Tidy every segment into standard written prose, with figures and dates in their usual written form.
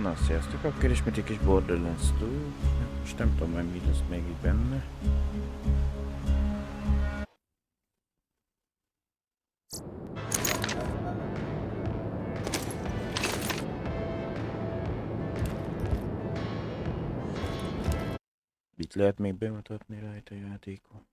Na, sziasztok, akkor ismét egy kis Borderlands 2. Most nem tudom, hogy mi lesz még itt benne. Itt lehet még bemutatni rajta a játékot.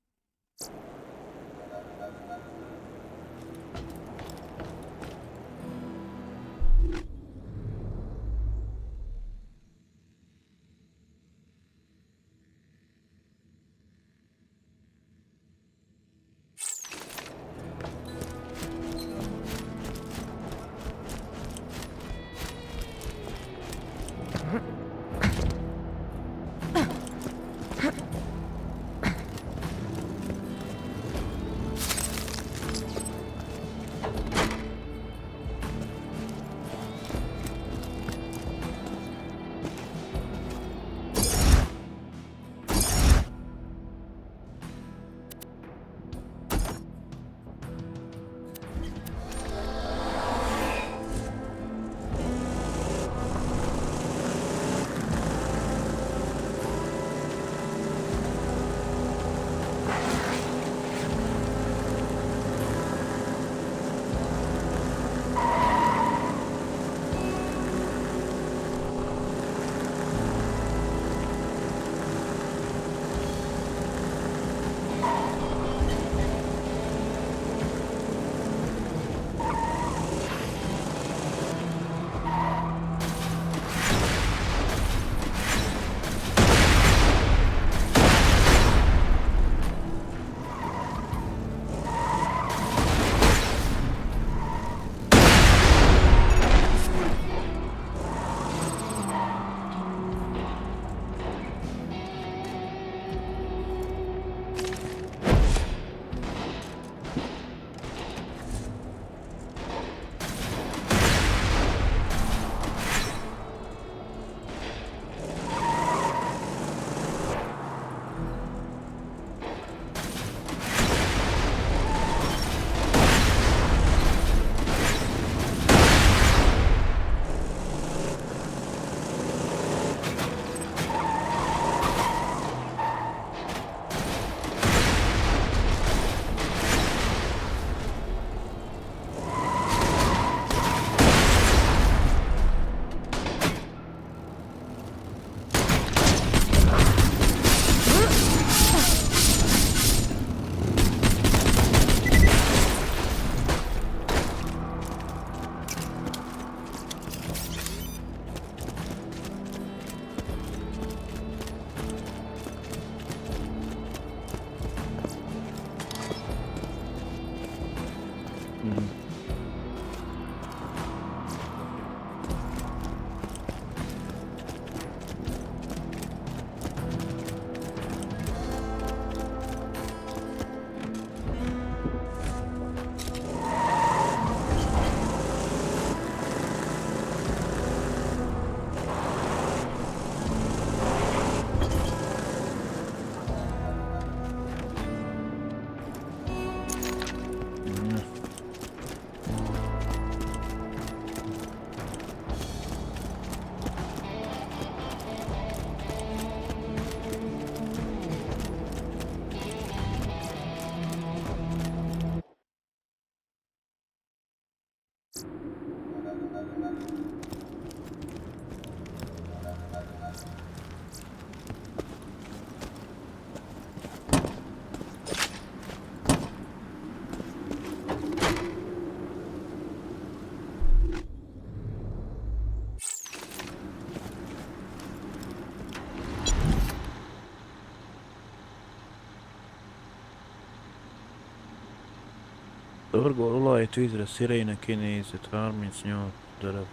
Dorgol olaj, tűzre, szirének kinézett 38 darab.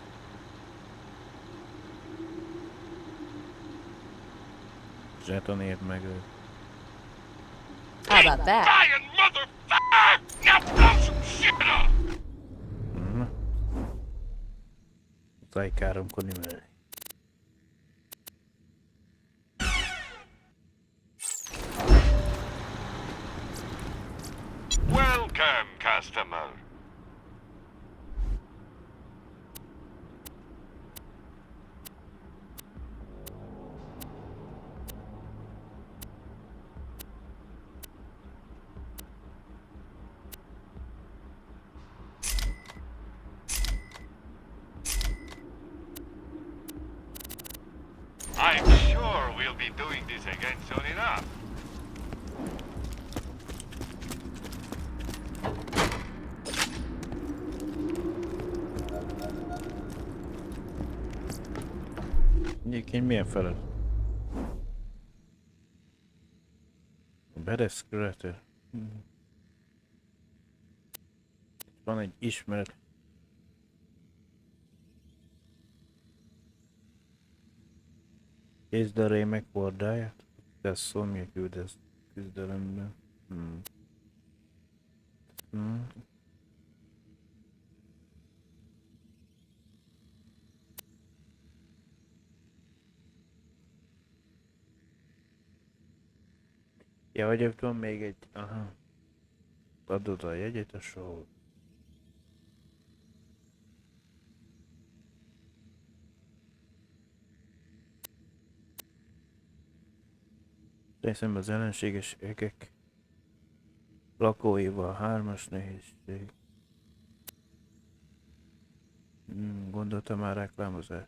Zsetonért megölt. How about that? Zajkáromkodni mellé. Welcome, customer. We'll be doing this again soon enough. Egyébként milyen feladat? Bereszkülető. Van egy ismeret. Kézd a rémek hordáját? Ez szomja küldesz küzdelemben. Ja, hogy ott van még egy... Aha. Adod a jegyet a show. Teszem az ellenséges egek lakóival 3-as nehézség. Gondoltam már reklámozás.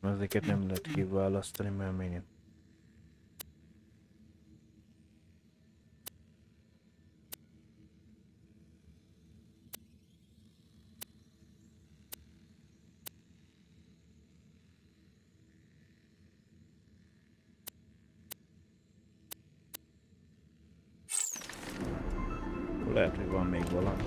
Ezeket nem lehet kiválasztani, mert még nem. Lehet, hogy van még valami.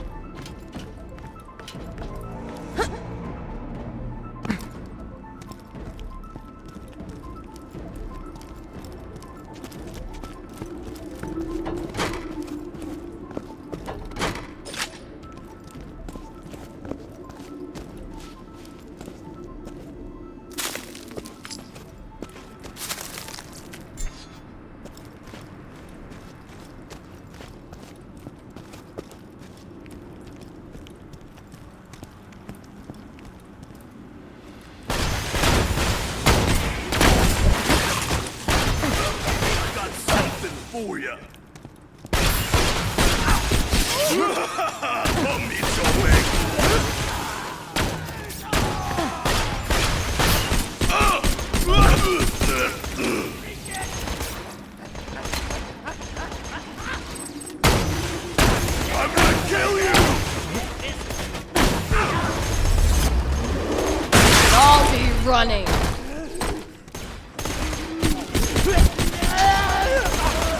Running.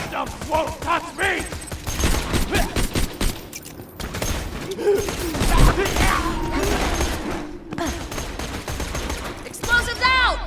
Stuff won't touch me! Explosives out!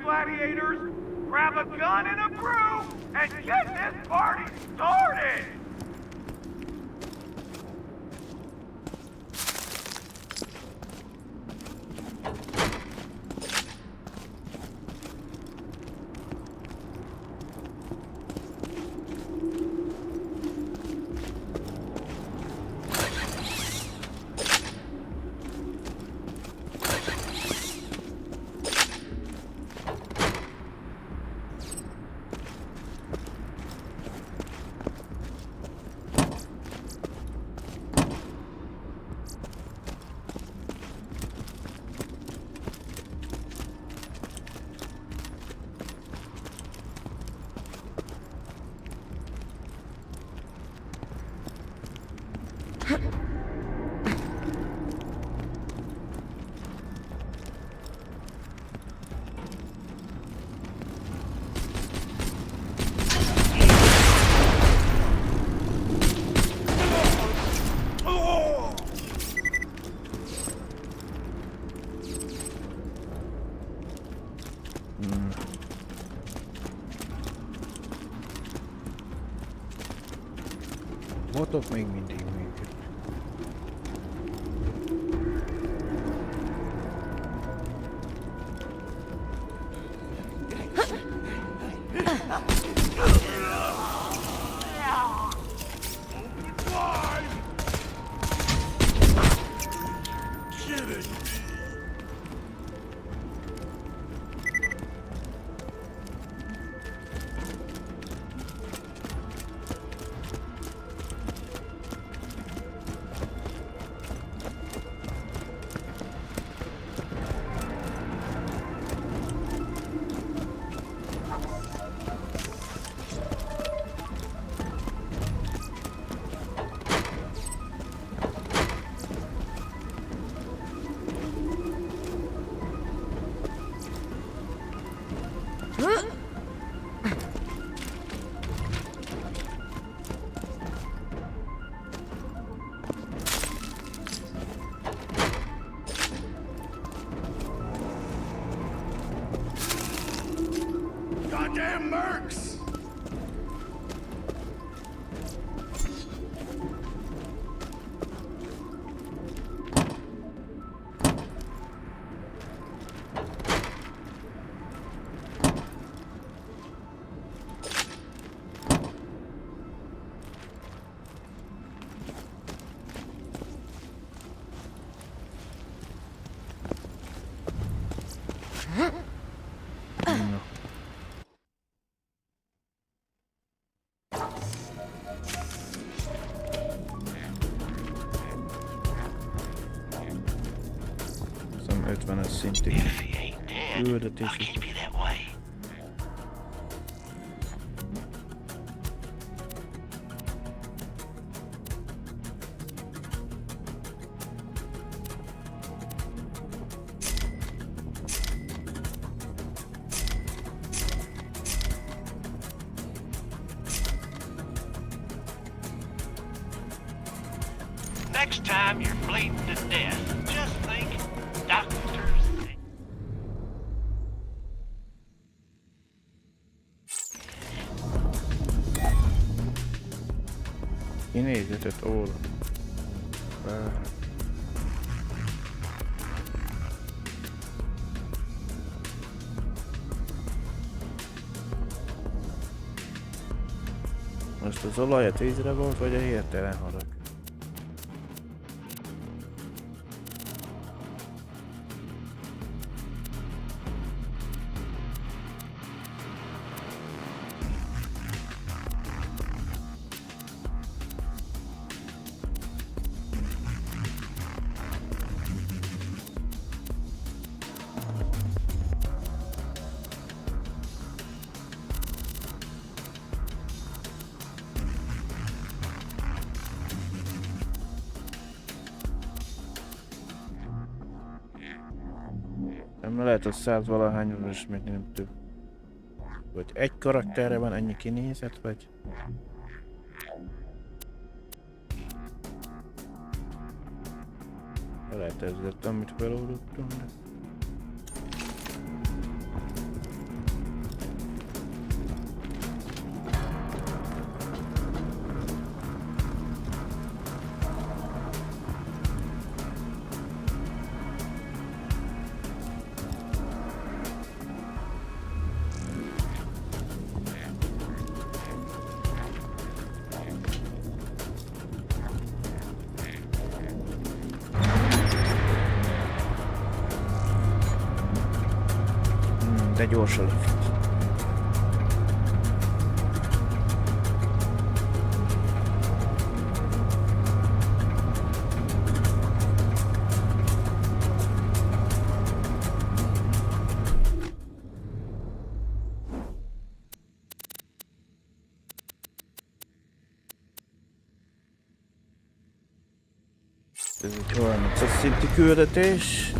Gladiators, grab a gun and a brew, and get this party started! Botok még mindig működik. Goddamn mercs! Some 50-es szintű küldetés. Next time you're bleeding to death, just think doctors. Kinézetet óra. Most az olaj a 10-re volt, vagy a hirtelen harag? Nem lehet, hogy 100 valahány és még nem több. Vagy egy karakterre van ennyi kinézet, vagy... Lehet ezért, amit feloldottam, de... De gyors a lift. Ez egy 30-as szintű küldetés.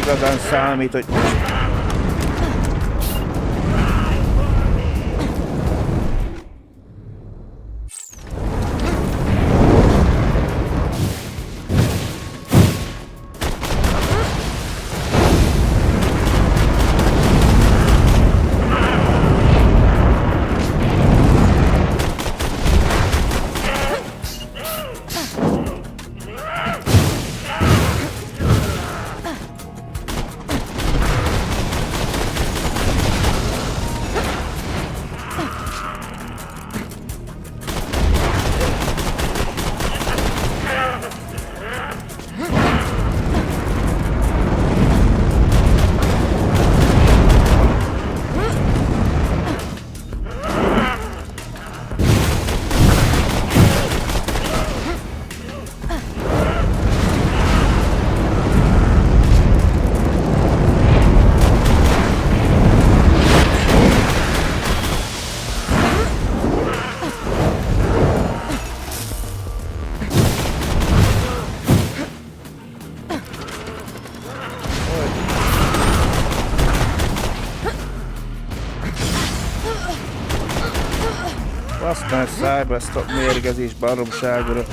Igazán számít, hogy azt már szájba ezt a mérgezés baromságra.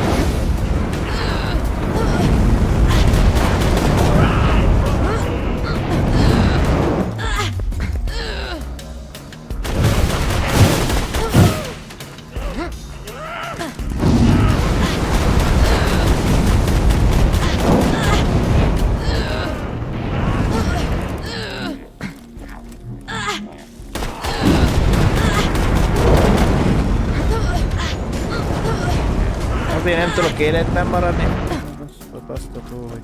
Azért nem tudok életben maradni. Azt tapasztató, hogy...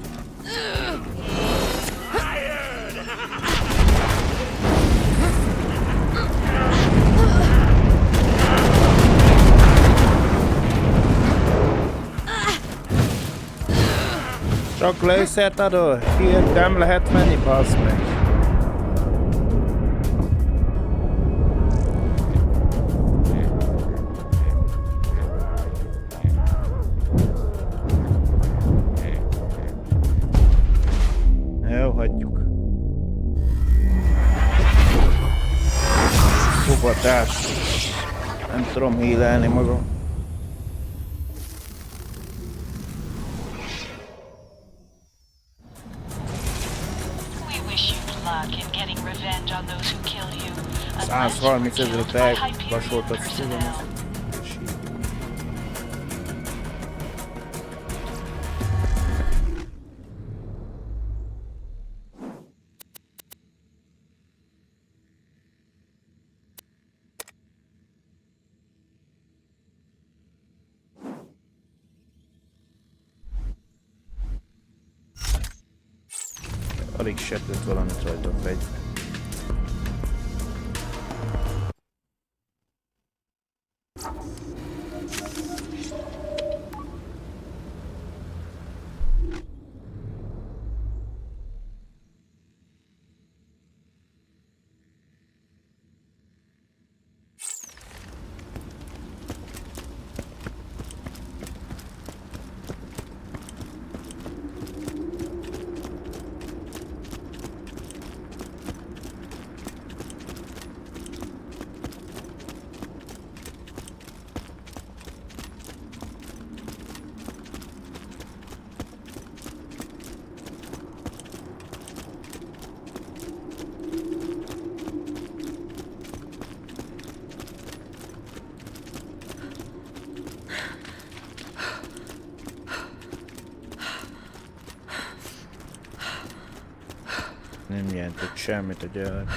Csak lőszert adol? Ki nem lehet menni, bassz meg. Nem tudom hílelni magam. We wish you luck in getting revenge on those who kill you. 130 000-et elvasoltat szívem. Alig sérült valamit rajta a fegy. Nem jelentett semmit a gyerek.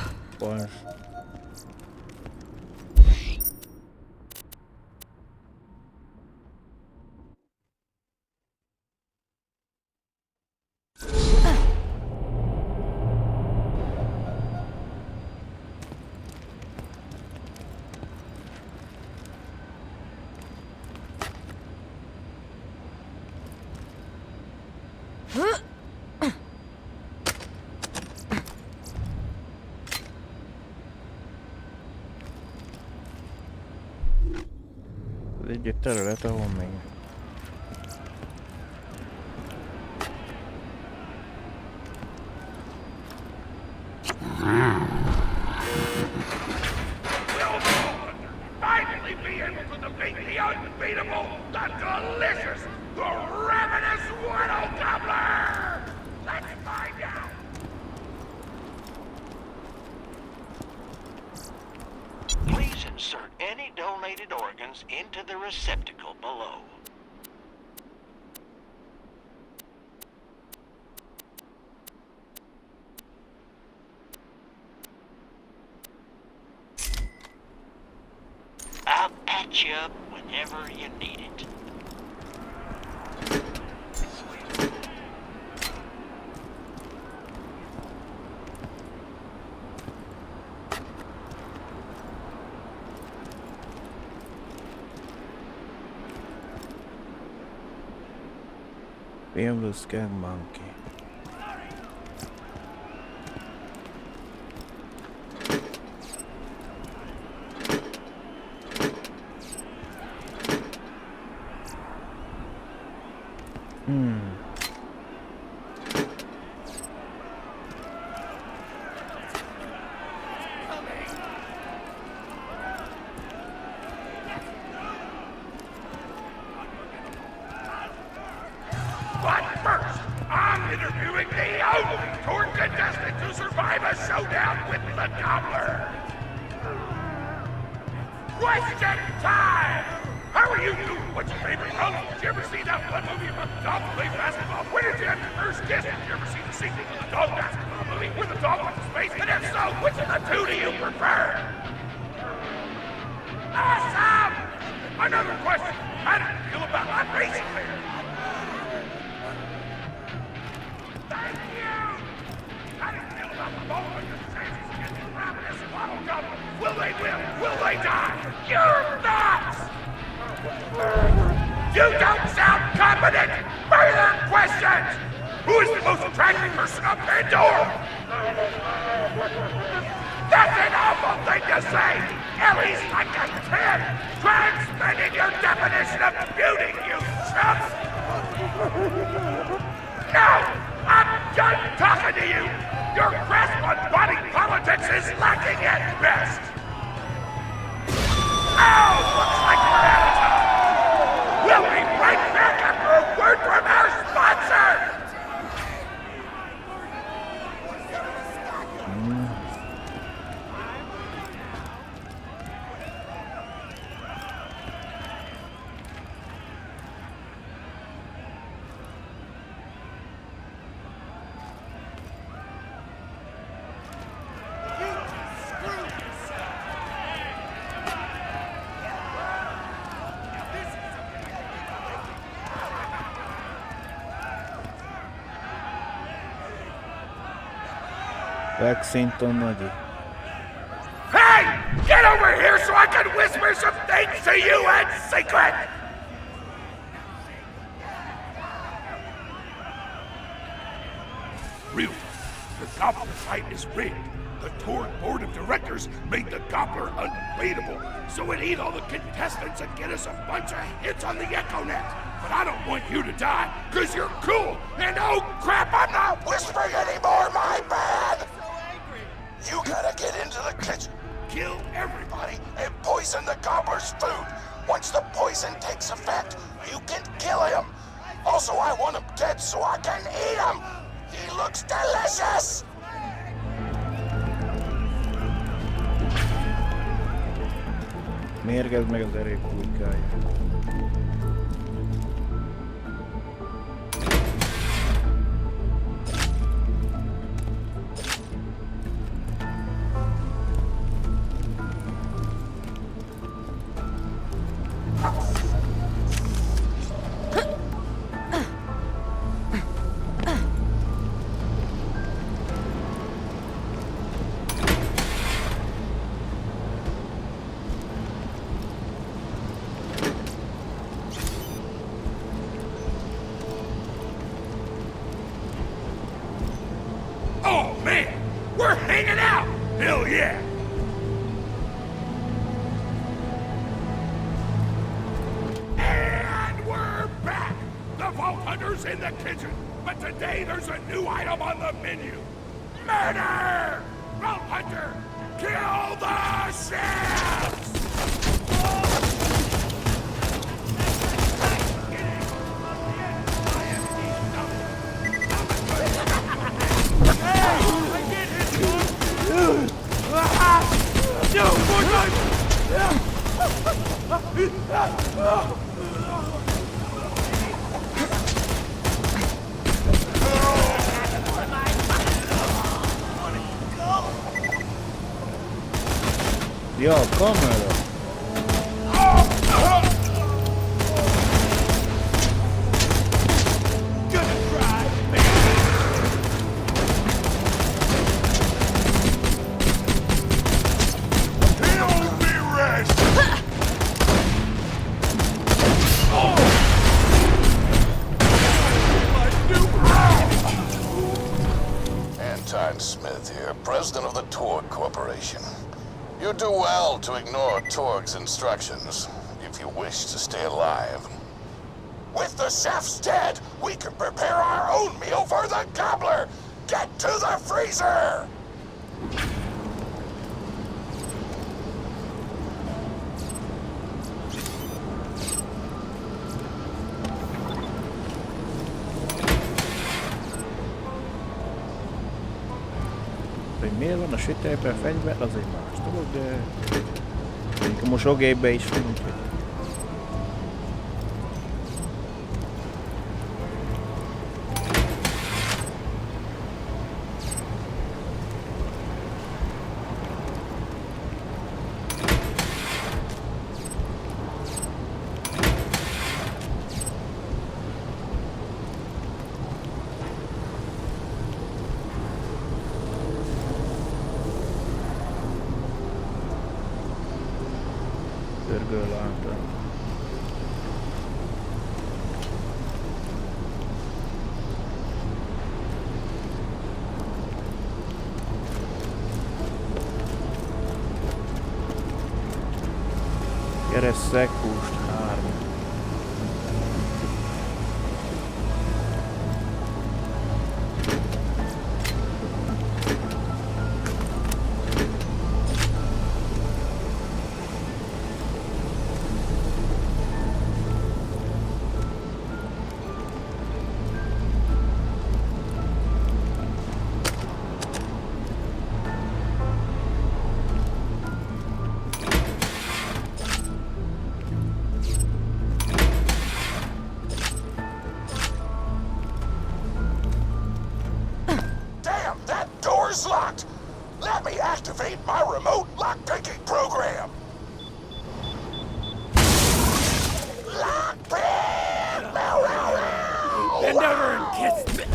Ez egy terület, ahol még Finally be able to defeat the unbeatable, the delicious, the ravenous Widow Gobbler! Let's find out! Please insert any donated organs into the receptacle below. I'll patch you up whenever you need it. Being the scan monkey. But first, I'm interviewing the only tour contestant to survive a showdown with the Gobbler. Question time! How are you doing? What's your favorite color? Did you ever see that one movie about the dog who played basketball? When did you have your first kiss? Did you ever see the sequel to the dog basketball movie where the dog went to space? And if so, which of the two do you prefer? Awesome! Another question. How do you feel about my racing there? Thank you! How do you feel about the Bowlinger's chances against the ravenous Widow Gobbler? Will they win? Will they die? You're nuts! You don't sound confident! Further questions! Who is the most attractive person on Pandora? That's an awful thing to say! Ellie's like a 10! Transmitting your definition of beauty, you chump! No! I'm done talking to you! Your grasp on body politics is lacking at best! Oh, looks like we're out of time! We'll be right back after a word from our sponsor! Lexington nagyi. Hey! Get over here so I can whisper some things to you in secret! Real. The Gobbler fight is rigged. The Torg board of directors made the Gobbler unbeatable, so it eat all the contestants and get us a bunch of hits on the EchoNet. But I don't want you to die, cause you're cool, and oh crap, I'm not whispering anymore, my bad! You gotta get into the kitchen, kill everybody, and poison the Gobbler's food. Once the poison takes effect, you can kill him. Also, I want him dead so I can eat him. He looks delicious! Mérgezd meg az erőpulykáját. Oh man, we're hanging out! Hell yeah! And we're back! The Vault Hunter's in the kitchen, but today there's a new item on the menu. Murder! Vault Hunter, kill the chefs! Ja, kamera! Smith here, president of the Torg Corporation. You do well to ignore Torg's instructions if you wish to stay alive. With the chefs dead, we can prepare our own meal for the Gobbler! Get to the freezer! Hogy miért van a sütőben fegyver, az egy más dolog, de a mosógépben is van, úgyhogy... Keresszek húst 3. Locked! Let me activate my remote lockpicking program! Lockpick! Bend over and kiss me!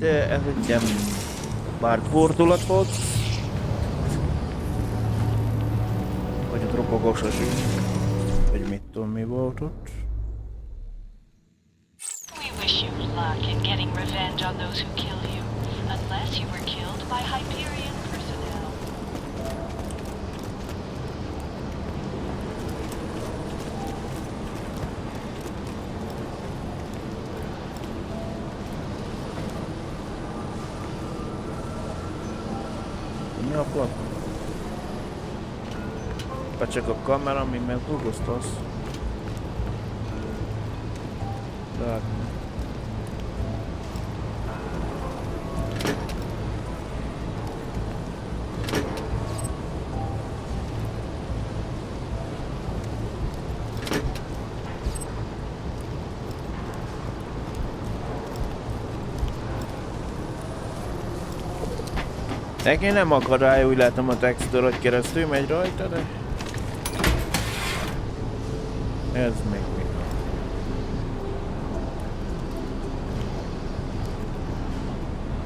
ez egy nem bár fordulat volt. Vagy ott ropogós a zsír. Vagy mit tudom mi volt ott. We wish you luck in getting revenge on those who killed you, unless you were killed by Hyperion personnel. Mi a plak? Hát csak a kamera, mivel dolgoztasz. Tehát... Neki nem akadály, úgy látom a textúr, hogy keresztül megy rajta, de... Ez még mi?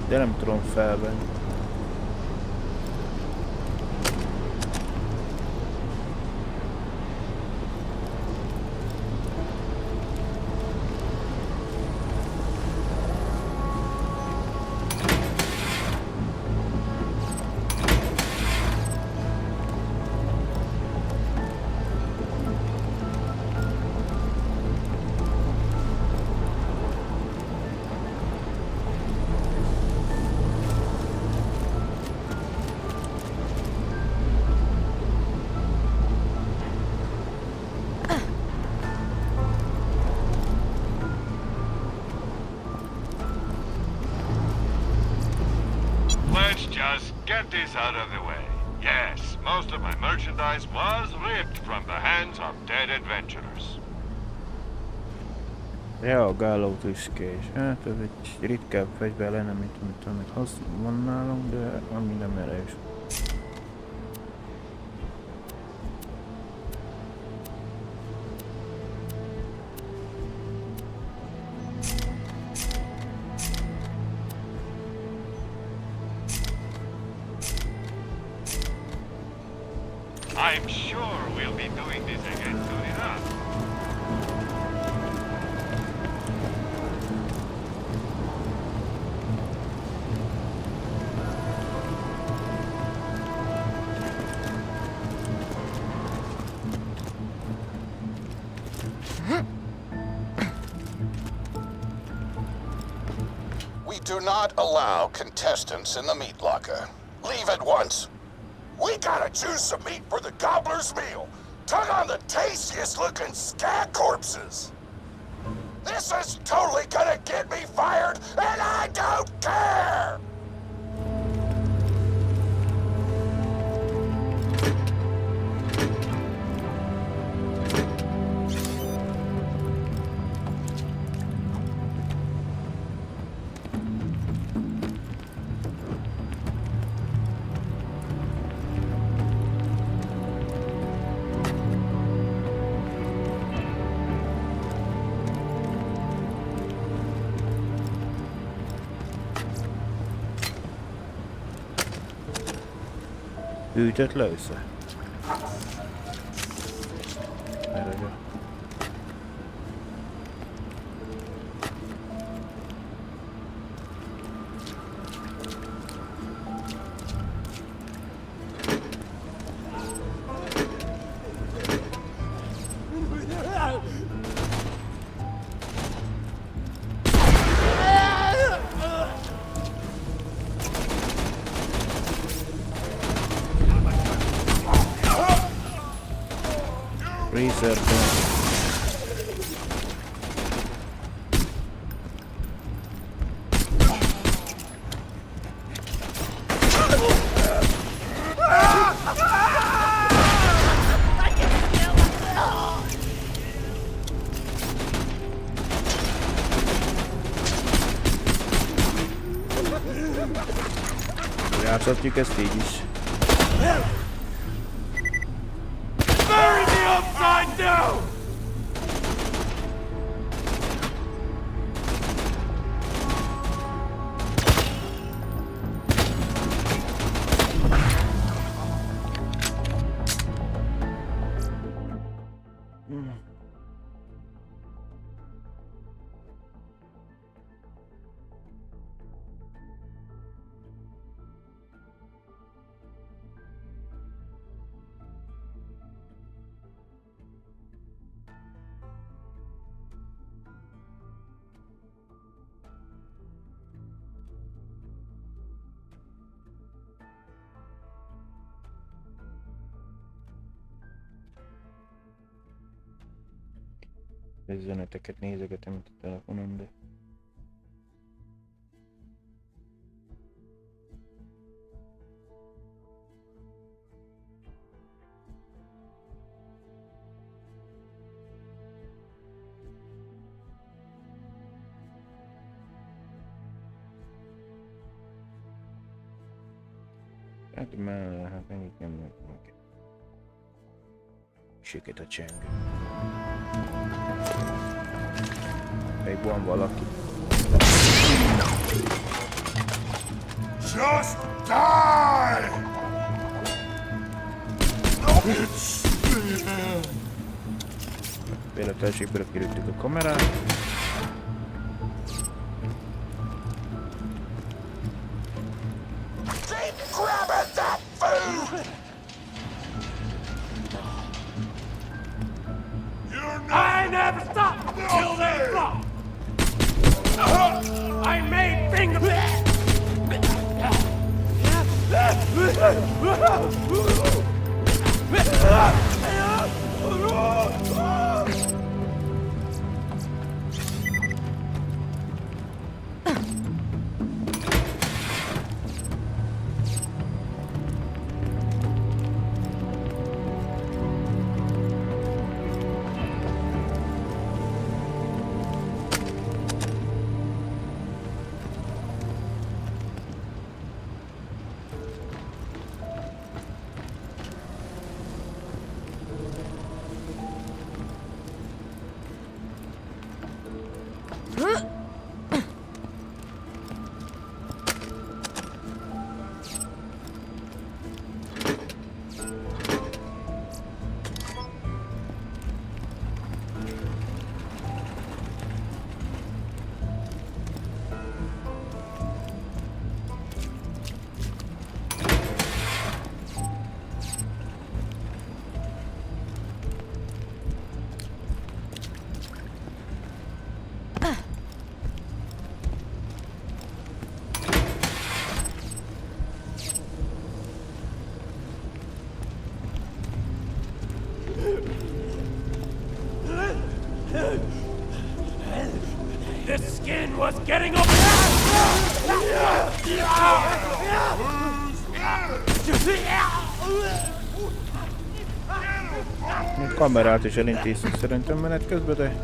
De nem tudom felvenni. Get this out of the way. Yes, most of my merchandise was ripped from the hands of dead adventurers. Reagáló tüskés. Hát ez egy ritkább fegyver lenne, mint amit van nálunk, de ami nem erős. I'm sure we'll be doing this again soon enough. We do not allow contestants in the meat locker. Leave at once. We gotta choose some meat for the gobbler's meal. Tug on the tastiest looking scat corpses. This is totally gonna get me fired, and I don't care! Hűtött le össze. Erre. Research. Játszhatjuk ezt így is. Bury me upside down! Üzeneteket nézegetem itt a telefonon, de... Hát már, hát ennyit nem meg. Siket a csengő. Még van valaki. Just die! Véletlenségből kirúgtuk a kamerát. Keep grabbing that food! I never stop till they drop. I made fingerprints. This skin was getting up. A kamerát is elintézzük szerintem menet közben, de...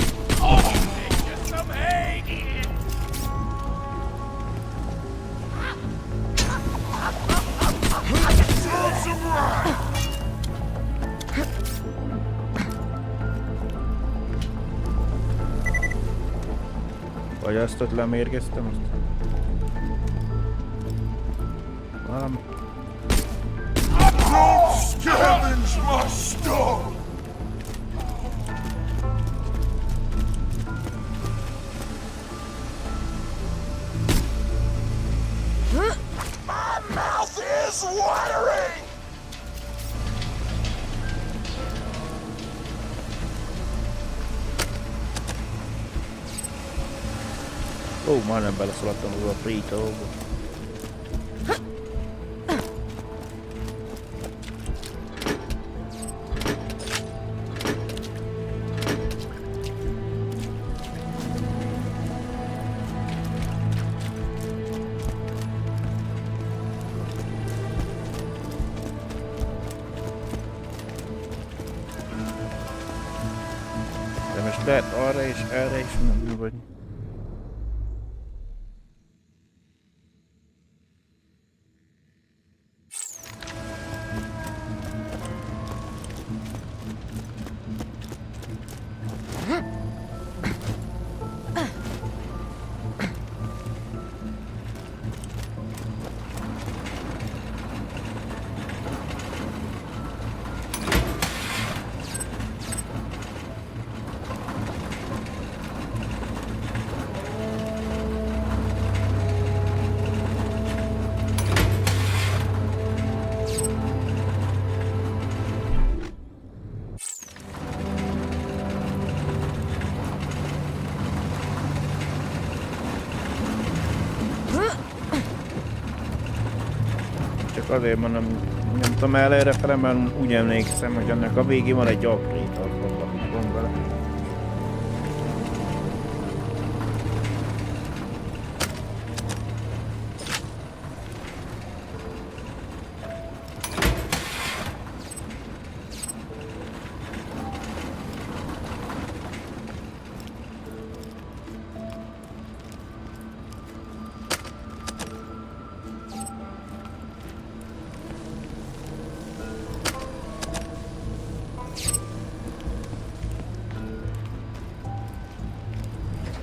Vagy azt ott lemérgeztem, azt... Valami... Don't scavenge my stuff! My mouth is watering! Ó, majdnem beleszaladtam a Frito-ba. De most lehet arra és erre is menni, vagy... azért mondom, nyomtam el errefele, mert úgy emlékszem, hogy annak a végén van egy upgrade, azt van vele.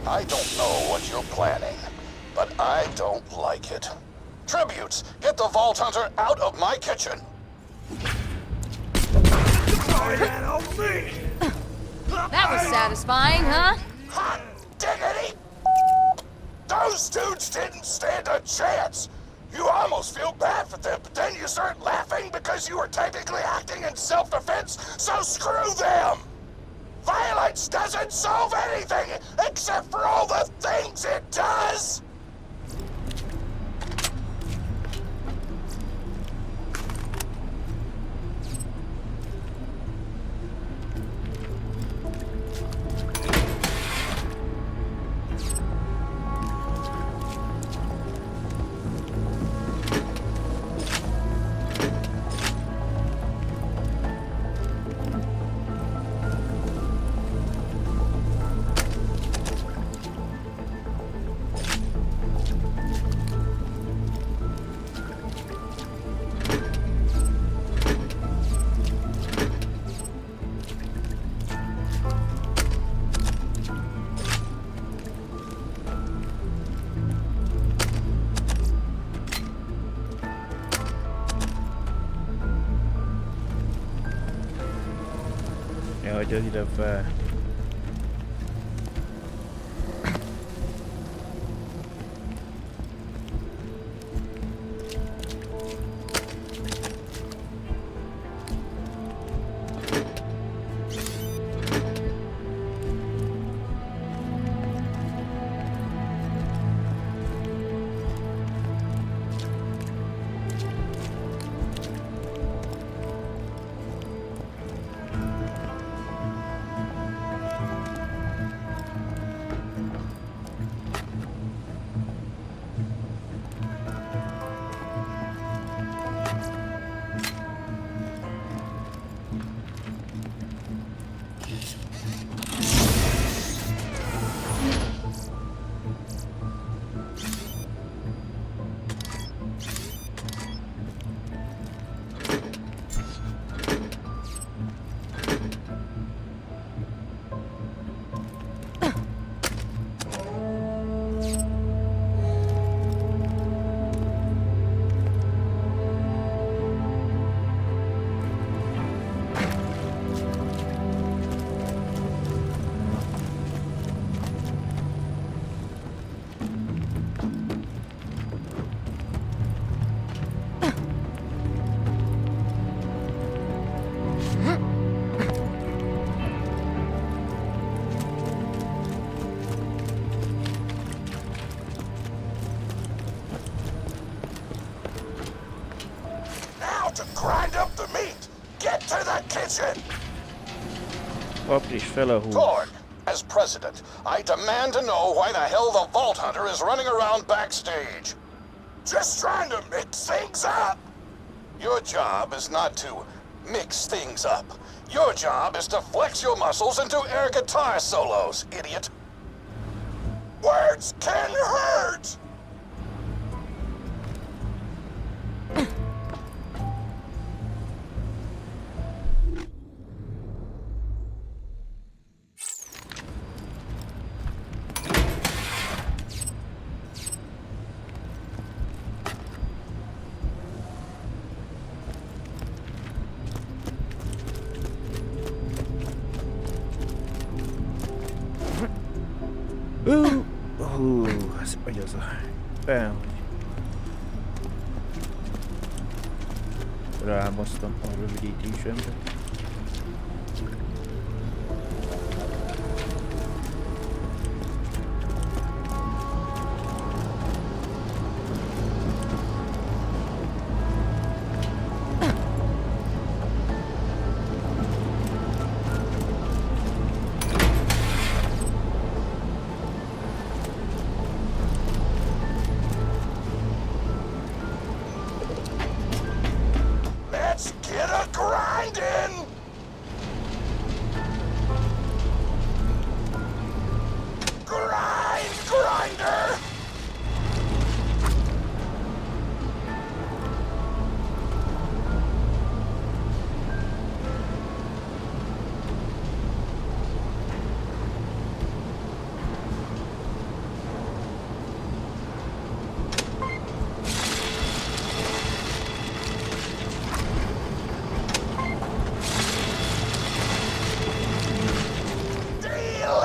I don't know what you're planning, but I don't like it. Tributes, get the Vault Hunter out of my kitchen! That was satisfying, huh? Hot diggity! Those dudes didn't stand a chance! You almost feel bad for them, but then you start laughing because you were technically acting in self-defense, so screw them! Violence doesn't solve anything, except for all the things it does! Ja, hogy az ide fel. To grind up the meat! Get to the kitchen! Paplis fel a hús. Torg, as president, I demand to know why the hell the Vault Hunter is running around backstage. Just trying to mix things up! Your job is not to mix things up. Your job is to flex your muscles into air guitar solos, idiot. Words can hurt! Ez vagy az a... Fel, hogy... Rámoztam a rövidítésembe.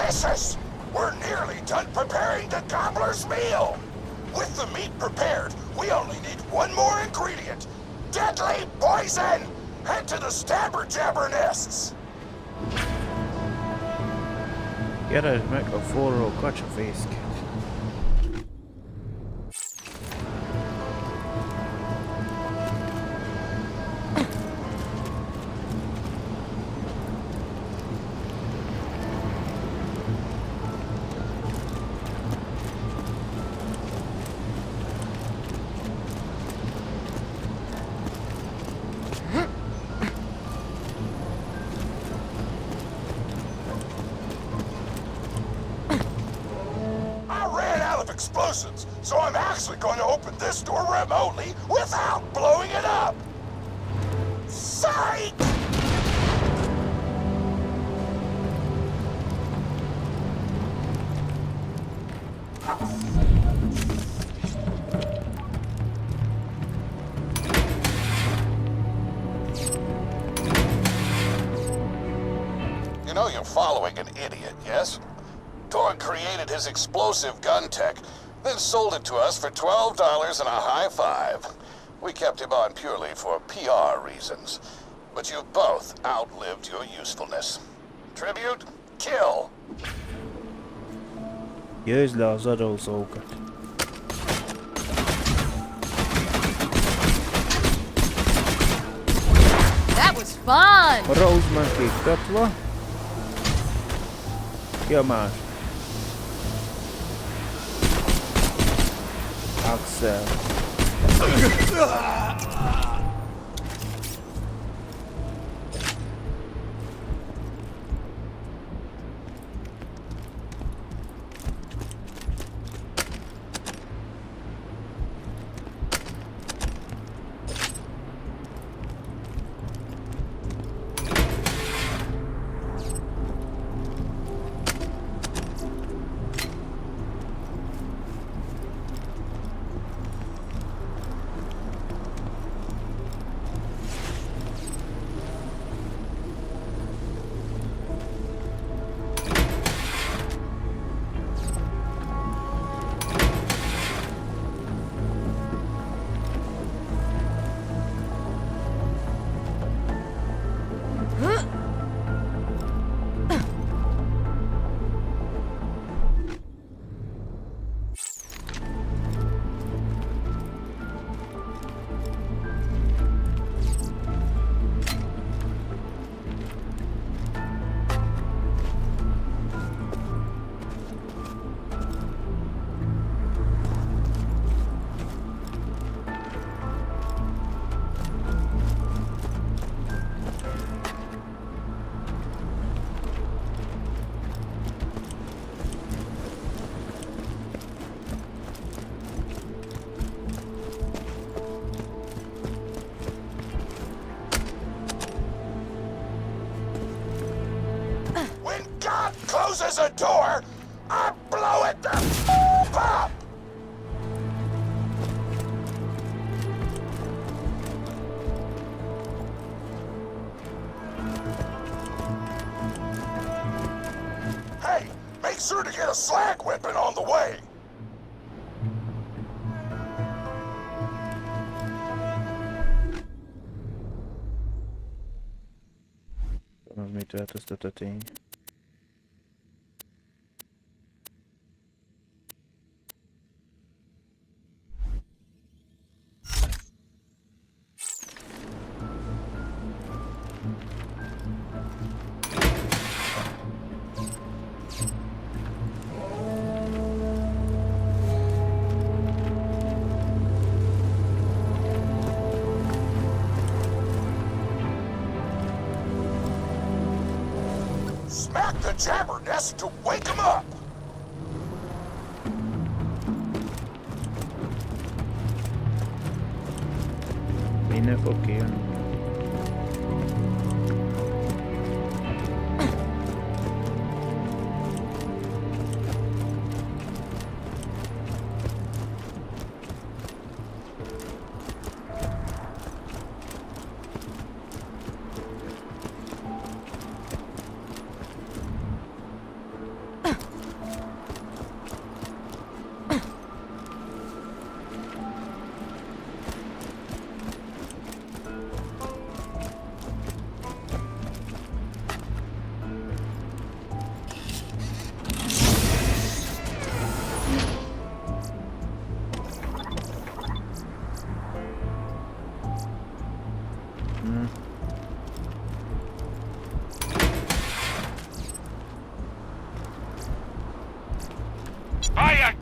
delicious! We're nearly done preparing the gobbler's meal. With the meat prepared, we only need one more ingredient. Deadly poison! Head to the stabber jabber nests. Keresd meg a forró kacsafészket. Explosives, so I'm actually going to open this door remotely without blowing it up! Psych! You know you're following an idiot, yes? Torg created his explosive gun tech, then sold it to us for $12 and a high five. We kept him on purely for PR reasons. But you've both outlived your usefulness. Tribute, kill! Győzd le az adózókat. That was fun! A Rose meg kiktatva. Ki a más? Axel. Closes a door, I blow it the f up! Hey, make sure to get a slag weapon on the way. Az mit változtat a tény? Smack the jabber nest to wake him up! Innen fog kijönni.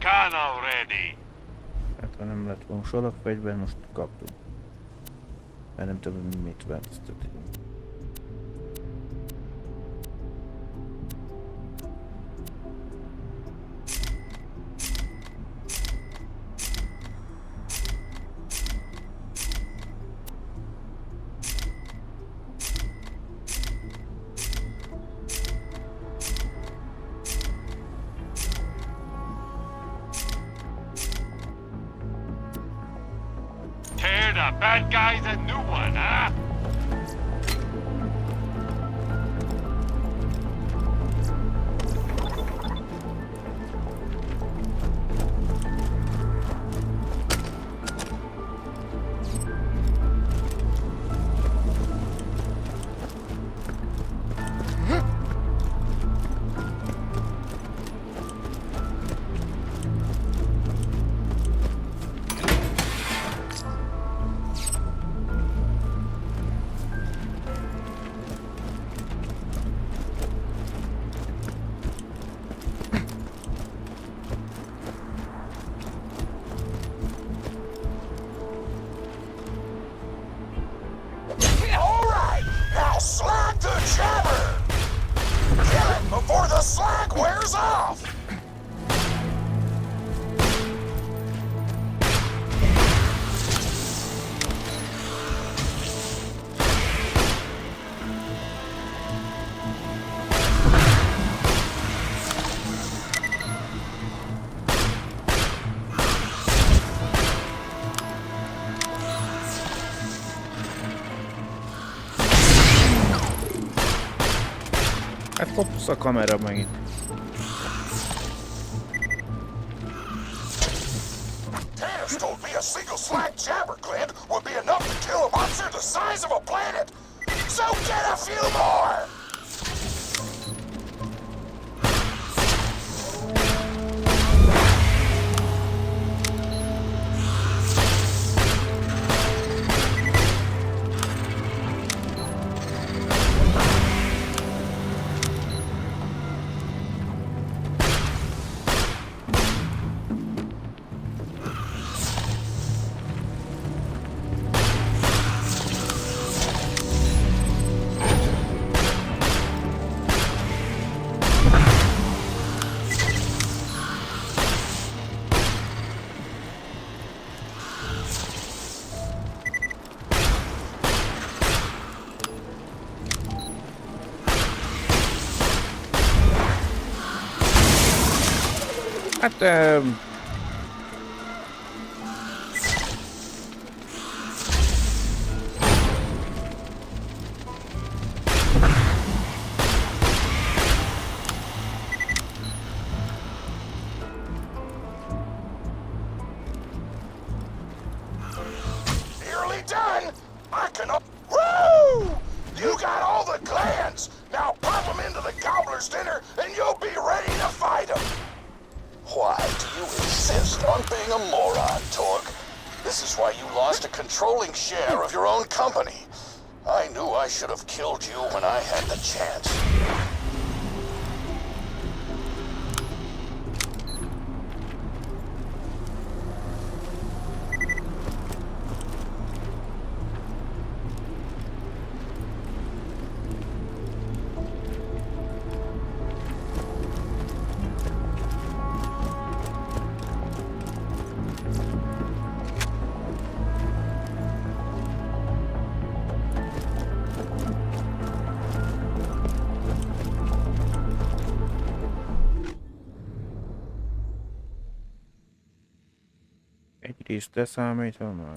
gun already. Hát ha nem lett volna salakfegyver, most kaptuk. Mert nem tudom, mit változtatni. Tear the bad guys a new one, huh? All right, now slag the jabber. Kill it before the slag wears off. Hát kopusz a kamera megint. Tanner's told me a single slag jabber, Clint, would be enough to kill a monster the size of a planet. So get a few more. Hát Nearly done. I can. Woo! You got all the glands. Now pop them into the gobbler's dinner, and you'll be ready to fight them. Why do you insist on being a moron, Torque? This is why you lost a controlling share of your own company. I knew I should have killed you when I had the chance. egyrészt leszámítva már.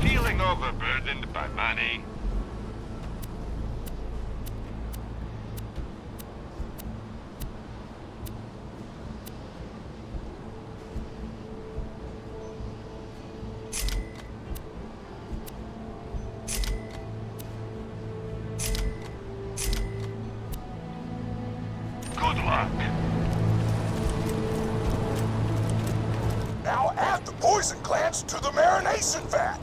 Feeling overburdened by money? Good luck. poison glands to the marination vat.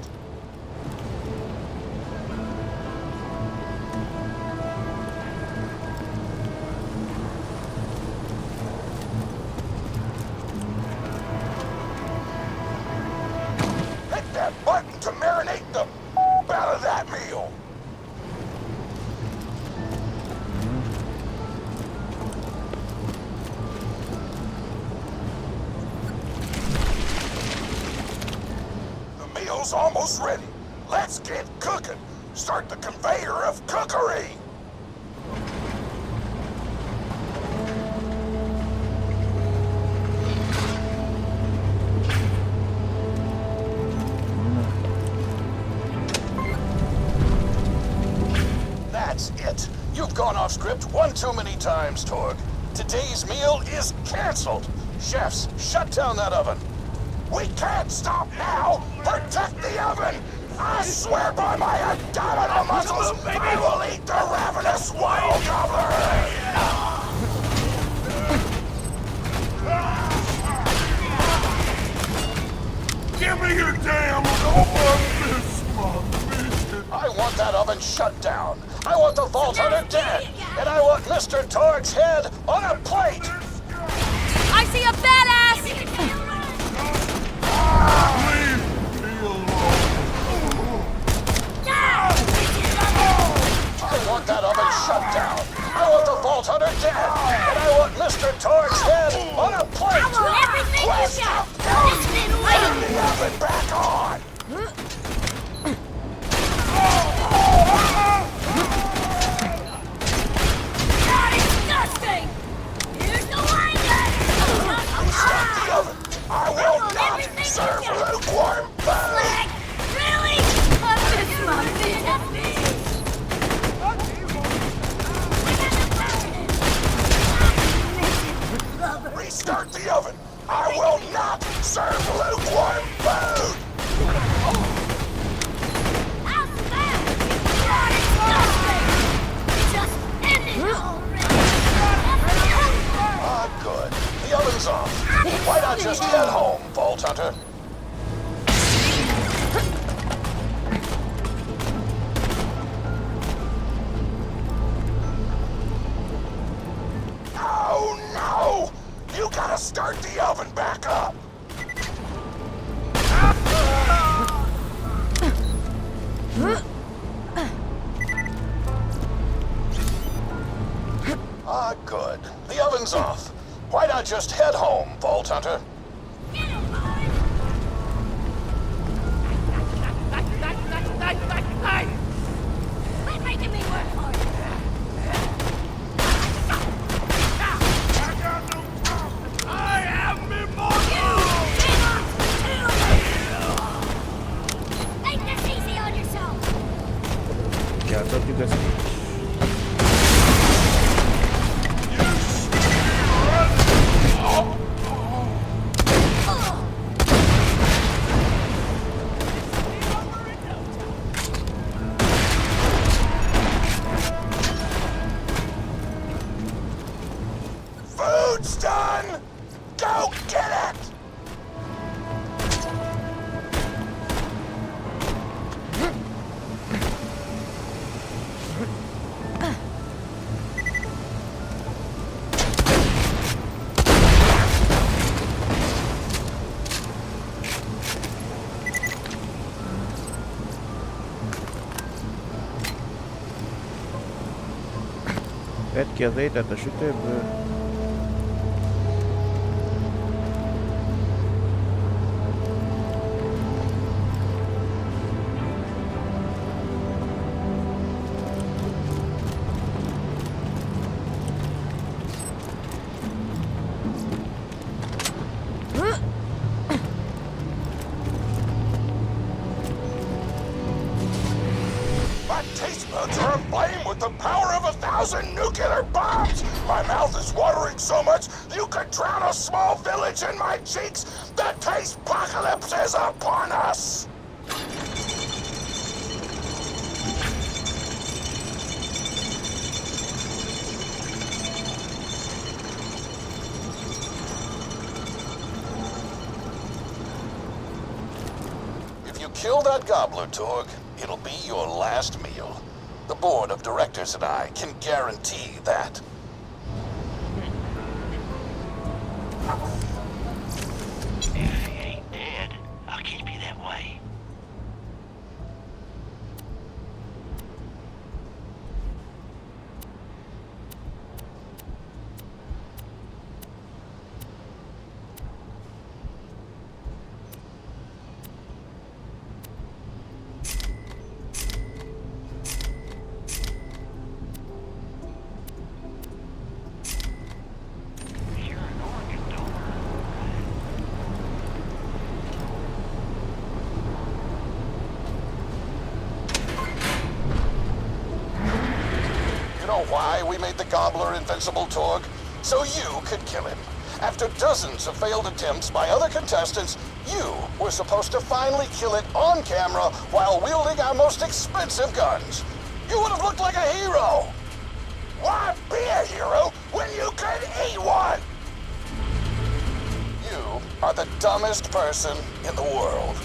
Hit that button to marinate the out of that meal. The meal's almost ready. Let's get cooking. Start the conveyor of cookery. That's it. You've gone off script one too many times, Torg. Today's meal is canceled. Chefs, shut down that oven. We can't stop now! Protect the oven! I swear by my abdominal muscles, I will eat the ravenous wild gobbler! Give me your damn oven, I want that oven shut down. I want the Vault Hunter dead. And I want Mr. Torg's head on a plate! I see a badass! Leave me alone. I want that oven shut down. I want the Vault Hunter dead. And I want Mr. Torg's head on a plate! I want everything you got! Turn the oven back on! Disgusting! Here's the line! Stop the oven! I will not serve lukewarm food! Really? I miss my fish. Restart the oven! I will not serve lukewarm food! How's that? Disgusting! Just end it already! Ah, good. The oven's off. Why not just head home, Vault Hunter? Oh, no! You gotta start the oven back up! Ah, good. The oven's off. Why not just head home, Vault Hunter? Quit making me work for you! I am immortal! Take this easy on yourself! Játszhatjuk ezt így. Food's done! Go get it! Vedd ki az ételt a sütőből. My taste buds are aflame with the power of 1,000 nuclear bombs! My mouth is watering so much you could drown a small village in my cheeks! The taste apocalypse is upon us! you kill that gobbler, Torg, it'll be your last meal. The board of directors and I can guarantee that. If he ain't dead, I'll keep you that way. You're an organ donor. You know why we made the gobbler invincible, Torg? So you could kill him. After dozens of failed attempts by other contestants, you were supposed to finally kill it on camera while wielding our most expensive guns. You would have looked like a hero. Why be a hero when you could eat one? You are the dumbest person in the world.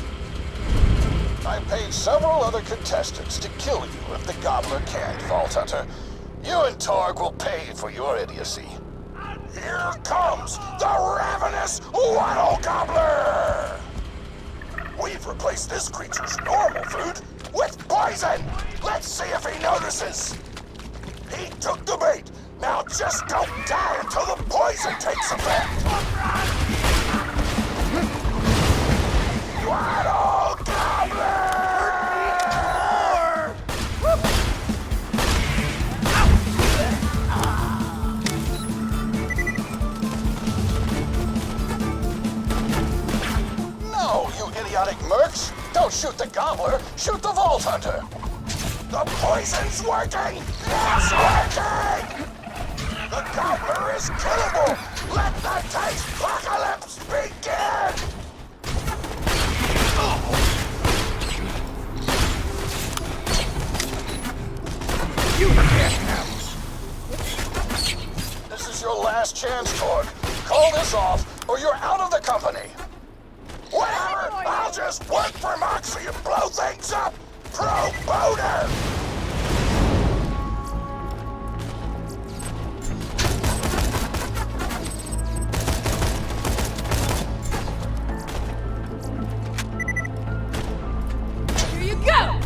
I paid several other contestants to kill you if the gobbler can't, Vault Hunter. You and Torg will pay for your idiocy. Here comes the ravenous Waddle Gobbler! We've replaced this creature's normal food with poison! Let's see if he notices! He took the bait! Now just don't die until the poison takes effect! Waddle Gobbler! No, you idiotic mercs! Don't shoot the gobbler, shoot the Vault Hunter! The poison's working! It's working! The gobbler is killable! Let the taste apocalypse begin! You can't. This is your last chance, Torg. Call this off, or you're out of the company. Whatever! I'll just work for Moxie and blow things up! Pro boner! Here you go!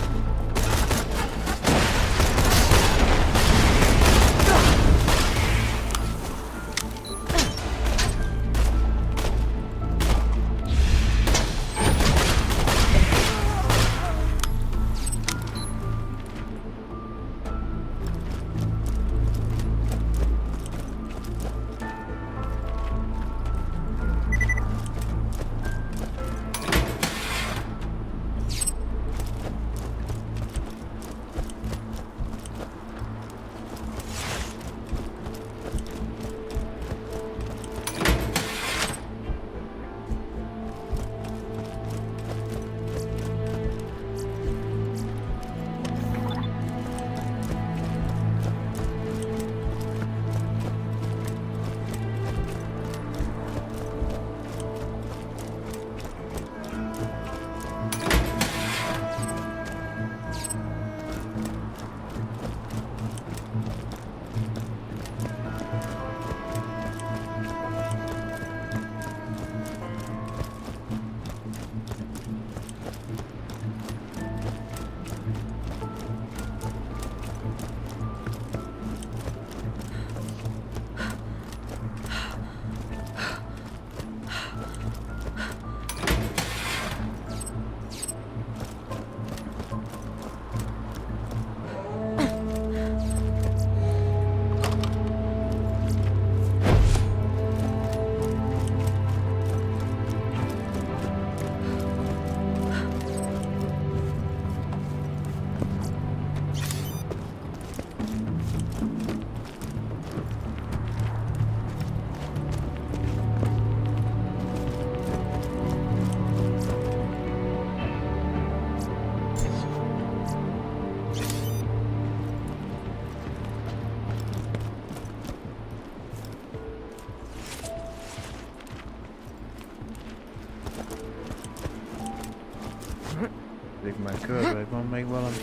körbe, van még valami?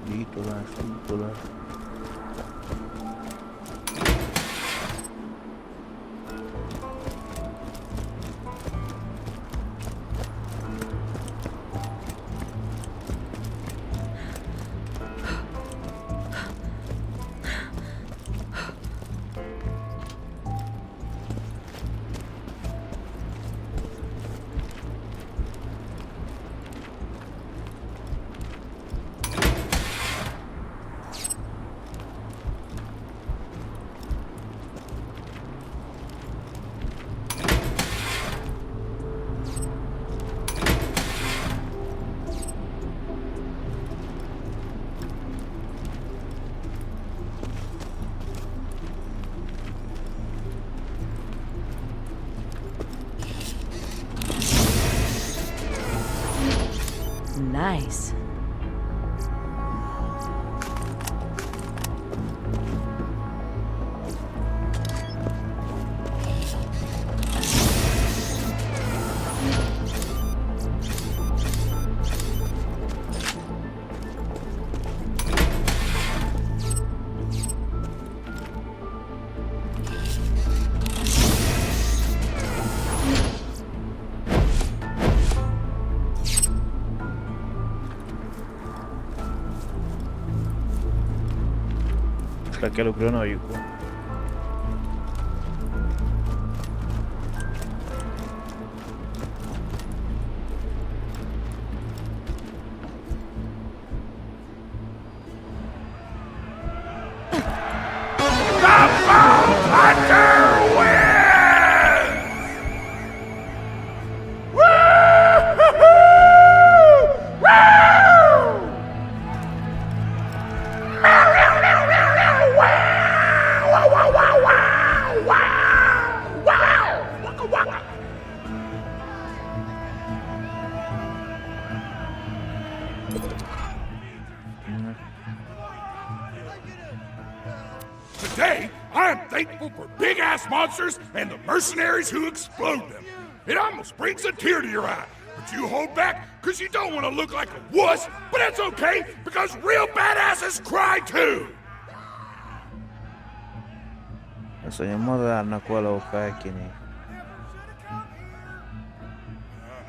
Gyítolás, gyítolás. Nice. Le kell ugrani a lyukba. Today, I am thankful for big-ass monsters and the mercenaries who explode them. It almost brings a tear to your eye, but you hold back because you don't want to look like a wuss, but that's okay because real badasses cry too! Azt mondja, madárnak valahol fel kéne.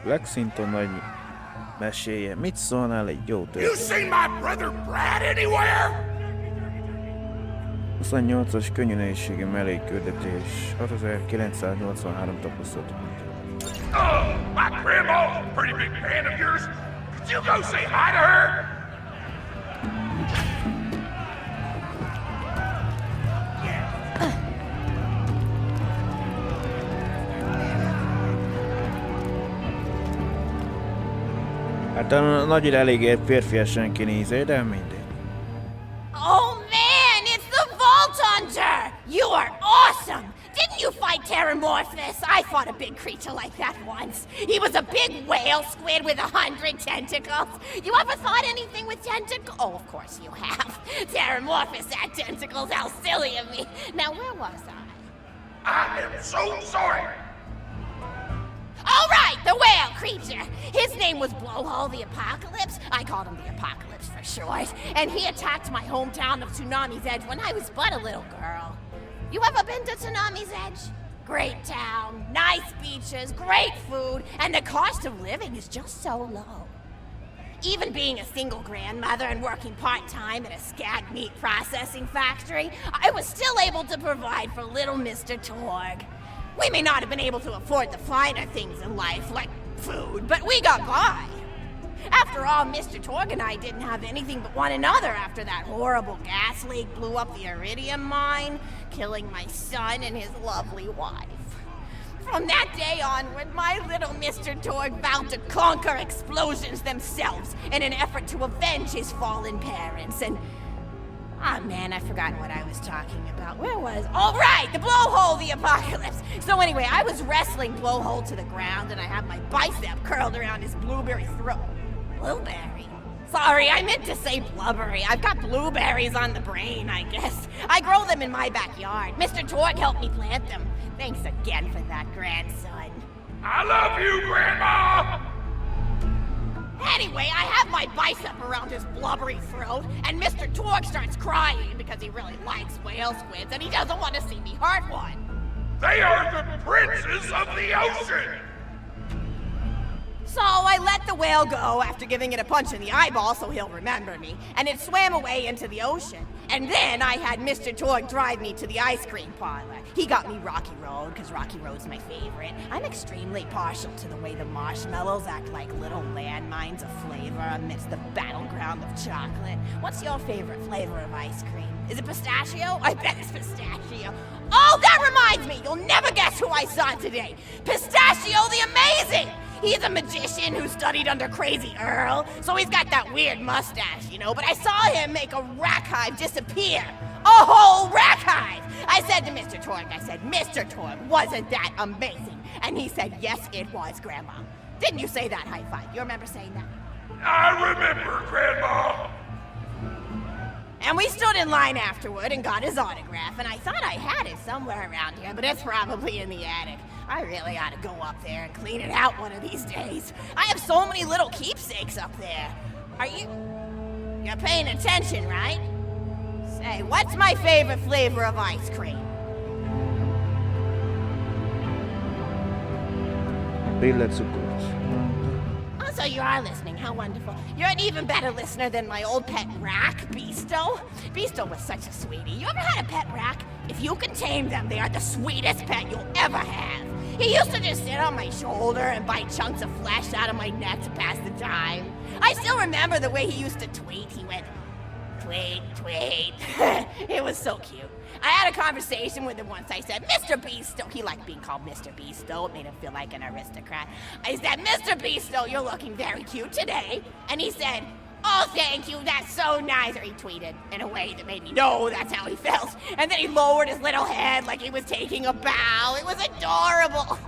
Lexington nagy meséje. Mit szólnál egy jó You történet? seen my brother Brad anywhere? 28-as könnyű nehézségi mellékküldetés. 6983 tapasztalat. My grandma's a pretty big fan of yours. Could you go say hi to her? Hát a nagyira elég férfiasan kinézé, de mindegy. Oh man, it's the Vault Hunter! You are awesome! Didn't you fight Terramorphous? I fought a big creature like that once. He was a big whale squid with 100 tentacles. You ever thought anything with tentacles? Oh, of course you have. Terramorphous had tentacles, how silly of me. Now, where was I? I am so sorry. All right, the whale creature. His name was Blowhole the Apocalypse. I called him the Apocalypse for short. And he attacked my hometown of Tsunami's Edge when I was but a little girl. You ever been to Tsunami's Edge? Great town, nice beaches, great food, and the cost of living is just so low. Even being a single grandmother and working part-time at a skag meat processing factory, I was still able to provide for little Mr. Torg. We may not have been able to afford the finer things in life, like food, but we got by. After all, Mr. Torg and I didn't have anything but one another after that horrible gas leak blew up the iridium mine, killing my son and his lovely wife. From that day onward, my little Mr. Torg vowed to conquer explosions themselves in an effort to avenge his fallen parents, and... Ah, man, I've forgotten what I was talking about. Where was... Oh, right! The Blowhole the Apocalypse! So anyway, I was wrestling Blowhole to the ground, and I had my bicep curled around his blueberry throat. Blueberry? Sorry, I meant to say blubbery. I've got blueberries on the brain, I guess. I grow them in my backyard. Mr. Torg helped me plant them. Thanks again for that, grandson. I love you, Grandma! Anyway, I have my bicep around his blubbery throat, and Mr. Torg starts crying because he really likes whale squids and he doesn't want to see me hurt one. They are the princes of the ocean! So I let the whale go after giving it a punch in the eyeball so he'll remember me, and it swam away into the ocean. And then I had Mr. Torg drive me to the ice cream parlor. He got me Rocky Road, because Rocky Road's my favorite. I'm extremely partial to the way the marshmallows act like little landmines of flavor amidst the battleground of chocolate. What's your favorite flavor of ice cream? Is it pistachio? I bet it's pistachio. Oh, that reminds me! You'll never guess who I saw today! Pistachio the Amazing! He's a magician who studied under Crazy Earl, so he's got that weird mustache, you know, but I saw him make a rack hive disappear. A whole rack hive! I said to Mr. Torg, Mr. Torg, wasn't that amazing? And he said, yes, it was, Grandma. Didn't you say that, high five? You remember saying that? I remember, Grandma! And we stood in line afterward and got his autograph, and I thought I had it somewhere around here, but it's probably in the attic. I really ought to go up there and clean it out one of these days. I have so many little keepsakes up there. You're paying attention, right? Say, what's my favorite flavor of ice cream? Let's go. Oh, so you are listening, how wonderful. You're an even better listener than my old pet rack, Beasto. Beasto was such a sweetie. You ever had a pet rack? If you can tame them, they are the sweetest pet you'll ever have. He used to just sit on my shoulder and bite chunks of flesh out of my neck to pass the time. I still remember the way he used to tweet. He went, tweet, tweet. It was so cute. I had a conversation with him once. I said, Mr. Beasto. He liked being called Mr. Beasto. It made him feel like an aristocrat. I said, Mr. Beasto, you're looking very cute today. And he said, oh, thank you, that's so nice. Or he tweeted in a way that made me know that's how he felt. And then he lowered his little head like he was taking a bow. It was adorable.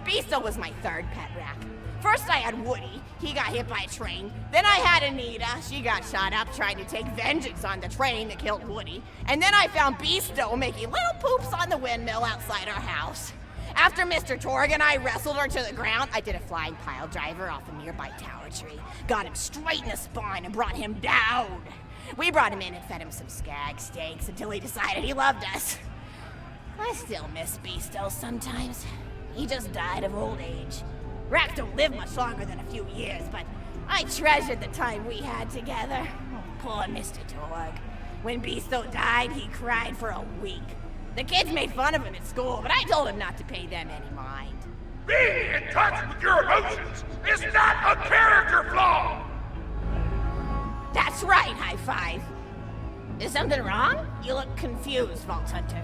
Beasto was my third pet rack. First I had Woody. He got hit by a train. Then I had Anita. She got shot up trying to take vengeance on the train that killed Woody. And then I found Beasto making little poops on the windmill outside our house. After Mr. Torg and I wrestled her to the ground, I did a flying pile driver off a nearby tower tree, got him straight in the spine and brought him down. We brought him in and fed him some skag steaks until he decided he loved us. I still miss Beasto sometimes. He just died of old age. Racks don't live much longer than a few years, but I treasured the time we had together. Oh, poor Mr. Torg. When Beasto died, he cried for a week. The kids made fun of him at school, but I told him not to pay them any mind. Being in touch with your emotions is not a character flaw! That's right, high five. Is something wrong? You look confused, Vault Hunter.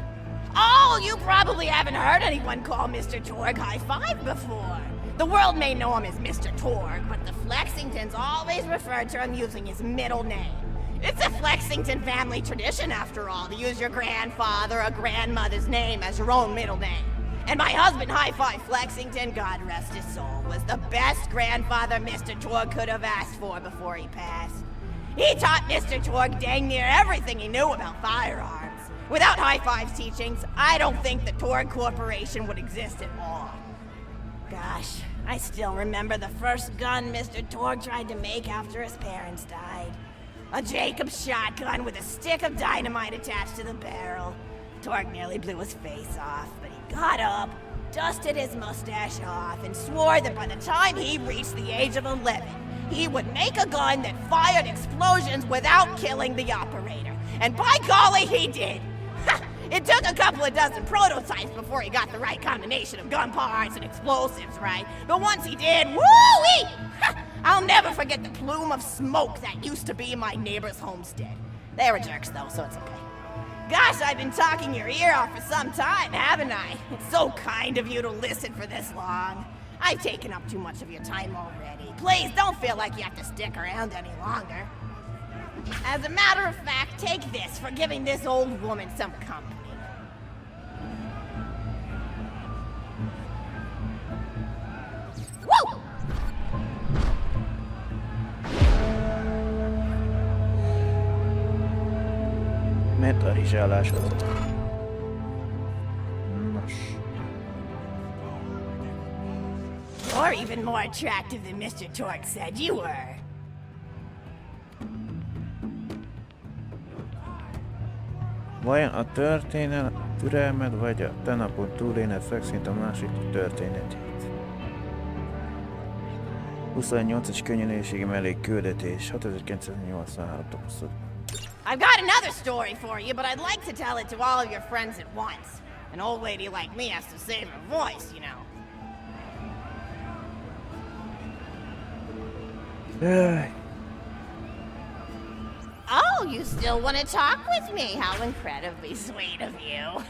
Oh, you probably haven't heard anyone call Mr. Torg high five before. The world may know him as Mr. Torg, but the Flexingtons always refer to him using his middle name. It's a Flexington family tradition, after all, to use your grandfather or grandmother's name as your own middle name. And my husband, High Five Flexington, God rest his soul, was the best grandfather Mr. Torg could have asked for before he passed. He taught Mr. Torg dang near everything he knew about firearms. Without High Five's teachings, I don't think the Torg Corporation would exist at all. Gosh, I still remember the first gun Mr. Torg tried to make after his parents died. A Jacobs shotgun with a stick of dynamite attached to the barrel. Torg nearly blew his face off, but he got up, dusted his mustache off, and swore that by the time he reached the age of 11, he would make a gun that fired explosions without killing the operator. And by golly, he did! It took a couple of dozen prototypes before he got the right combination of gun parts and explosives right, but once he did, woo-wee! I'll never forget the plume of smoke that used to be my neighbor's homestead. They were jerks though, so it's okay. Gosh, I've been talking your ear off for some time, haven't I? It's so kind of you to listen for this long. I've taken up too much of your time already. Please don't feel like you have to stick around any longer. As a matter of fact, take this for giving this old woman some company. Woo! Metarizsálás adott. Nos. You're even more attractive than Mr. Torque said you were. Vajon a történet türelmed, vagy a te napon túléled fekszint a másik történetét? 28-as könnyűnéségi mellék küldetés, 6983 tapasztalat. I've got another story for you, but I'd like to tell it to all of your friends at once. An old lady like me has to save her voice, you know. Oh, you still want to talk with me? How incredibly sweet of you.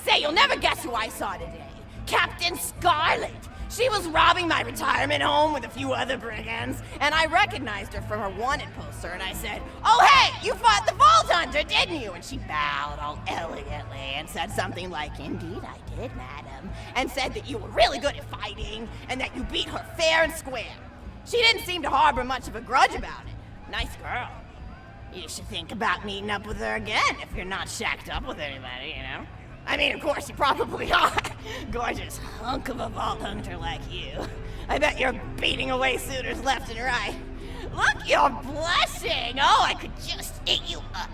Say, you'll never guess who I saw today. Captain Scarlet. She was robbing my retirement home with a few other brigands, and I recognized her from her wanted poster, and I said, "Oh, hey, you fought the Vault Hunter, didn't you?" And she bowed all elegantly and said something like, "Indeed I did, madam," and said that you were really good at fighting, and that you beat her fair and square. She didn't seem to harbor much of a grudge about it. Nice girl. You should think about meeting up with her again if you're not shacked up with anybody, you know? I mean, of course, you probably are. Gorgeous hunk of a Vault Hunter like you. I bet you're beating away suitors left and right. Look, you're blushing. Oh, I could just eat you up.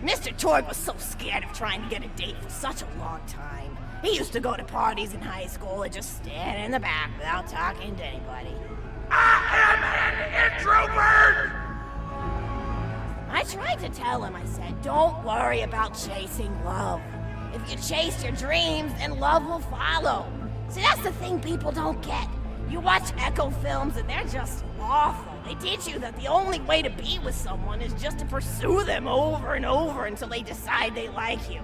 Mr. Torgue was so scared of trying to get a date for such a long time. He used to go to parties in high school and just stand in the back without talking to anybody. I am an introvert! I tried to tell him, I said, don't worry about chasing love. If you chase your dreams, then love will follow. See, that's the thing people don't get. You watch Echo films and they're just awful. They teach you that the only way to be with someone is just to pursue them over and over until they decide they like you.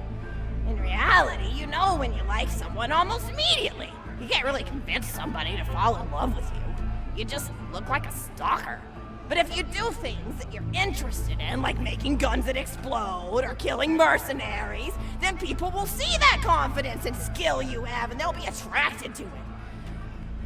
In reality, you know when you like someone almost immediately. You can't really convince somebody to fall in love with you. You just look like a stalker. But if you do things that you're interested in, like making guns that explode or killing mercenaries, then people will see that confidence and skill you have and they'll be attracted to it.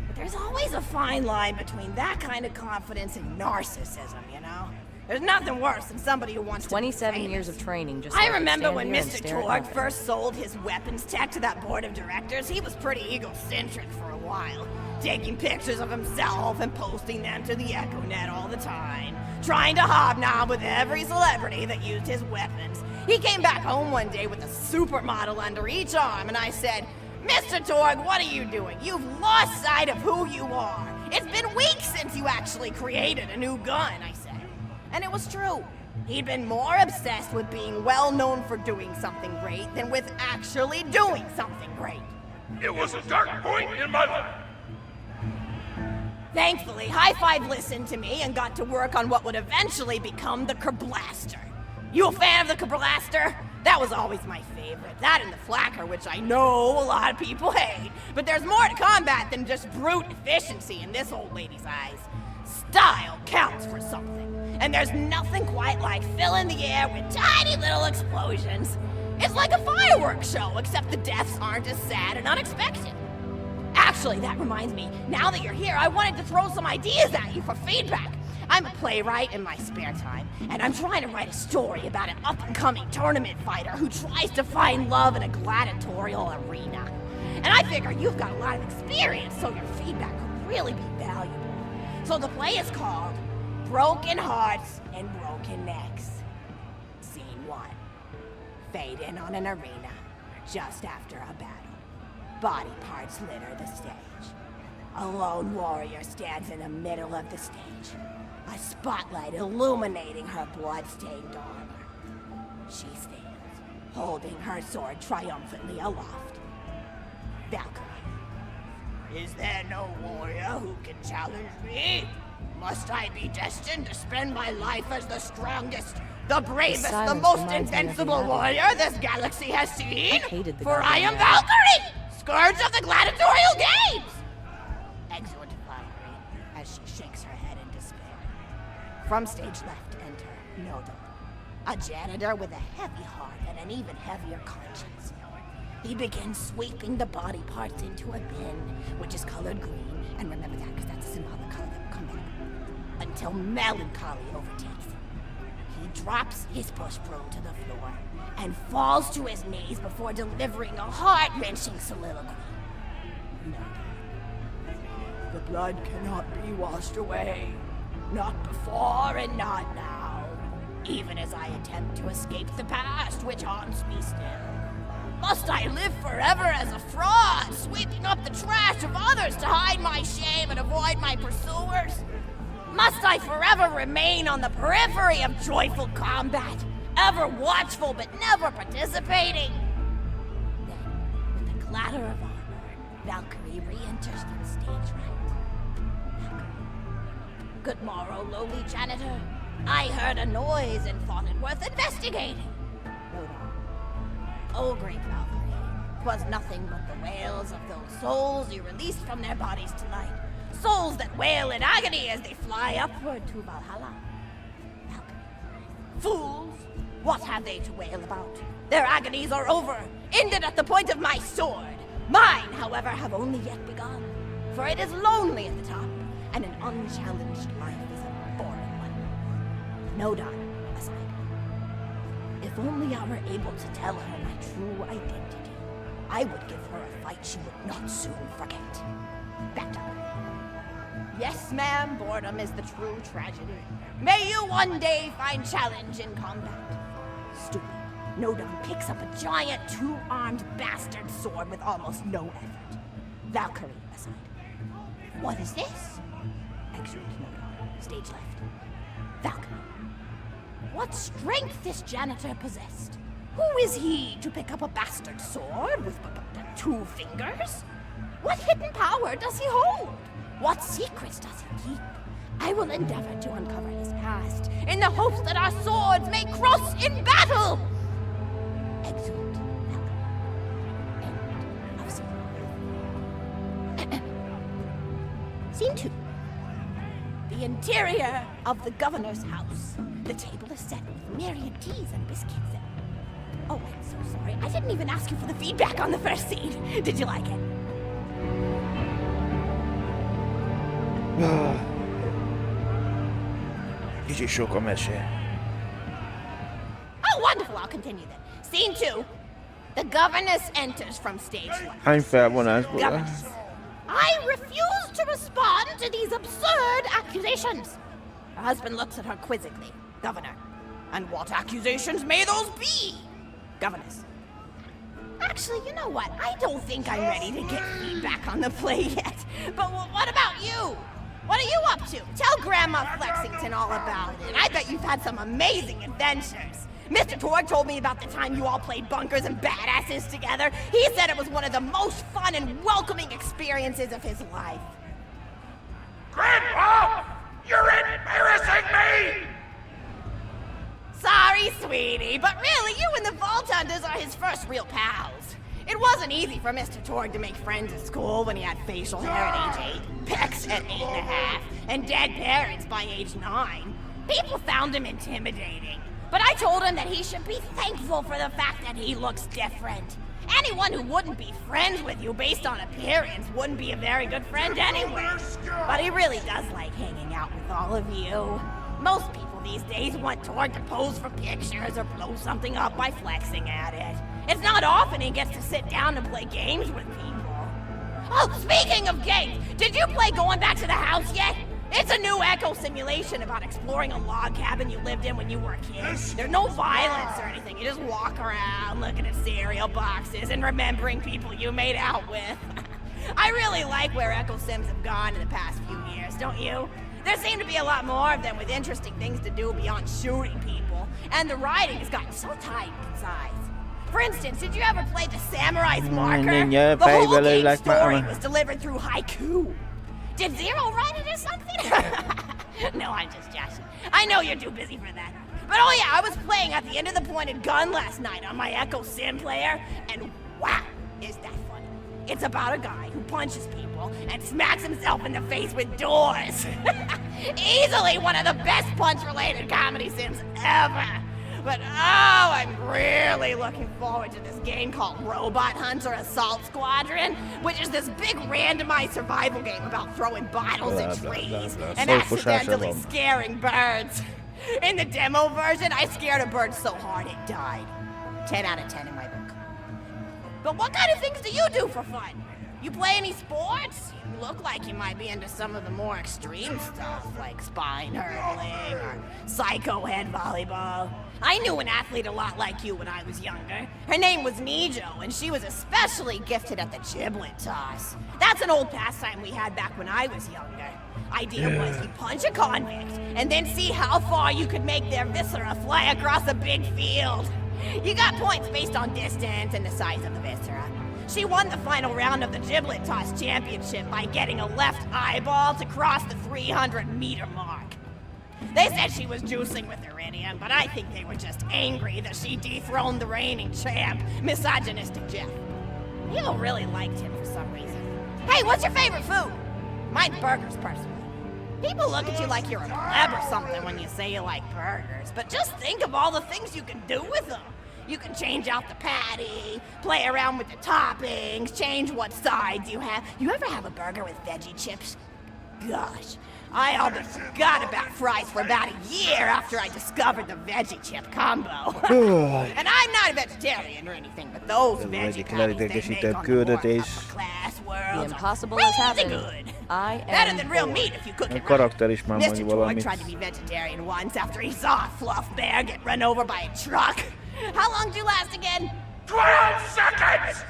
But there's always a fine line between that kind of confidence and narcissism, you know? There's nothing worse than somebody who wants 27 to be years of training just I so remember stand when here and Mr. stare at Torgue nothing. first sold his weapons tech to that board of directors. He was pretty egocentric for a while, taking pictures of himself and posting them to the EchoNet all the time, trying to hobnob with every celebrity that used his weapons. He came back home one day with a supermodel under each arm, and I said, "Mr. Torgue, what are you doing? You've lost sight of who you are. It's been weeks since you actually created a new gun," I said. And it was true. He'd been more obsessed with being well known for doing something great than with actually doing something great. It was a dark point in my life. Thankfully, High Five listened to me and got to work on what would eventually become the Kerblaster. You a fan of the Kerblaster? That was always my favorite. That and the Flacker, which I know a lot of people hate. But there's more to combat than just brute efficiency in this old lady's eyes. Style counts for something. And there's nothing quite like filling the air with tiny little explosions. It's like a fireworks show, except the deaths aren't as sad and unexpected. Actually, that reminds me, now that you're here, I wanted to throw some ideas at you for feedback. I'm a playwright in my spare time, and I'm trying to write a story about an up-and-coming tournament fighter who tries to find love in a gladiatorial arena. And I figure you've got a lot of experience, so your feedback could really be valuable. So the play is called Broken Hearts and Broken Necks. Scene 1. Fade in on an arena just after a battle. Body parts litter the stage. A lone warrior stands in the middle of the stage, a spotlight illuminating her blood-stained armor. She stands, holding her sword triumphantly aloft. Valkyrie. Is there no warrior who can challenge me? Must I be destined to spend my life as the strongest, the bravest, the silence most reminds me of invincible the warrior this galaxy has seen? hated the For I goddamn am ad. Valkyrie, scourge of the gladiatorial games! Exhort Valkyrie as she shakes her head in despair. From stage left enter Nodo, a janitor with a heavy heart and an even heavier conscience. He begins sweeping the body parts into a bin, which is colored green, and remember that because that's a symbolic color that will come back, until melancholy overtakes him. He drops his push broom to the floor and falls to his knees before delivering a heart-wrenching soliloquy. No. The blood cannot be washed away. Not before and not now. Even as I attempt to escape the past which haunts me still. Must I live forever as a fraud, sweeping up the trash of others to hide my shame and avoid my pursuers? Must I forever remain on the periphery of joyful combat, ever watchful but never participating? Then, with a clatter of armor, Valkyrie re-enters on stage right. Valkyrie. Good morrow, lowly janitor. I heard a noise and thought it worth investigating. Hold on. Oh, great Valkyrie, 'twas nothing but the wails of those souls you released from their bodies tonight. Souls that wail in agony as they fly upward to Valhalla. Valkyrie. Fools! What have they to wail about? Their agonies are over, ended at the point of my sword. Mine, however, have only yet begun. For it is lonely at the top, and an unchallenged life is a boring one. No doubt, aside. If only I were able to tell her my true identity, I would give her a fight she would not soon forget. Back up. Yes, ma'am, boredom is the true tragedy. May you one day find challenge in combat. Stupid. Nodon picks up a giant two-armed bastard sword with almost no effort. Valkyrie aside. What is this? Exit Nodon. Stage left. Valkyrie. What strength this janitor possessed? Who is he to pick up a bastard sword with two fingers? What hidden power does he hold? What secrets does he keep? I will endeavor to uncover his past in the hopes that our swords may cross in battle! Excellent. End of scene. Scene 2. The interior of the governor's house. The table is set with myriad teas and biscuits. Oh, I'm so sorry. I didn't even ask you for the feedback on the first scene. Did you like it? Kicsit sok a mese. Oh, wonderful. I'll continue then. Scene 2. The governess enters from stage left. Hány felvonásból? Governess. I refuse to respond to these absurd accusations. Her husband looks at her quizzically. Governor. And what accusations may those be? Governess. Actually, you know what? I don't think I'm ready to get feedback on the play yet. But what about you? What are you up to? Tell Grandma Flexington all about it. I bet you've had some amazing adventures. Mr. Torg told me about the time you all played bunkers and badasses together. He said it was one of the most fun and welcoming experiences of his life. Grandpa! You're embarrassing me! Sorry, sweetie, but really, you and the Vault Hunters are his first real pals. It wasn't easy for Mr. Torg to make friends at school when he had facial hair at age 8, pecs at 8.5, and dead parents by age 9. People found him intimidating. But I told him that he should be thankful for the fact that he looks different. Anyone who wouldn't be friends with you based on appearance wouldn't be a very good friend anyway. But he really does like hanging out with all of you. Most people these days want Torg to pose for pictures or blow something up by flexing at it. It's not often he gets to sit down and play games with people. Oh, speaking of games, did you play Going Back to the House yet? It's a new echo simulation about exploring a log cabin you lived in when you were a kid. There's no violence or anything. You just walk around looking at cereal boxes and remembering people you made out with. I really like where Echo Sims have gone in the past few years, don't you? There seem to be a lot more of them with interesting things to do beyond shooting people, and the writing has gotten so tight and concise. For instance, did you ever play The Samurai's Marker? The whole game's story was delivered through haiku. Did Zero write it or something? No, I'm just joshing. I know you're too busy for that. But oh yeah, I was playing at the end of the pointed gun last night on my Echo Sim player, and wow, is that funny. It's about a guy who punches people and smacks himself in the face with doors. Easily one of the best punch-related comedy sims ever. But oh, I'm really looking forward to this game called Robot Hunter Assault Squadron, which is this big randomized survival game about throwing bottles at trees and accidentally scaring birds. In the demo version, I scared a bird so hard it died. 10 out of 10 in my book. But what kind of things do you do for fun? You play any sports? You look like you might be into some of the more extreme stuff, like spine hurdling or psycho head volleyball. I knew an athlete a lot like you when I was younger. Her name was Nijo, and she was especially gifted at the giblet toss. That's an old pastime we had back when I was younger. Idea was you punch a convict, and then see how far you could make their viscera fly across a big field. You got points based on distance and the size of the viscera. She won the final round of the giblet toss championship by getting a left eyeball to cross the 300-meter mark. They said she was juicing with iridium, but I think they were just angry that she dethroned the reigning champ, misogynistic Jeff. People really liked him for some reason. Hey, what's your favorite food? Mine's burgers, personally. People look at you like you're a pleb or something when you say you like burgers, but just think of all the things you can do with them. You can change out the patty, play around with the toppings, change what sides you have. You ever have a burger with veggie chips? Gosh, I almost forgot about fries for about a year after I discovered the veggie chip combo. And I'm not a vegetarian or anything, but those veggie patties they make on the more upper-class world The impossible are has happened. good. I Better am than real bored. meat if you cook A it right. karakter is már Mr. mondja George valamit. tried to be vegetarian once after he saw a fluff bear get run over by a truck. How long did you last again? 12 seconds!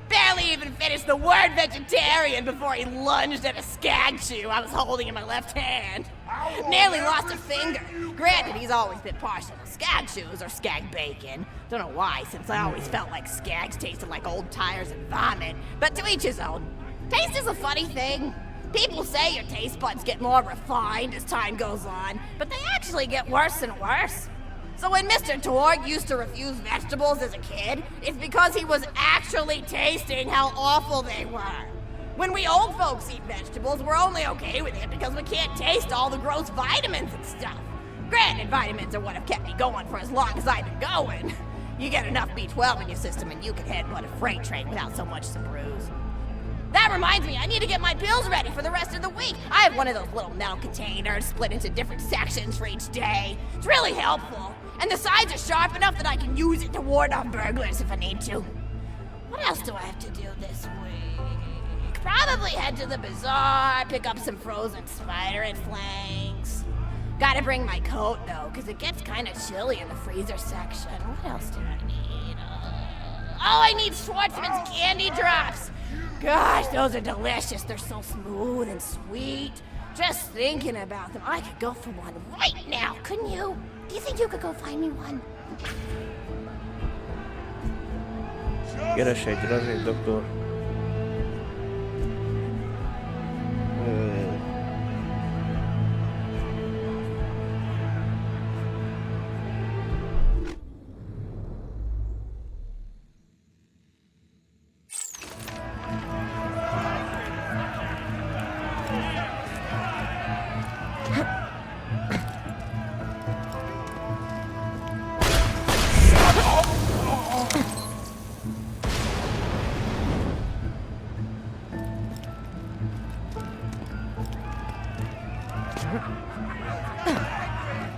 Barely even finished the word vegetarian before he lunged at a skag chew I was holding in my left hand. Nearly lost a finger. Granted, he's always been partial to skag chews or skag bacon. Don't know why, since I always felt like skags tasted like old tires and vomit. But to each his own. Taste is a funny thing. People say your taste buds get more refined as time goes on, but they actually get worse and worse. So when Mr. Torg used to refuse vegetables as a kid, it's because he was actually tasting how awful they were. When we old folks eat vegetables, we're only okay with it because we can't taste all the gross vitamins and stuff. Granted, vitamins are what have kept me going for as long as I've been going. You get enough B12 in your system and you can headbutt a freight train without so much as a bruise. That reminds me, I need to get my pills ready for the rest of the week. I have one of those little metal containers split into different sections for each day. It's really helpful. And the sides are sharp enough that I can use it to ward off burglars if I need to. What else do I have to do this week? Probably head to the bazaar, pick up some frozen spider and flanks. Gotta bring my coat though, because it gets kind of chilly in the freezer section. What else do I need? Oh, I need Schwartzman's candy drops. Gosh, those are delicious. They're so smooth and sweet. Just thinking about them, I could go for one right now, couldn't you? Do you think you could go find me one? Keres egy razét, doktor.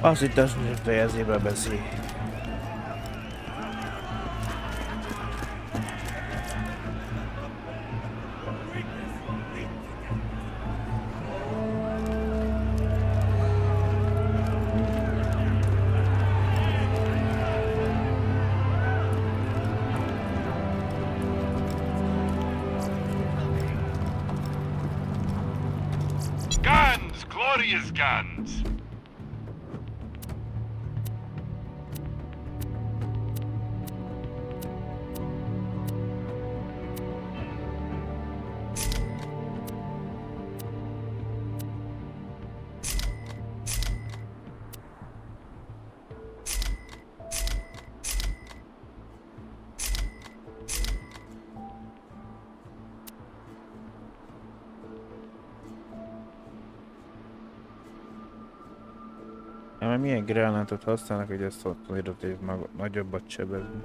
Azt hittem, hogy fejezébe beszél. Guns! Glorious guns! Mert milyen gránátot használnak, hogy ezt ott írott, hogy nagyobbat sebezni.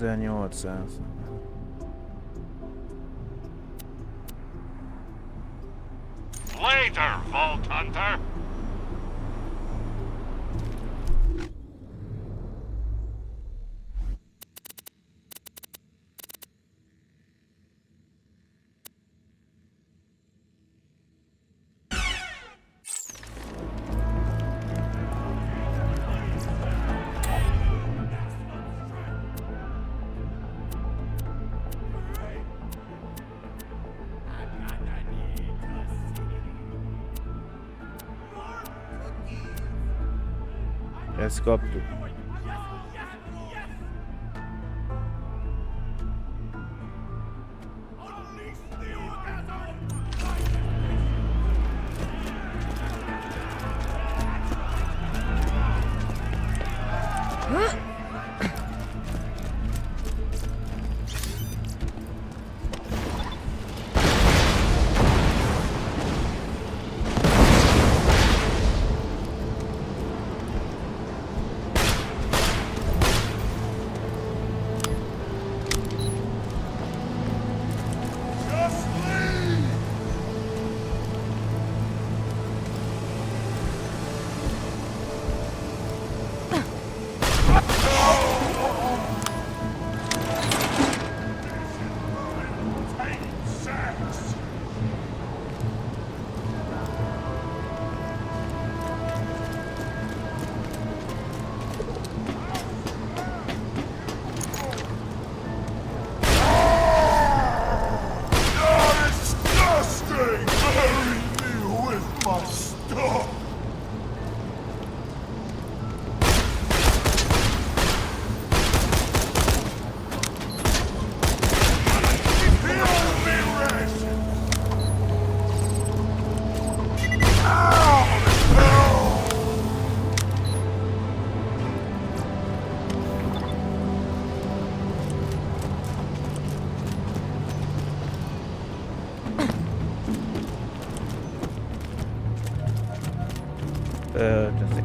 1800. Later, Vault Hunter. Ezt kaptuk.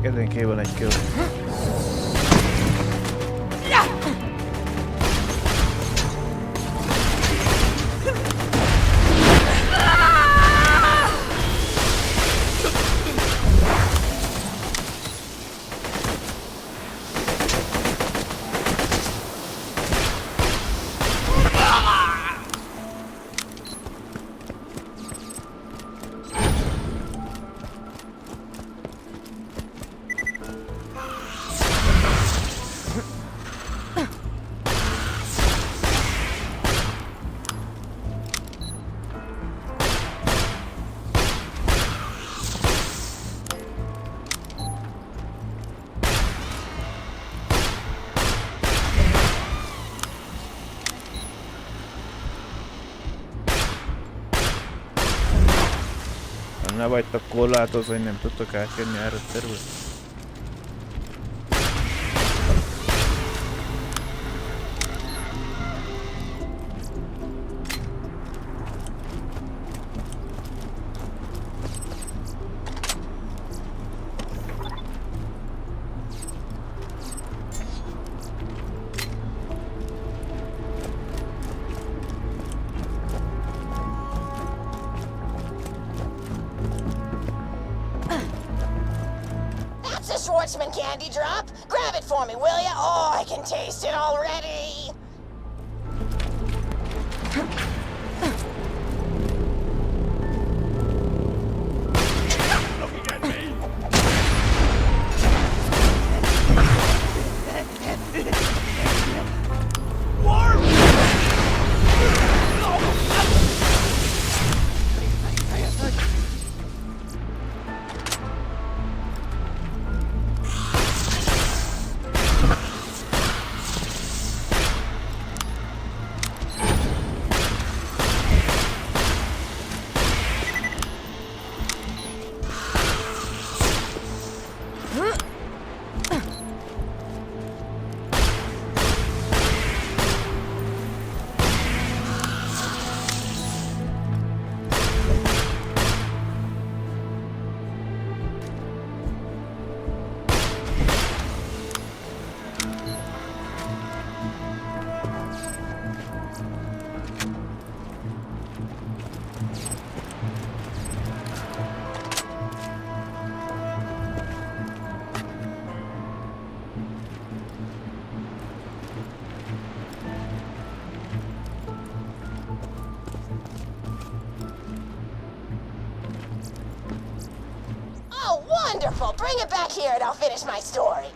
Ezen kívül egy kill. Ne vagytok korlátozva, hogy nem tudtok átjönni erre a területre. Schwartzman candy drop? Grab it for me, will ya? Oh, I can taste it already. Looking at me. Warp! Wonderful! Bring it back here and I'll finish my story.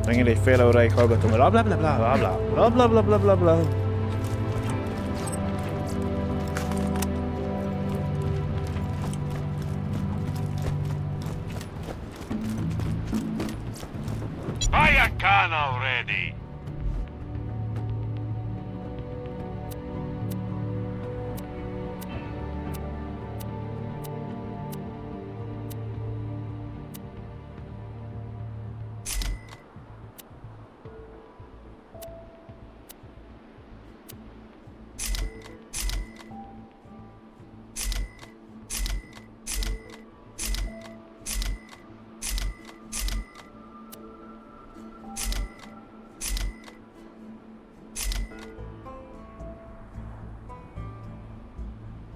Megint egy fél óráig hallgatom, bla bla bla bla bla bla bla bla bla bla bla. Buy a gun already!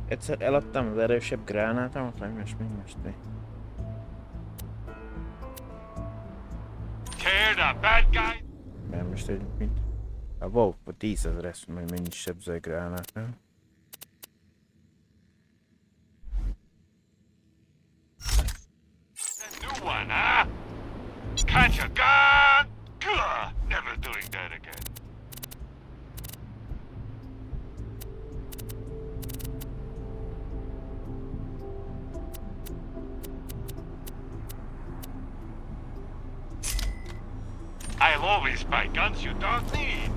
Egyszer eladtam az erősebb gránátomat, meg most mi? Tear the bad guy! Mert most egy mint... A wow, 10 000 lesz, majd mennyi sebző gránát, nem? New one, huh? Catch a gun! Gah! Never doing that again. I'll always buy guns you don't need.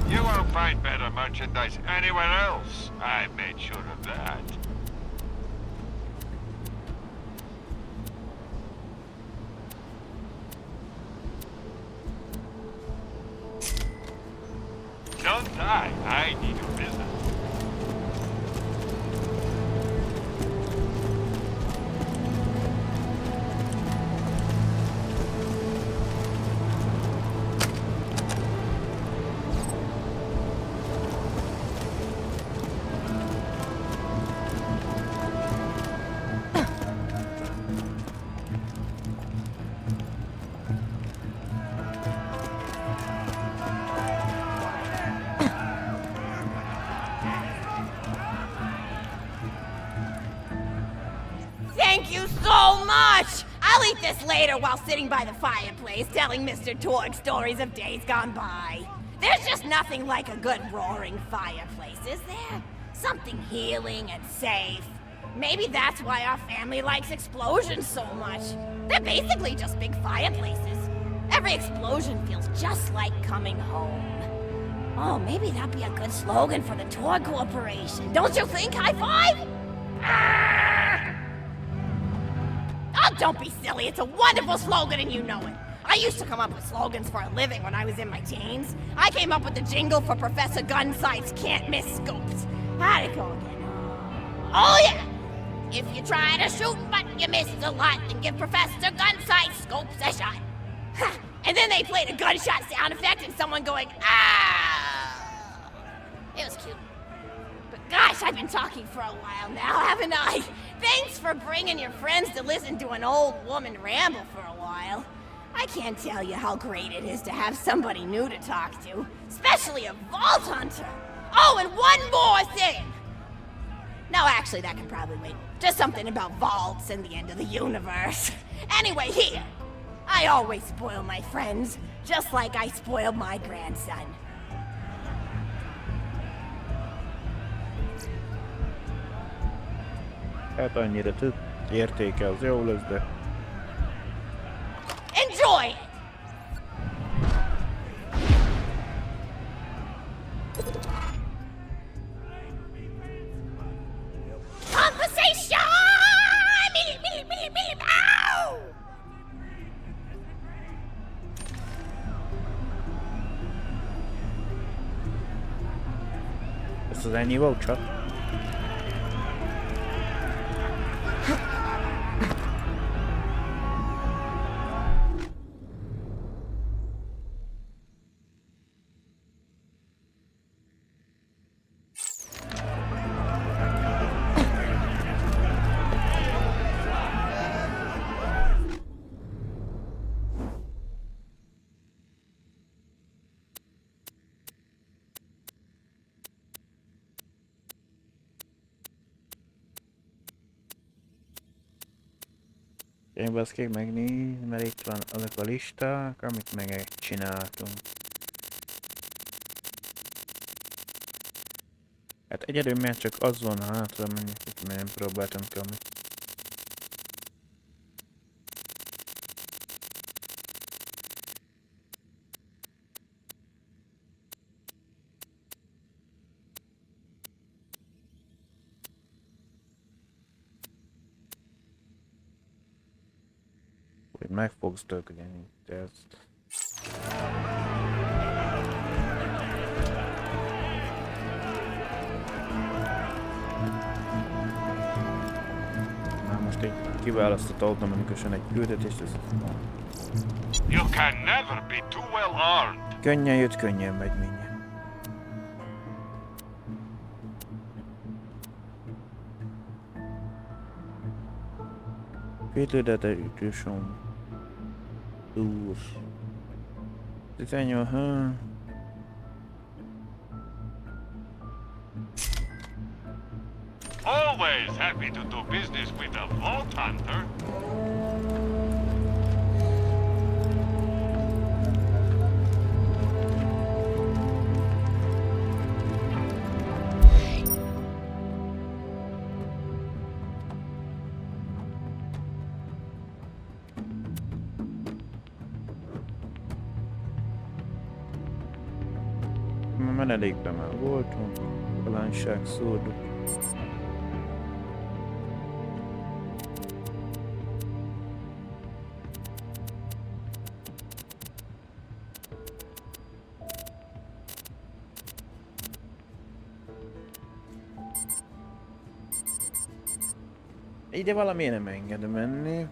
You won't find better merchandise anywhere else. I made sure of that. Don't die. I need a business. Thank you so much! I'll eat this later while sitting by the fireplace telling Mr. Torg stories of days gone by. There's just nothing like a good roaring fireplace, is there? Something healing and safe. Maybe that's why our family likes explosions so much. They're basically just big fireplaces. Every explosion feels just like coming home. Oh, maybe that'd be a good slogan for the Torg Corporation. Don't you think? High five? Oh, don't be silly. It's a wonderful slogan and you know it. I used to come up with slogans for a living when I was in my teens. I came up with the jingle for Professor Gunsight's Can't Miss Scopes. How'd it go again? Oh, yeah! If you try to shoot but you miss a lot, then give Professor Gunsight Scopes a shot. Ha! And then they played a gunshot sound effect and someone going, ah! It was cute. But gosh, I've been talking for a while now, haven't I? Thanks for bringing your friends to listen to an old woman ramble for a while. I can't tell you how great it is to have somebody new to talk to, especially a vault hunter. Oh, and one more thing! No, actually, that can probably wait. Just something about vaults and the end of the universe. Anyway, here. I always spoil my friends, just like I spoiled my grandson. Hát annyira több értéke az jó lesz, de... Enjoy it! Ez az ennyi volt csak? Én baszkék megnézni, mert itt van azok a listák, amit megcsináltunk. Hát egyedül már csak az van hátra, mondjuk itt már nem próbáltam ki amit. Hogy meg fogsz dögni, de ez... Már most egy kiválasztott automatikusan egy küldetést, ez... You can never be too well armed. Könnyen jött, könnyen megy mindjárt. Féltődetetősom. Túl. 18, Always happy to do business with a vault hunter. Ma menedékben már voltunk. Balánság szóduk. Ide valamiért nem enged menni.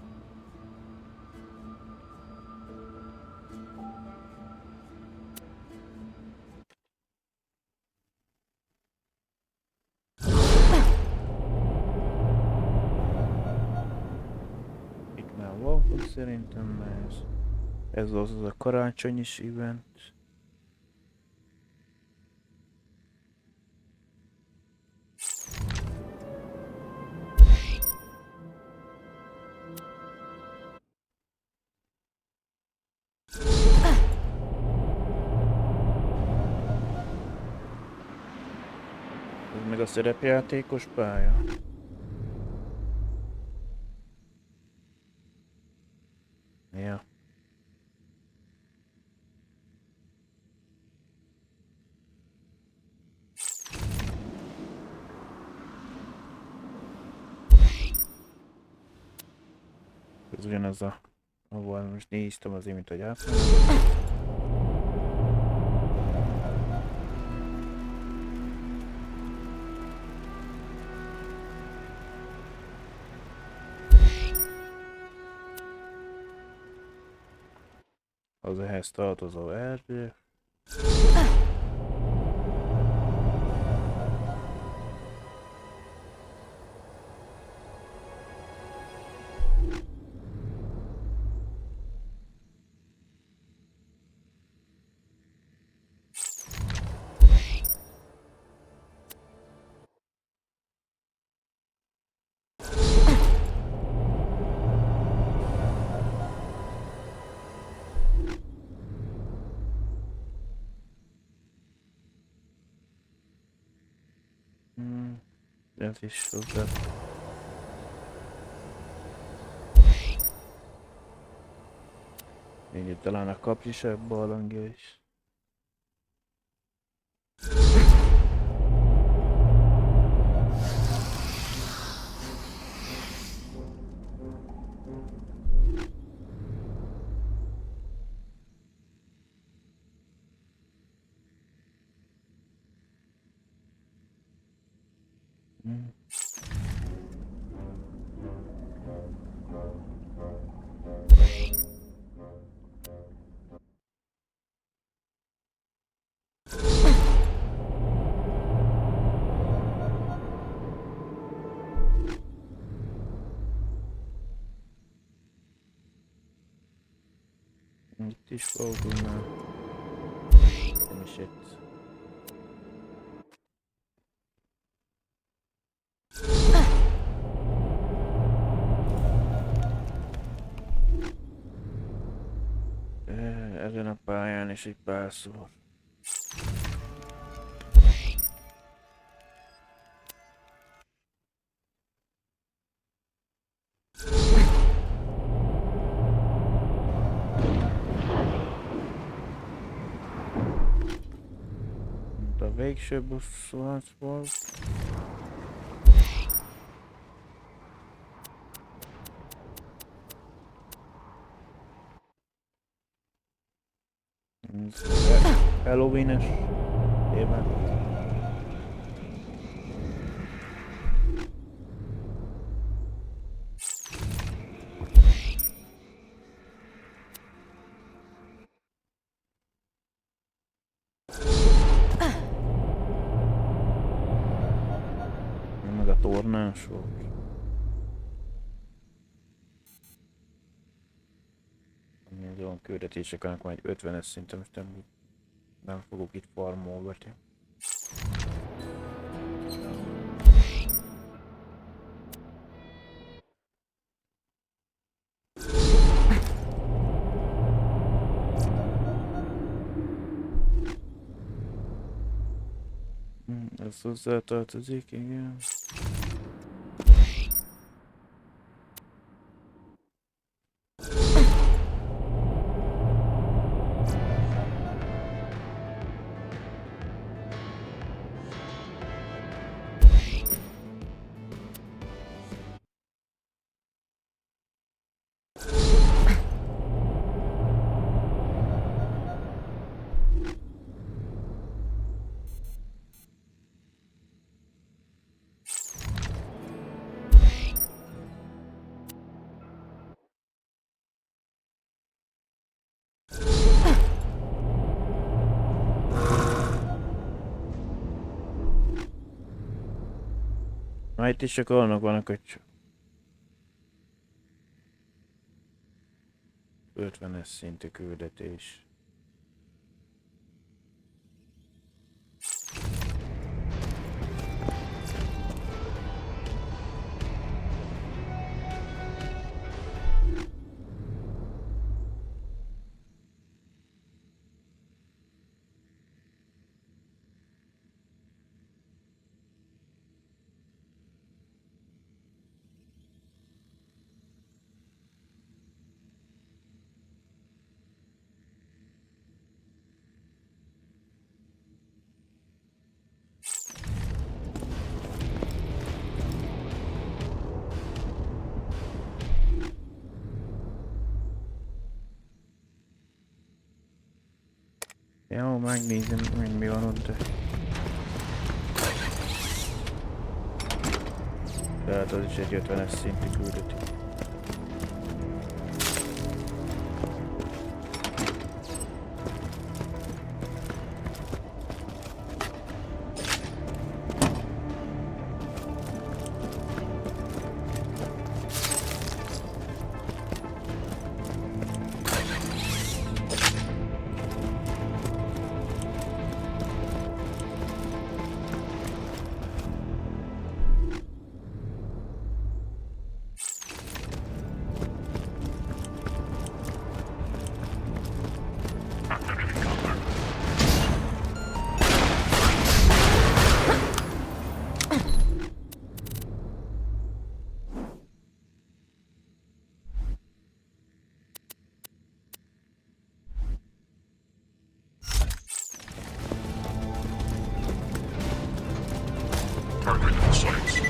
Itt már voltunk szerintem, mert ez az a karácsonyis event. Ez meg a szerepjátékos pálya. Ja. Ez ugyanaz a... ahol most néztem azért, mint hogy átmentem. Az ehhez tartozó erdő. Ez is hozzá. Még itt talán a kapcsiság barlangja is. Itt is voltunk már. Nem is itt. Ezen a pályán is egy párszor. A végső busz volt. Halloween-es témát. Meg a tornás volt. Olyan küldetések, annak van egy 50-es szinten, most nem fogok itt farmolgatni. Ez hozzátartozik, igen. Na itt is csak annak vannak, hogy 50-es szintű küldetés. Jó, megnézem, hogy mi van ott. Tehát az is egy 50-es szintű küldetés. Target in sight.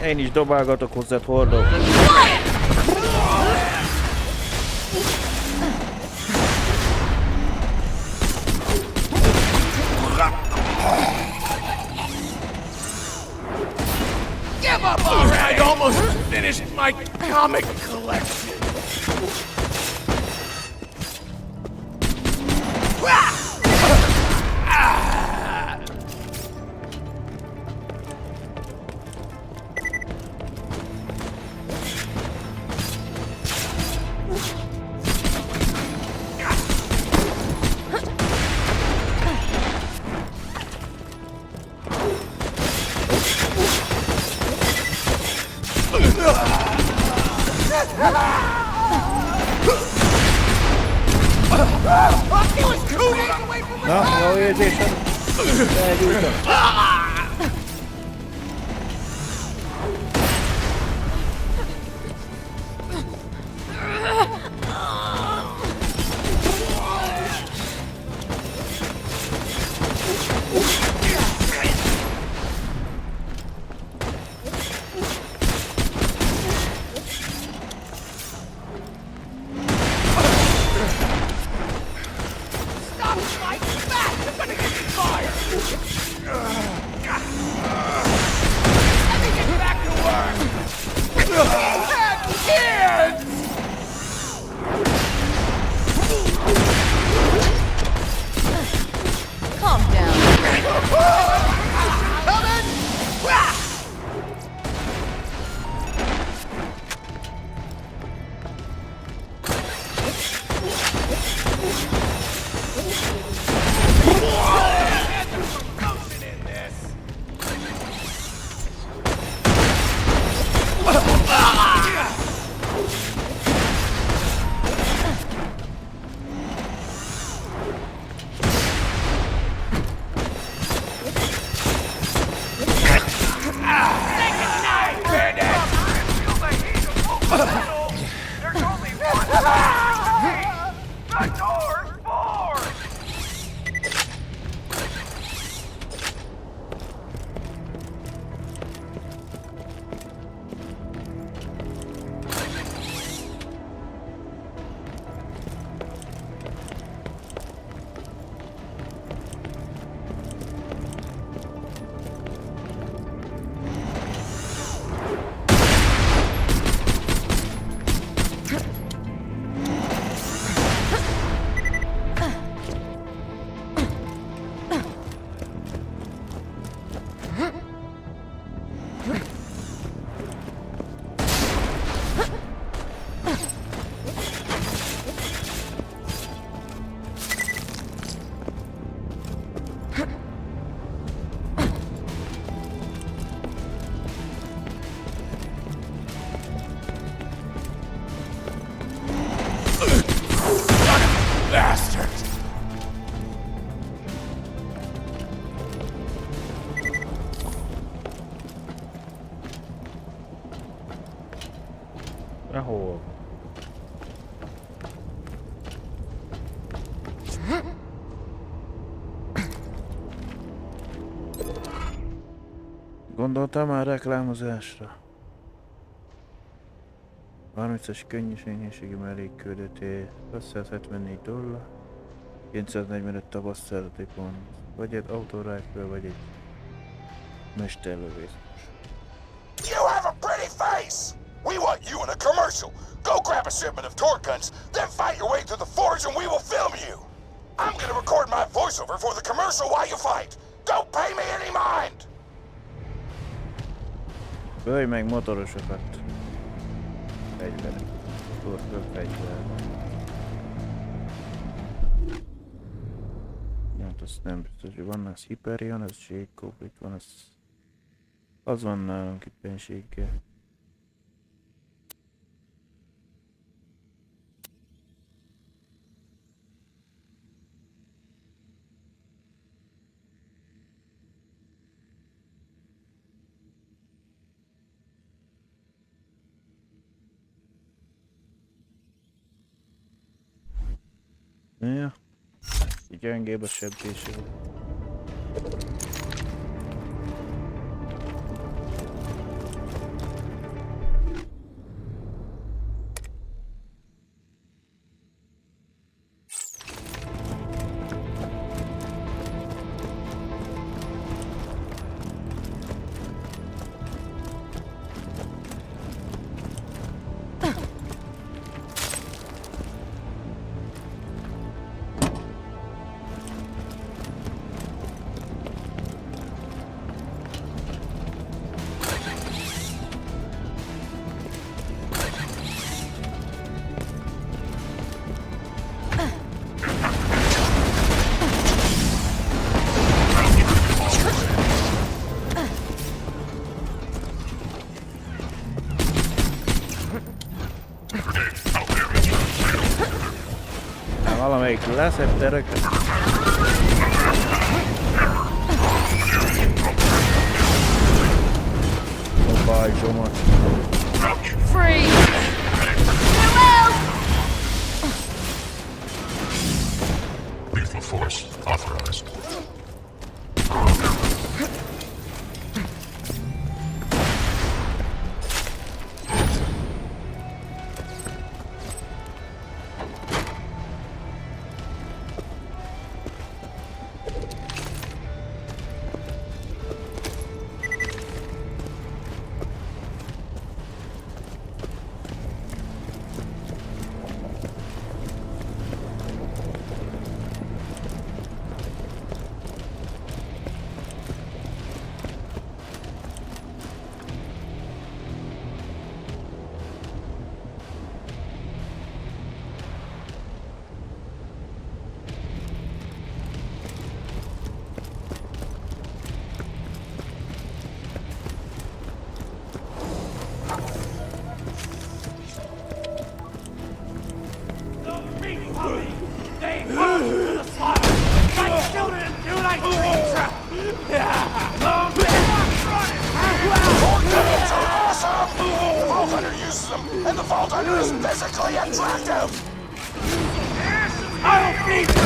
Én is dobálgatok hozzád, hordó. Give up already! I almost finished my comic collection. Na, jó érzésem. Elgyújtom. Calm down. Ahol? Gondoltam már reklámozásra. 30-as könnyűségénységi mellékküldetés, $674, 945 tapasztalati pont, vagy egy autórákról, vagy egy mesterlövész. You have a pretty face! We want you in a commercial. Go grab a shipment of torque guns, then fight your way to the forge and we will film you. I'm gonna record my voiceover for the commercial while you fight. Don't pay me any mind! Ölj meg motorosokat. Fegyverek. Torkol fegyver. Hát azt nem biztos, hogy van az Hyperion, az Jacob, itt van az van nálunk itt penséggel. Ja, így gyengébb a sebzése. Valamelyik leszette rögtön. A bajzsomat. Free! Farewell! Lethal force authorized. And the Vault Hunter is physically attractive! I'll beat you!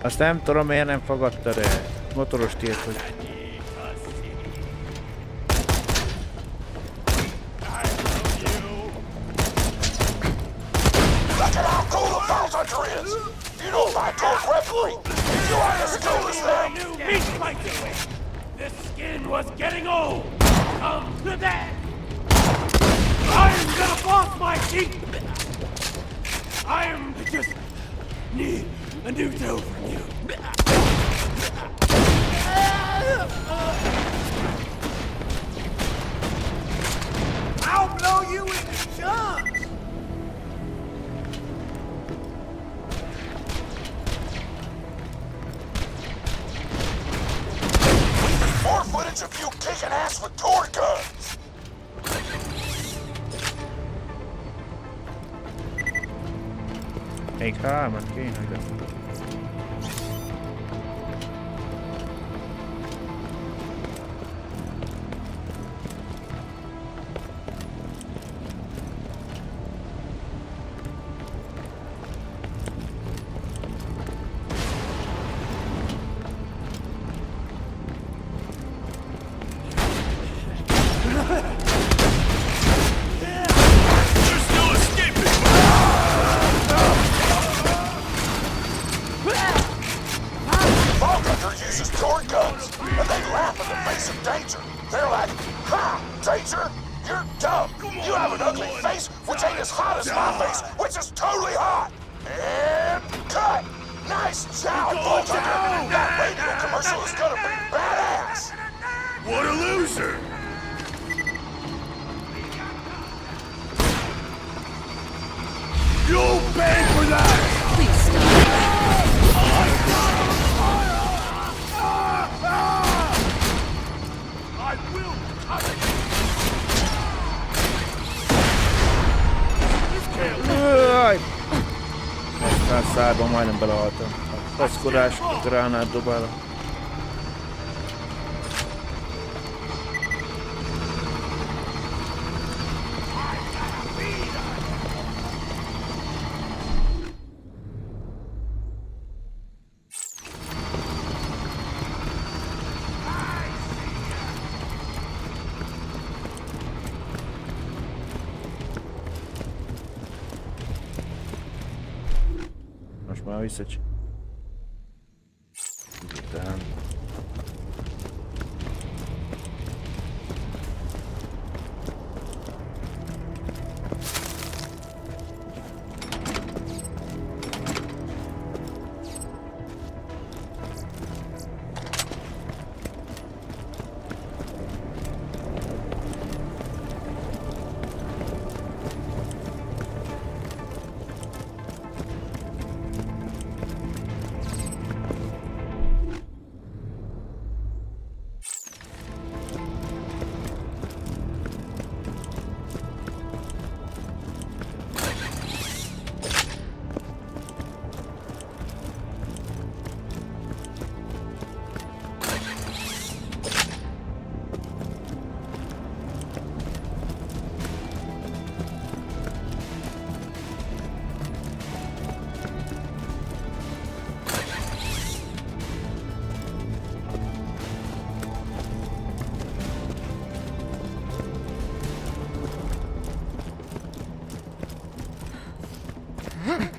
Azt nem tudom, miért nem fogadta, de motoros írt, hogy... Look at how cool the Vault Hunter is! You know my court referee! You aren't as cool as them! Meat like it! This skin was getting old! Come to that! I'm gonna boss my teeth! I am just need a new toe from you. I'll blow you into chunks! More footage of you kicking ass with tour guns! Még hármat kéne, de... szárba majdnem belehaltam. A faszkodás, a gránát dobálok. Most már visszacs. Után.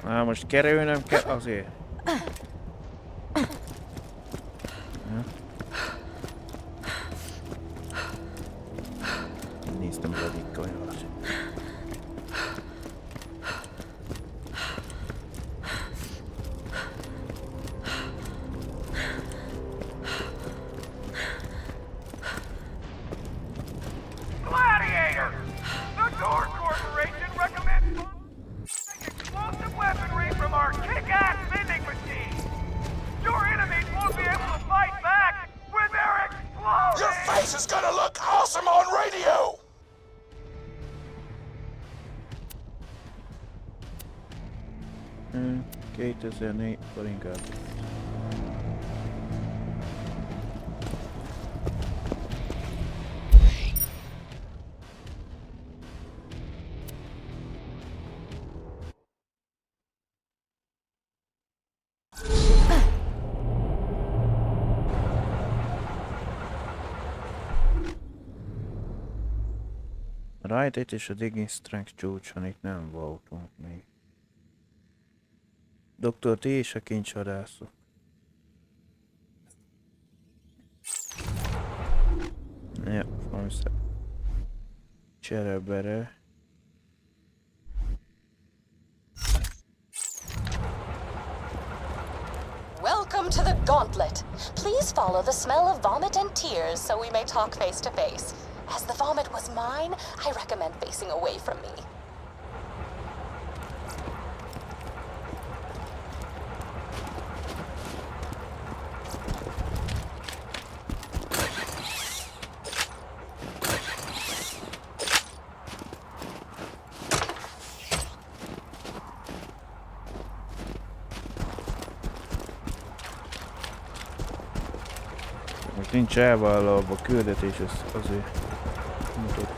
Na most kerülnöm kell azért. Ja. Néztem Radikkal, hogy Gladiator! The Door Corporation recommends explosive weaponry from our kick-ass vending machine! Your enemies won't be able to fight back when they're exploding! Your face is gonna look awesome on radio! 2004 forintát. Ride-it és a Digging Strength csúcson itt nem voltunk még. Doktor T és a kincsvadászok. Ja, valami szép. Cserebere. Welcome to the Gauntlet. Please follow the smell of vomit and tears so we may talk face to face. As the vomit was mine, I recommend facing away from me. Most nincs elvállalva a küldetés, ez azért mutat.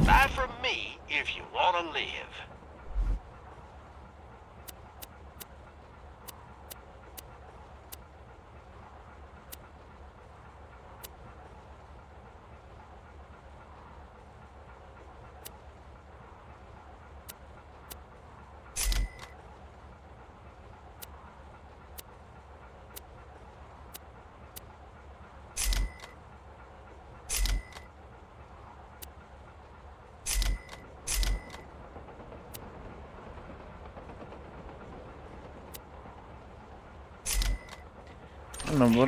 Buy from me if you want to live.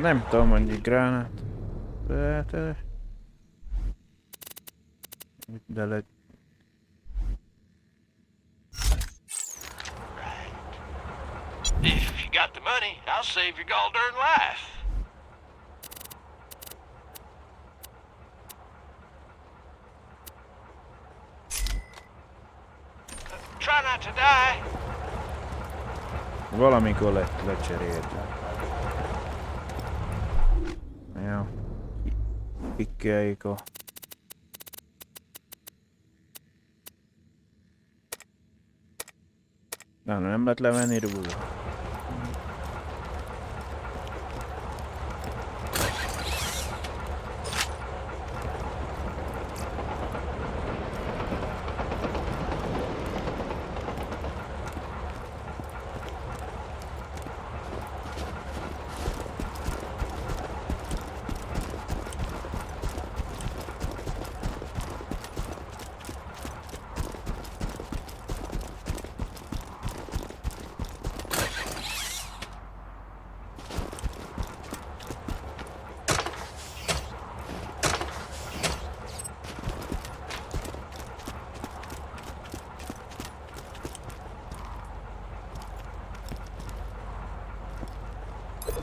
Nem tudom, mondjuk gránát. De got the money, I'll save your gall darn life. Try not to die. Valamikor lecseréltem. Ja. Pikkeljük a... Nem lehet levenni róla.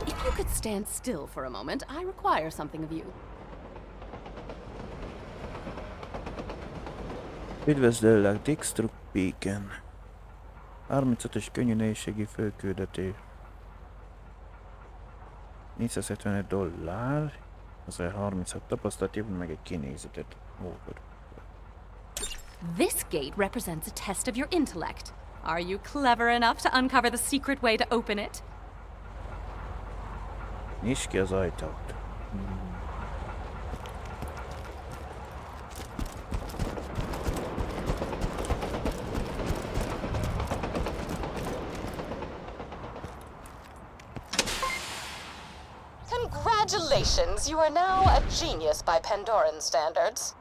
If you could stand still for a moment, I require something of you. Üdvözlőleg Dixtrup Peaken. 35-ös könnyű nehézségi főküldetés. $475. Azért 36 tapasztalat, meg egy kinézetet. This gate represents a test of your intellect. Are you clever enough to uncover the secret way to open it? Nyisd ki az ajtót. Congratulations, you are now a genius by Pandoran standards.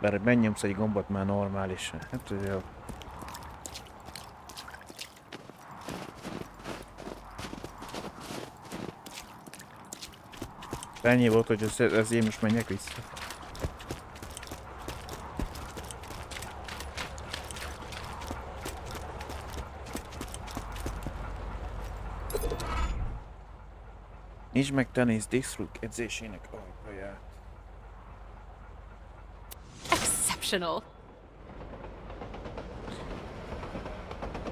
Bár megnyomsz egy gombot már normálisan. Hát ez jó. Ennyi volt, hogy ezért most menjek vissza. Nincs meg tenész Dixtrup edzésének ajtaját. Exceptional.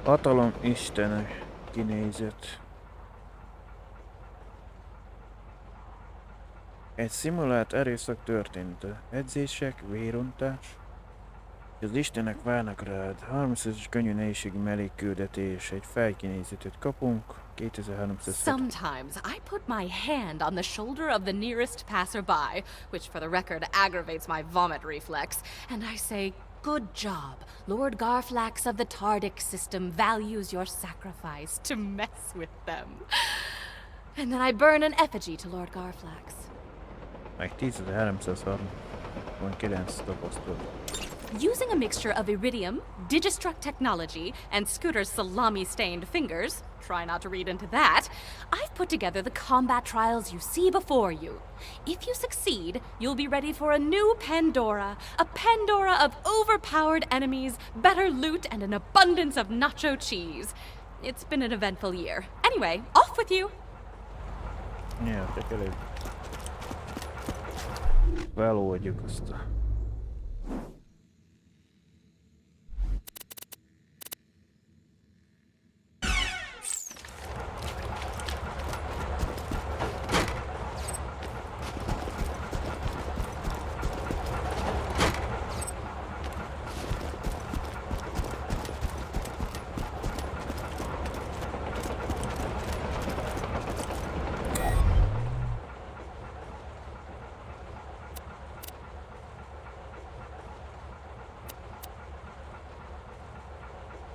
Hatalom istenek kinézett. Egy szimulált erőszak történt. Edzések, vérontás. Az istenek várnak rád. 35-ös könnyű nehézségi mellékküldetés. Egy fejkinézetet kapunk. 2300. Sometimes I put my hand on the shoulder of the nearest passerby, which for the record aggravates my vomit reflex, and I say, "Good job. Lord Garflax of the Tardic system values your sacrifice to mess with them." And then I burn an effigy to Lord Garflax. Meg 10.339 tapasztalat. Using a mixture of iridium, digistruct technology, and Scooter's salami-stained fingers, try not to read into that, I've put together the combat trials you see before you. If you succeed, you'll be ready for a new Pandora, a Pandora of overpowered enemies, better loot, and an abundance of nacho cheese. It's been an eventful year. Anyway, off with you! Ja, csak elég. Feloldjuk azt a...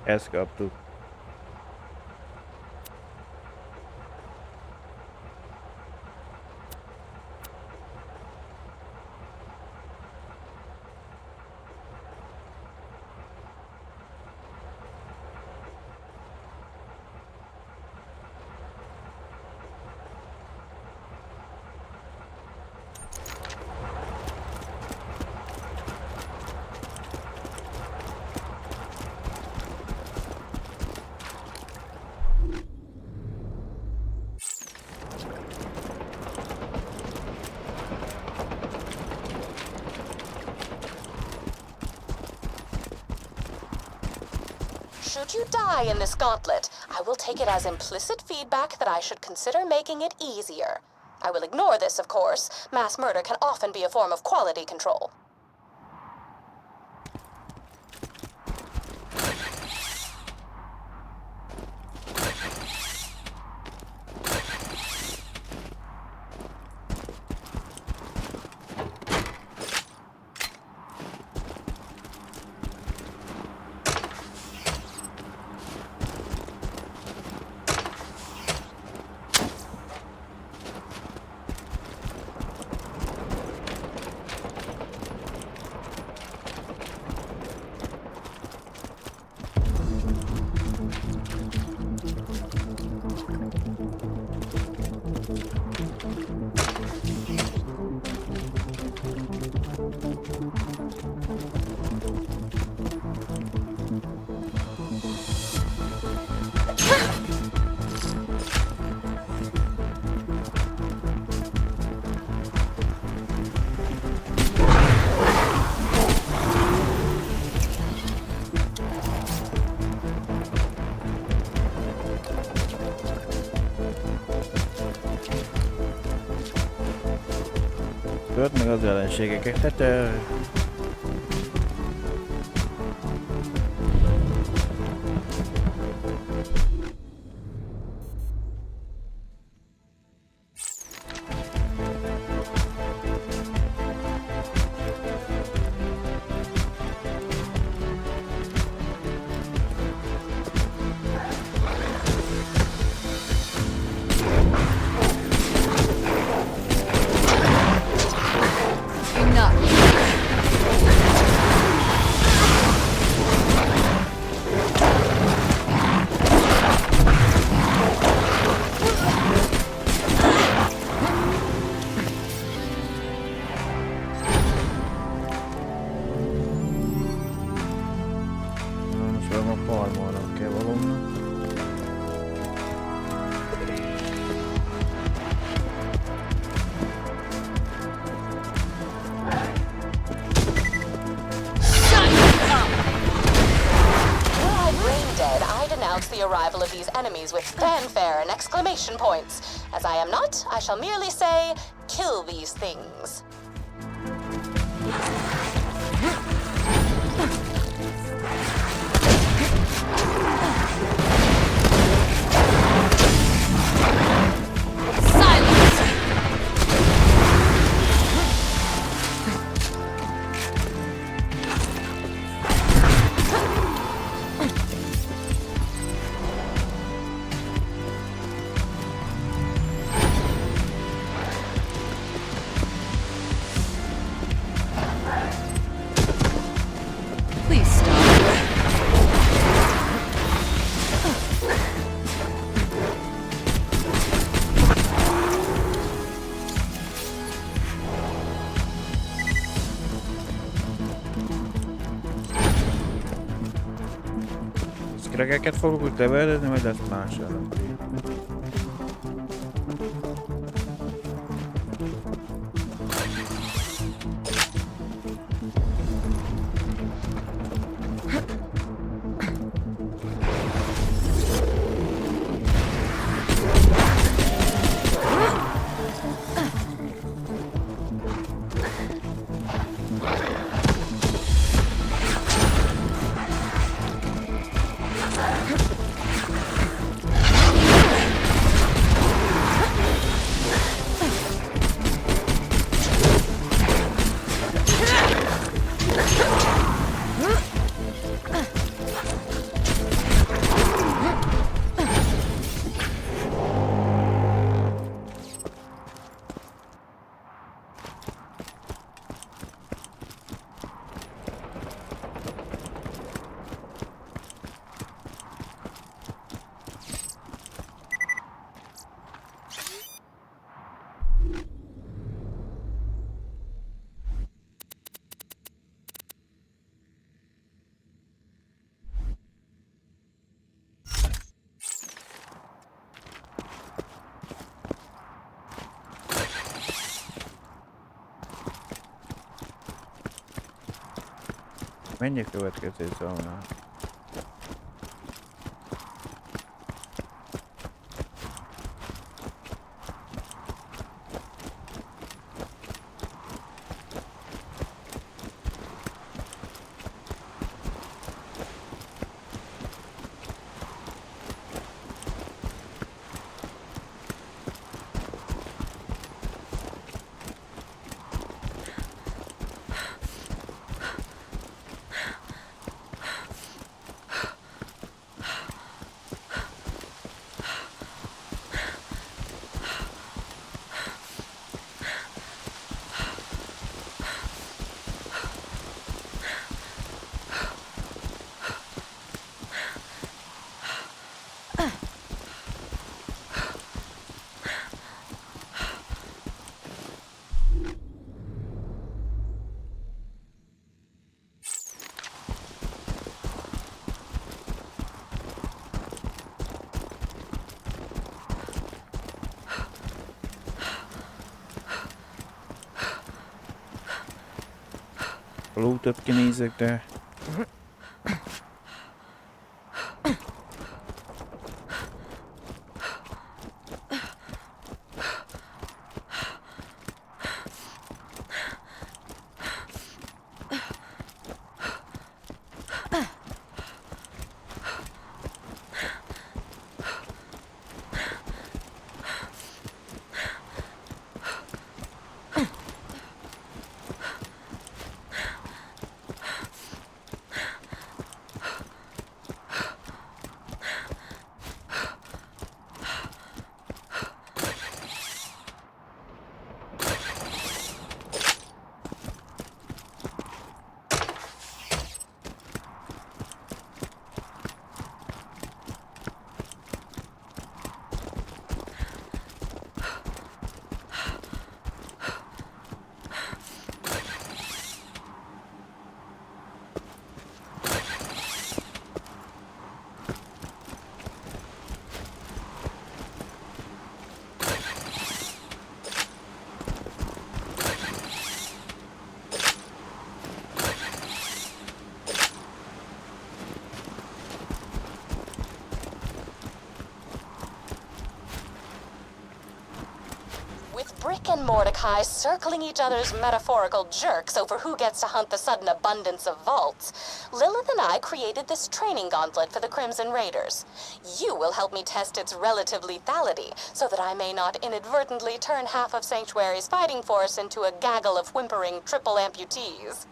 Ezt kaptuk. Should you die in this gauntlet, I will take it as implicit feedback that I should consider making it easier. I will ignore this, of course. Mass murder can often be a form of quality control. Öld meg az ellenségeket, tehát The arrival of these enemies with fanfare and exclamation points. As I am not, I shall merely say, kill these things. Regeket fogok leverezni, majd lesz más ellen. Menjek következő zónál. a lootot kinézek, de... Brick and Mordecai circling each other's metaphorical jerks over who gets to hunt the sudden abundance of vaults, Lilith and I created this training gauntlet for the Crimson Raiders. You will help me test its relative lethality, so that I may not inadvertently turn half of Sanctuary's fighting force into a gaggle of whimpering triple amputees.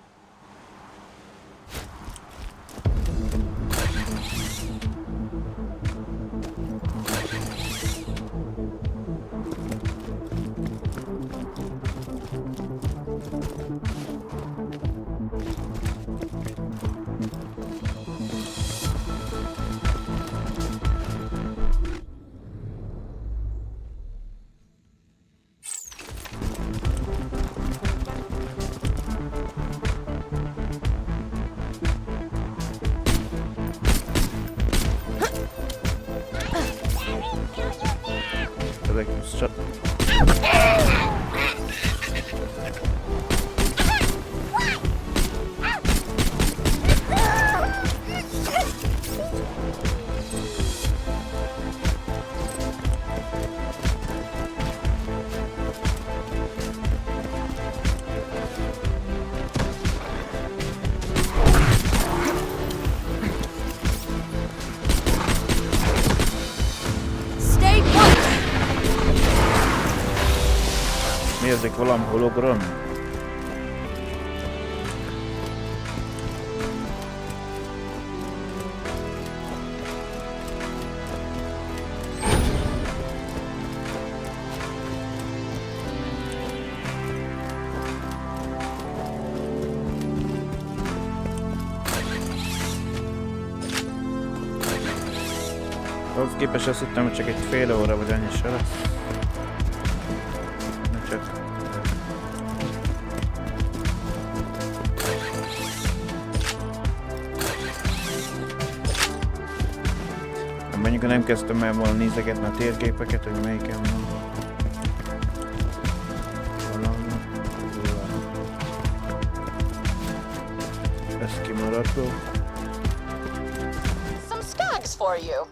Érzek valami hologram? Ahhoz képest azt hittem, hogy csak egy fél óra vagy annyi se lesz. Mondjuk nem kezdtem el volna nézegetni a térképeket, hogy melyiken van. Ez kimaradó. Some stags for you.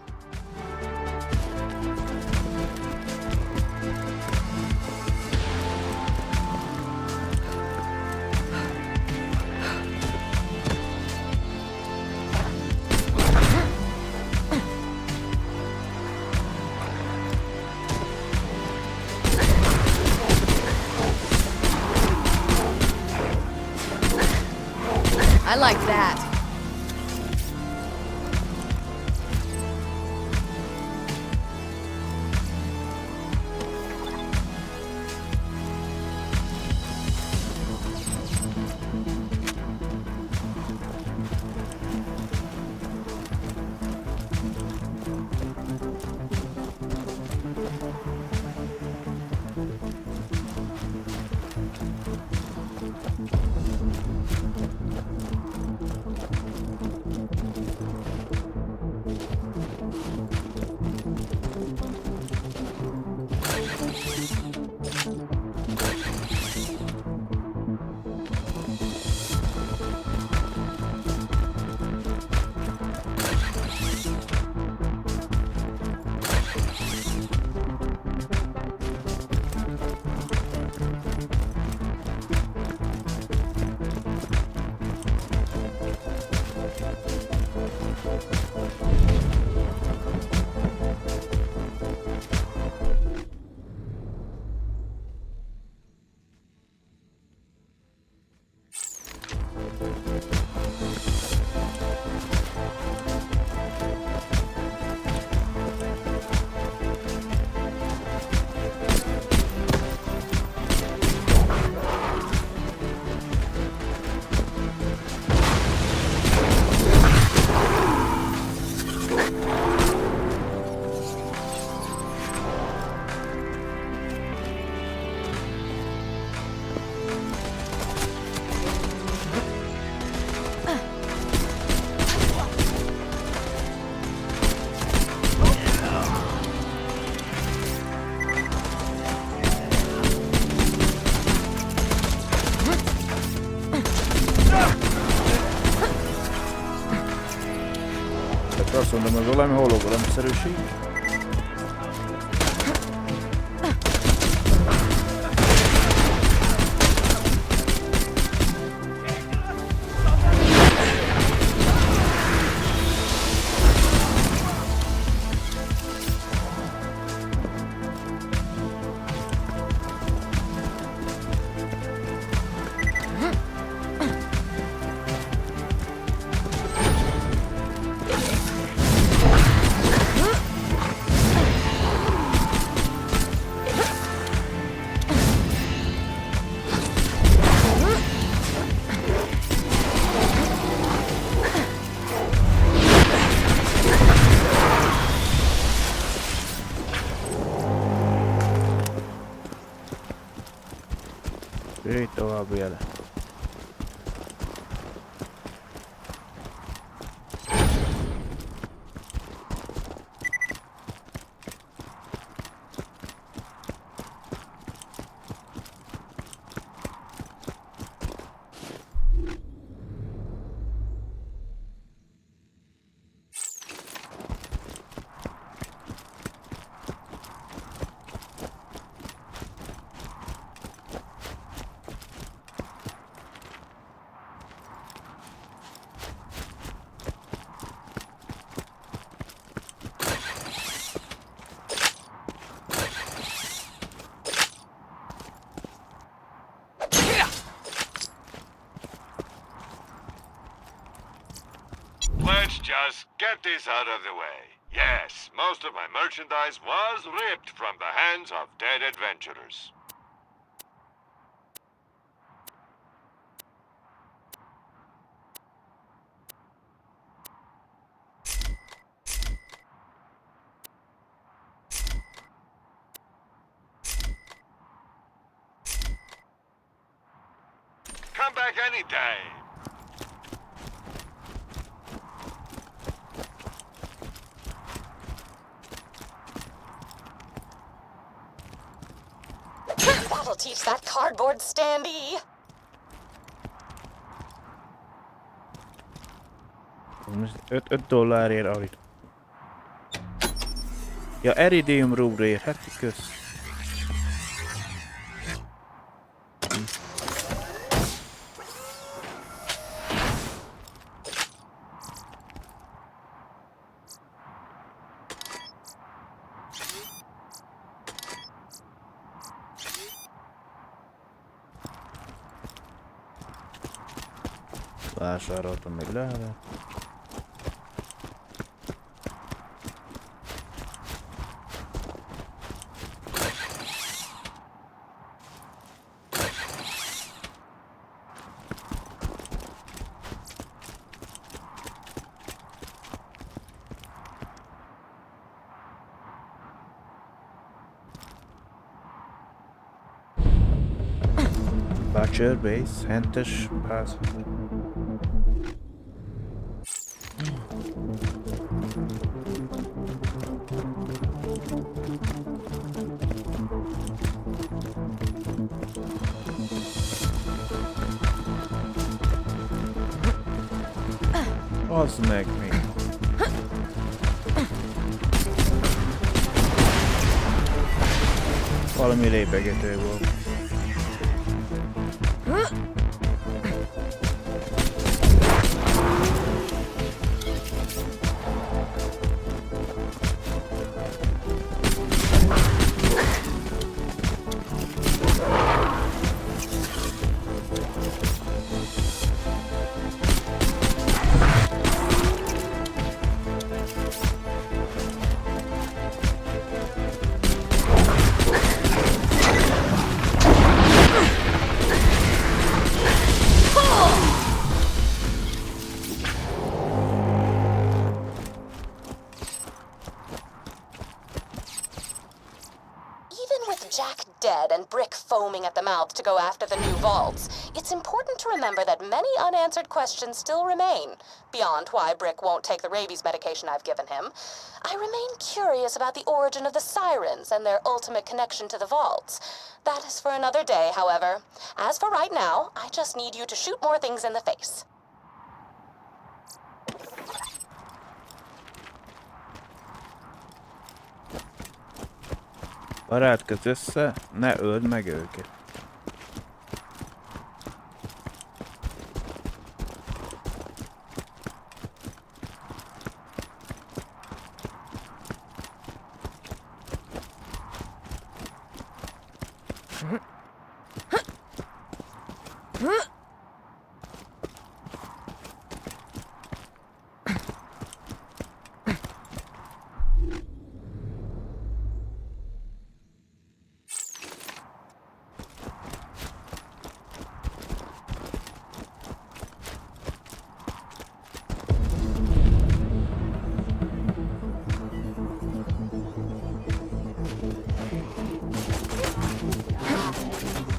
I like that. mondom, az valami hologramszerűség. Jöjj tovább jele. Let's just get this out of the way. Yes, most of my merchandise was ripped from the hands of dead adventurers. Come back anytime. That'll teach that cardboard standee. $5 arit. Ja, Iridium rúgrér, hát kösz. Vásároltam még lehelet. Butcher Base, hentes ház. Az meg mi? Valami lépegető volt. Jack dead and Brick foaming at the mouth to go after the new vaults, it's important to remember that many unanswered questions still remain. Beyond why Brick won't take the rabies medication I've given him, I remain curious about the origin of the sirens and their ultimate connection to the vaults. That is for another day, however. As for right now, I just need you to shoot more things in the face. Barátkozz össze, ne öld meg őket.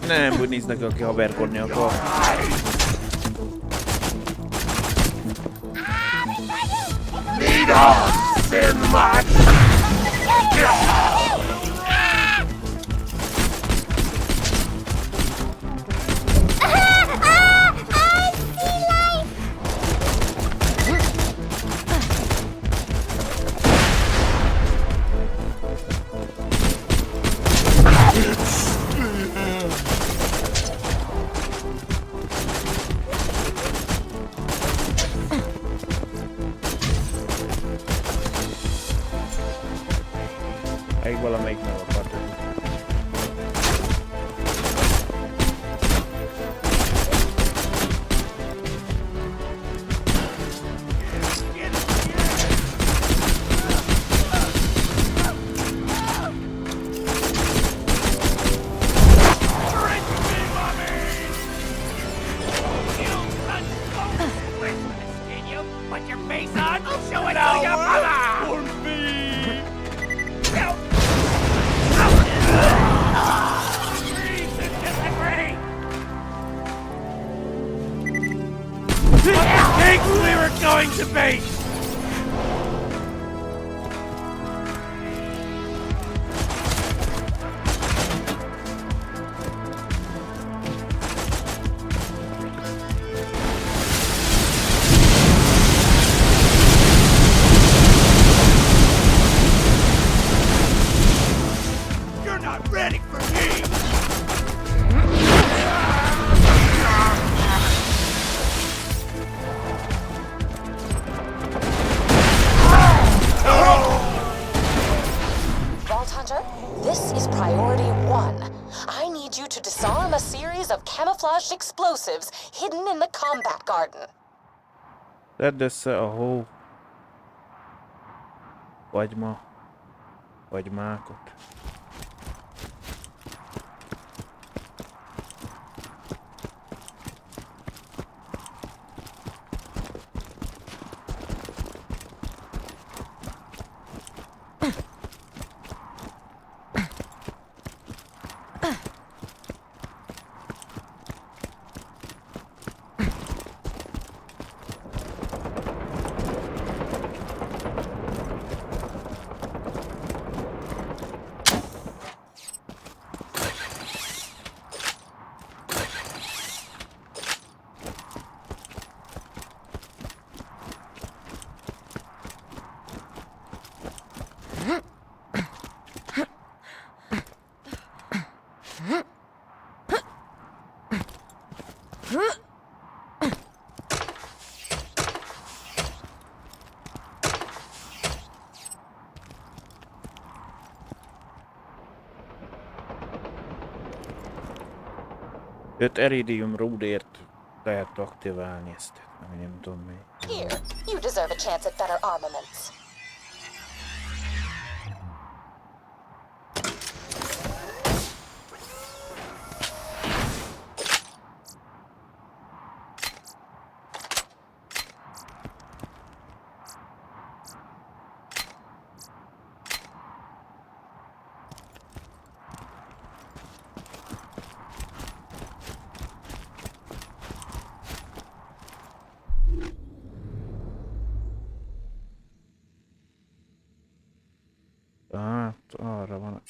Nem buniznak, aki haverkodni akar. Egy valamelyik meg akart. Put your face on, show it to your mother! Think we were going to be! You're not ready for me! This is priority 1. I need you to disarm a series of camouflaged explosives hidden in the combat garden. Tedd össze a hó vagy mákot. Öt iridium rúdért lehet aktiválni ezt, ami nem tudom mi. Here, you deserve a chance at better armaments. Hát, arra van.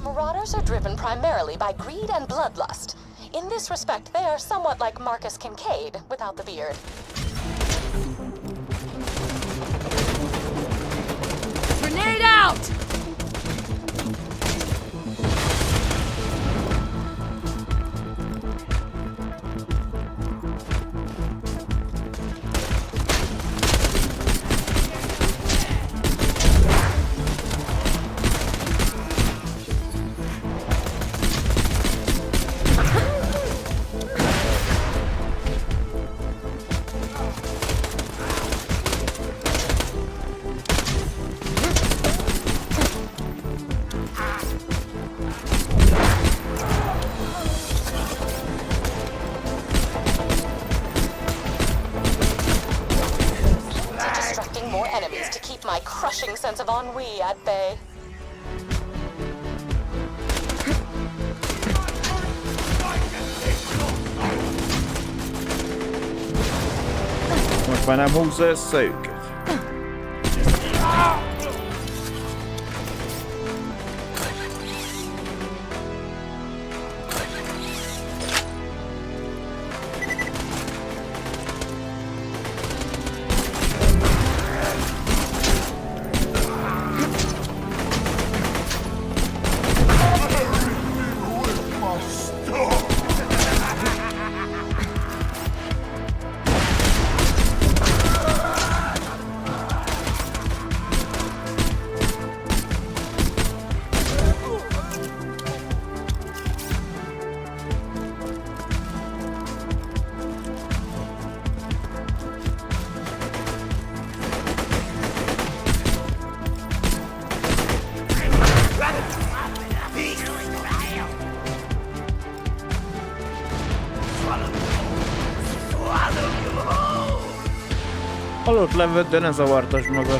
Marauders are driven primarily by greed and bloodlust. In this respect, they are somewhat like Marcus Kincaid, without the beard. Grenade out! More enemies to keep my crushing sense of ennui at bay. Most már nem húzza össze őket. Halott levőd, de ne zavartasd magad.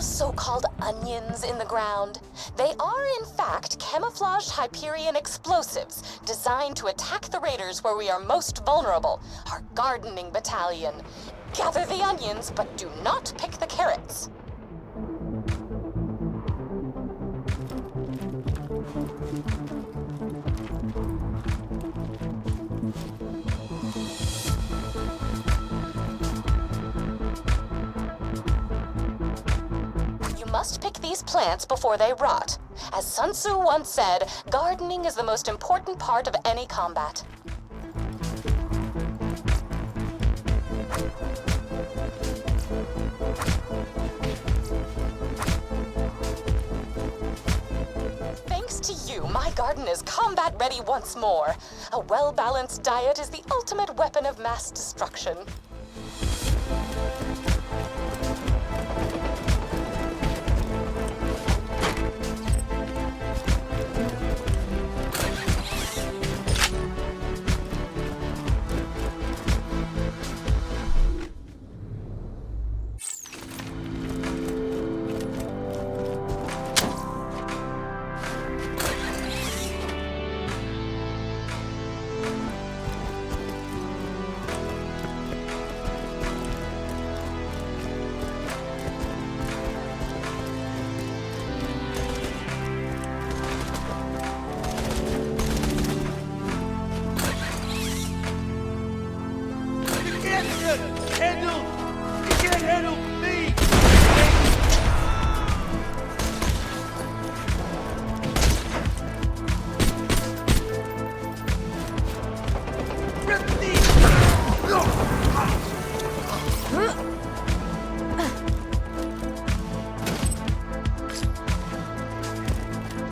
So-called onions in the ground. They are, in fact, camouflaged Hyperion explosives designed to attack the raiders where we are most vulnerable, our gardening battalion. Gather the onions, but do not pick the carrots. Must pick these plants before they rot. As Sun Tzu once said, gardening is the most important part of any combat. Thanks to you, my garden is combat ready once more. A well-balanced diet is the ultimate weapon of mass destruction.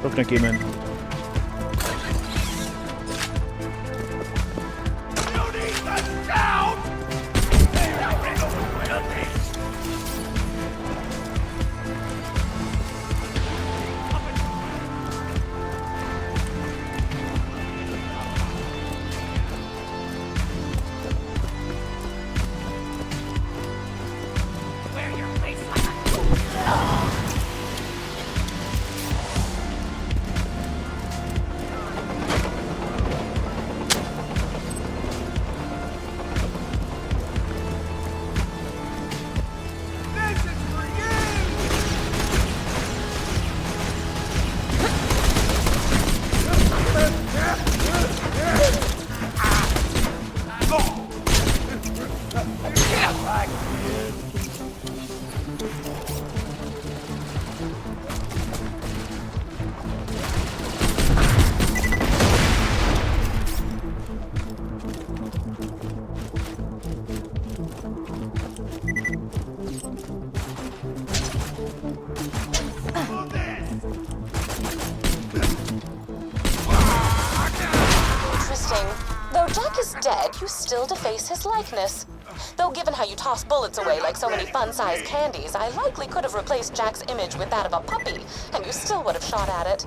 Sok neki ment. you still deface his likeness. Though given how you toss bullets away like so many fun-sized candies, I likely could have replaced Jack's image with that of a puppy, and you still would have shot at it.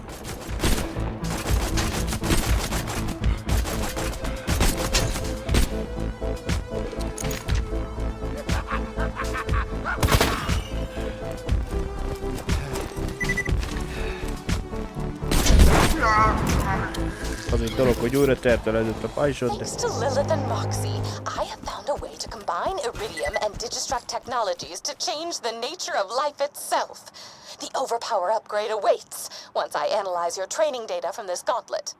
Az egy dolog, hogy újra tertelezett a pajzsot, de... Thanks to Lilith and Moxie, I have found a way to combine iridium and digistruct technologies to change the nature of life itself. The overpower upgrade awaits once I analyze your training data from this gauntlet.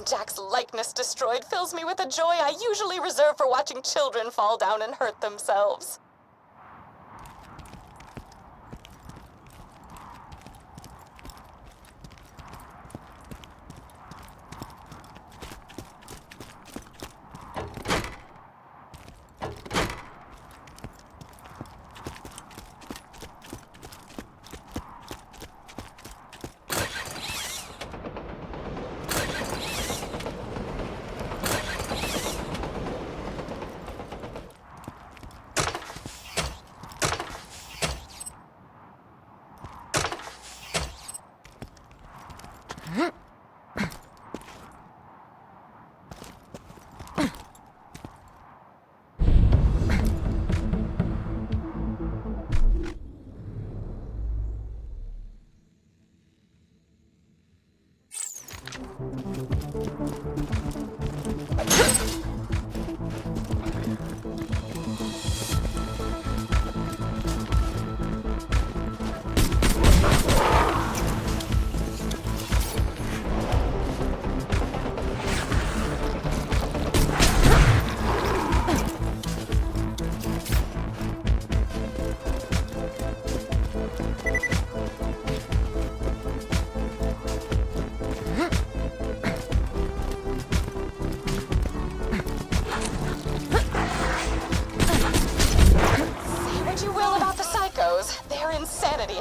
Jack's likeness destroyed fills me with a joy I usually reserve for watching children fall down and hurt themselves.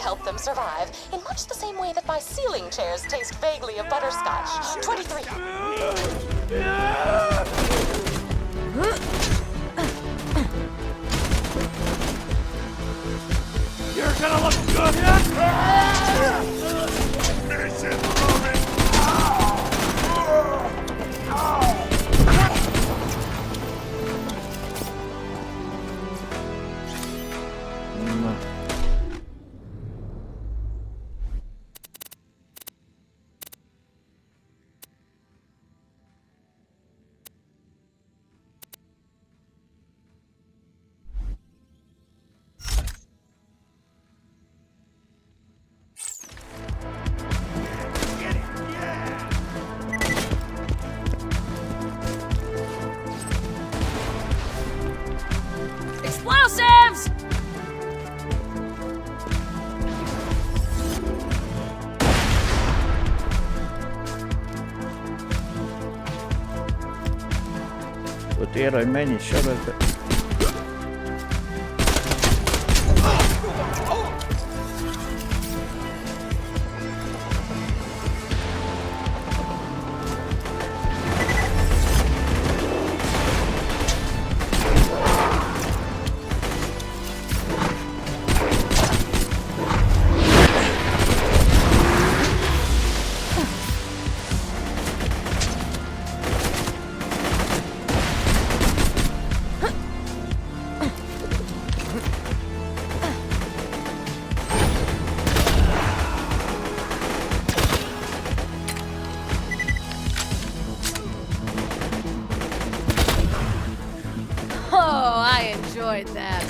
Help them survive in much the same way that my ceiling chairs taste vaguely of butterscotch. 23. You're gonna look good! Finish it, Roman! Explosives! Ott ér, hogy mennyi sebezbe. enjoyed that.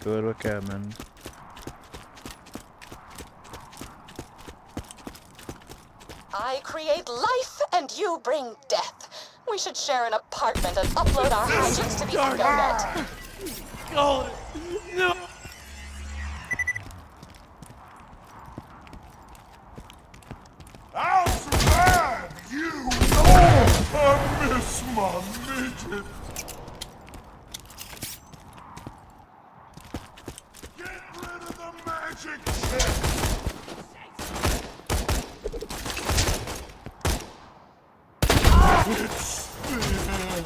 Körbe kell menni. I create life and you bring death. We should share an apartment and upload our hijinks to the internet. Oh, no! I'll survive, you! Oh, I miss my midget! Get rid of the magic chip! It's thin!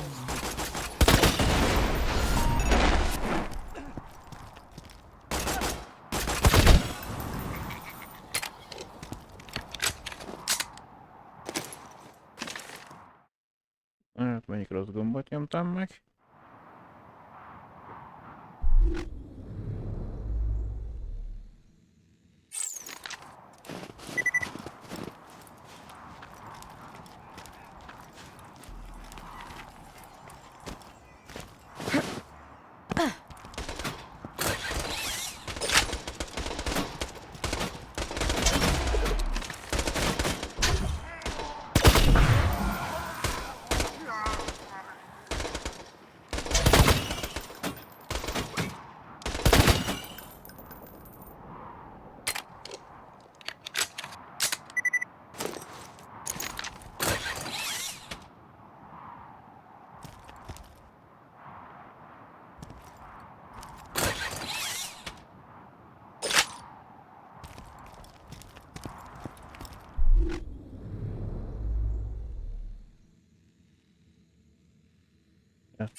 Hát melyik rossz gombot nyomtam meg?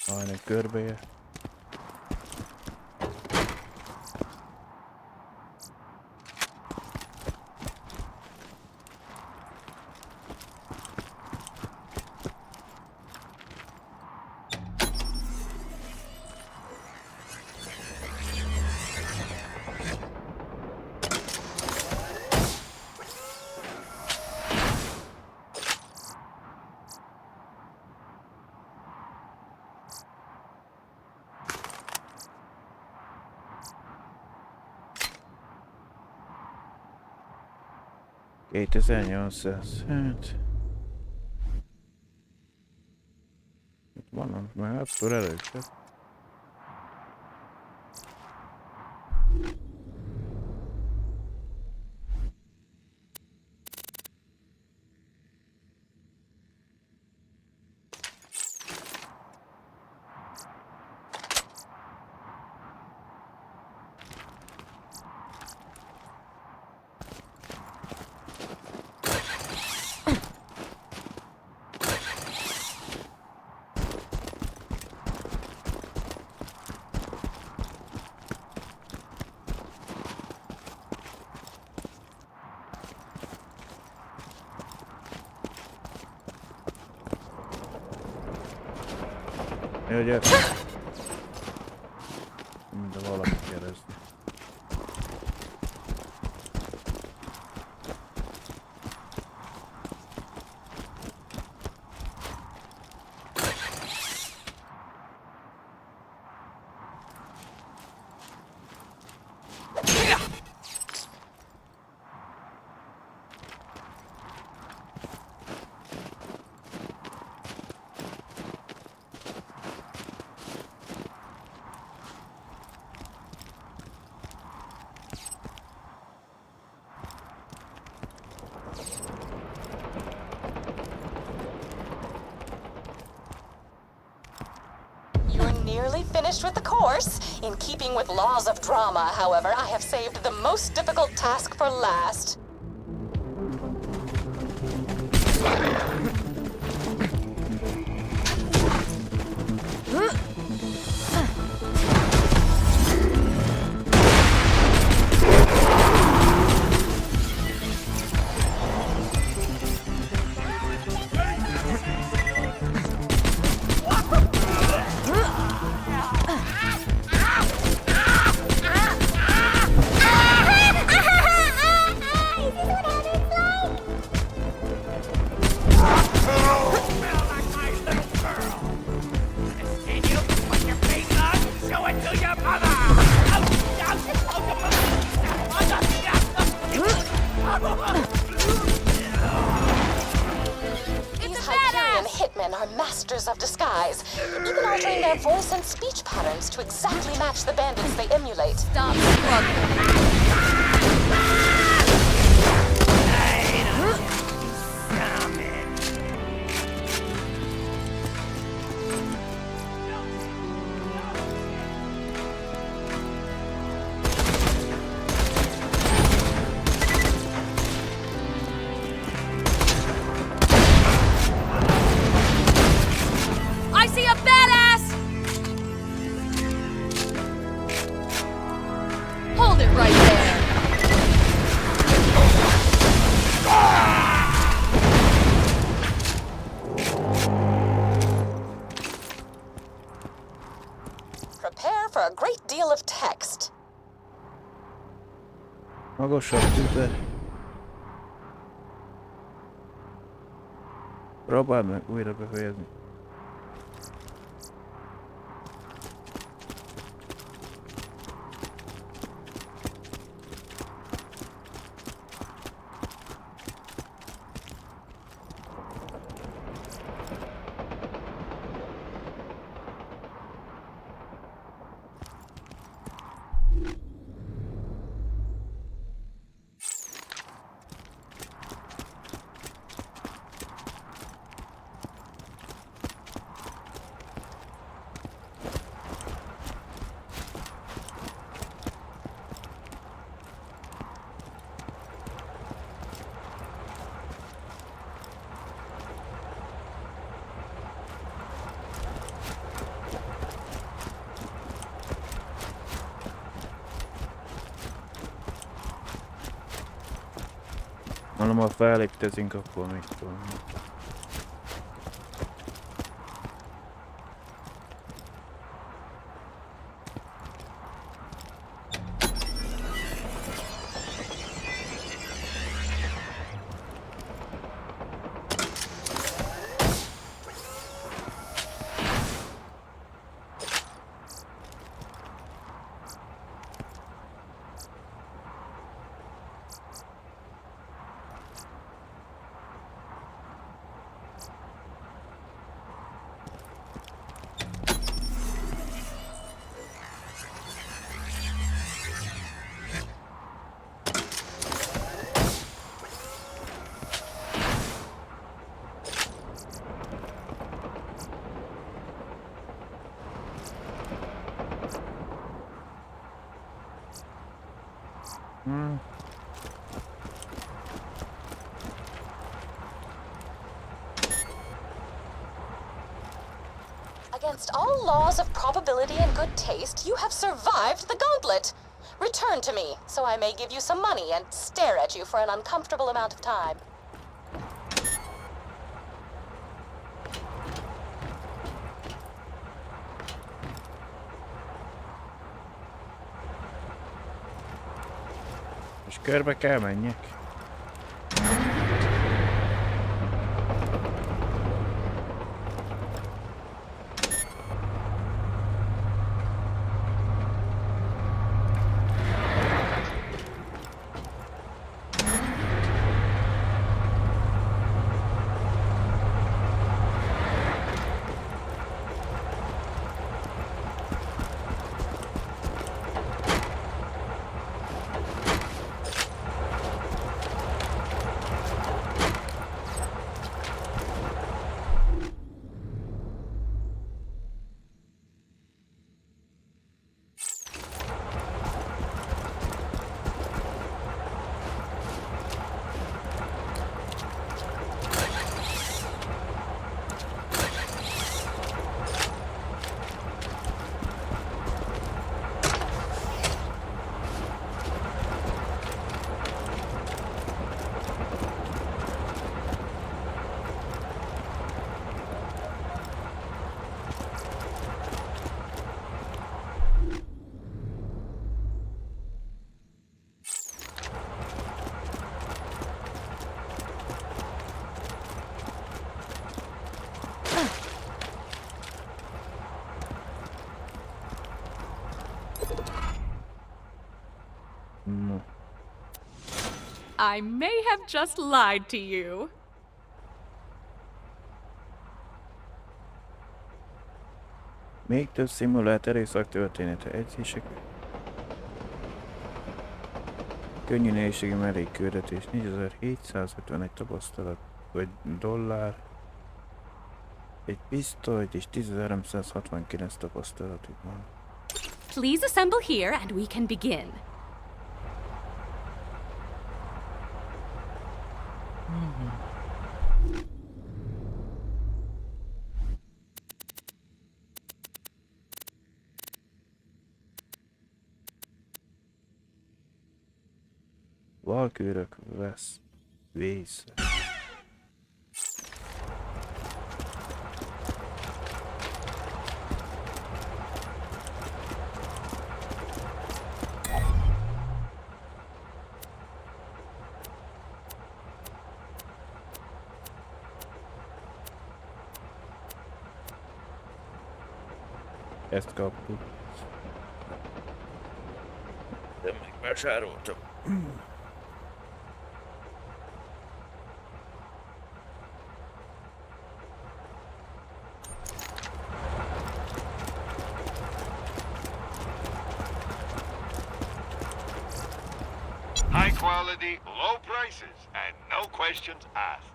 Aina körbe. $2800. Hát... Itt van, már akkor először. Jó, gyere. De valaki keresni. You're nearly finished with the course. In keeping with laws of drama, however, I have saved the most difficult task for last. Masters of disguise, even altering their voice and speech patterns to exactly match the bandits they emulate. Stop struggling. I see a badass! Hold it right there. Prepare for a great deal of text. Magasabb tűzbe. Próbáld meg újra befejezni. Mondom, ha felléptezünk, akkor még tudom. Against all laws of probability and good taste, you have survived the gauntlet. Return to me, so I may give you some money and stare at you for an uncomfortable amount of time. És körbe kell menjek. No. I may have just lied to you. Még több szimulált erőszak története, edzések. Könnyű nehézségi mellékküldetés, 4751 tapasztalat, vagy dollár. Egy pisztolyt és 10369 tapasztalatuk van. Please assemble here and we can begin. Valkőrök vész. Ezt kaptuk. De megvásároltam. High quality, low prices, and no questions asked.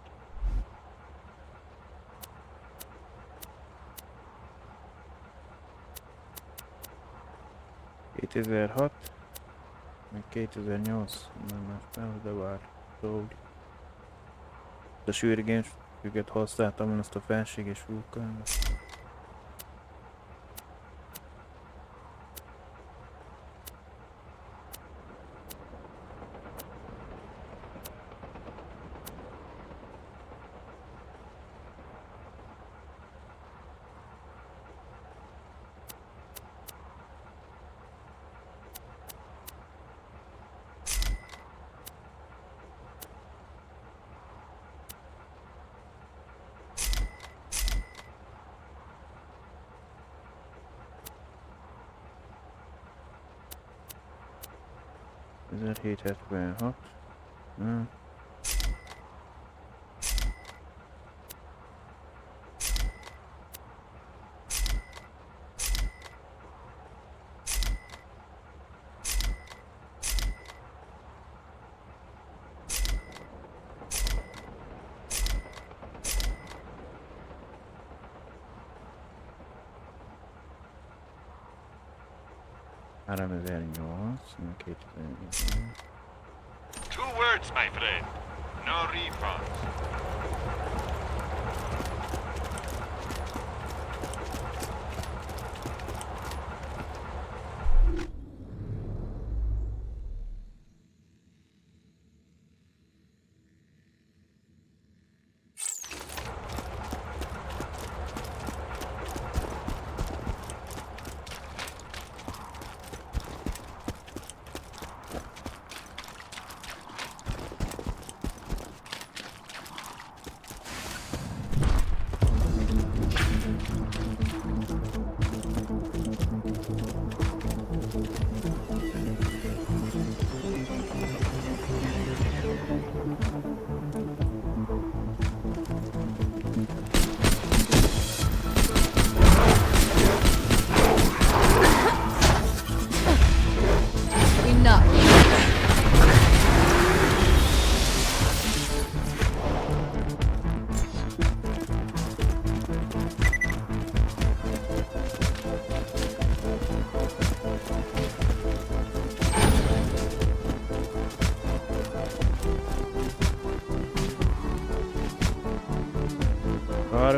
...2006, meg 2008, nem más fel, de vár, a sürgésüket használtam ezt a felséges vulkánra. ...1776. Nem. Two words, my friend. No refunds.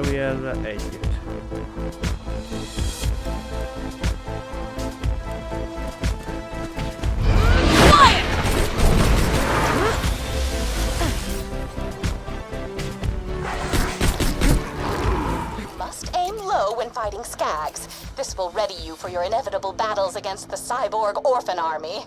zárójellel egyet. Must aim low when fighting skags. This will ready you for your inevitable battles against the cyborg orphan army.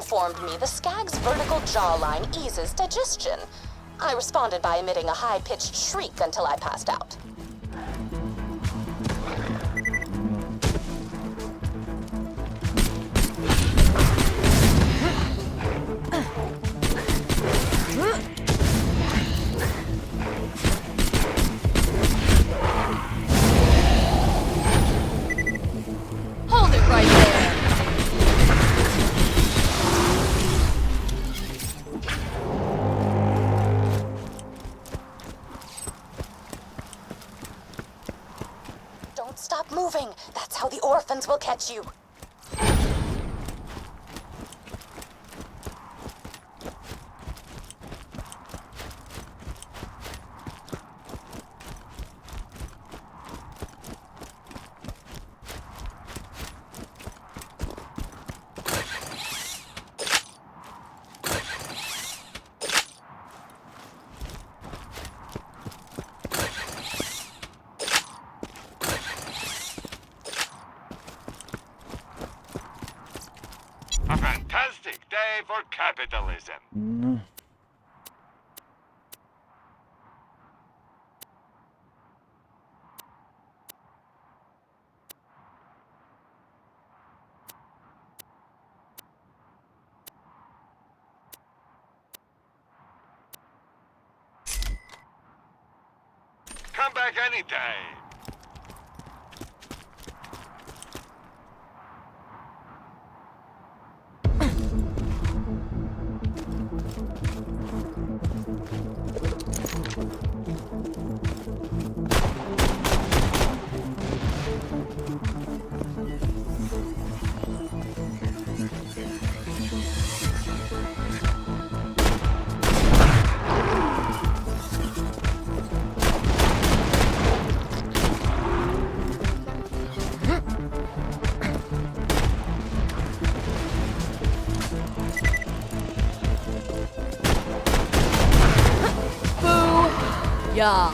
informed me the skag's vertical jawline eases digestion. I responded by emitting a high-pitched shriek until I passed out. Hold it right there. Don't stop moving. That's how the orphans will catch you. A fantastic day for capitalism. Na. Come back anytime. Yeah.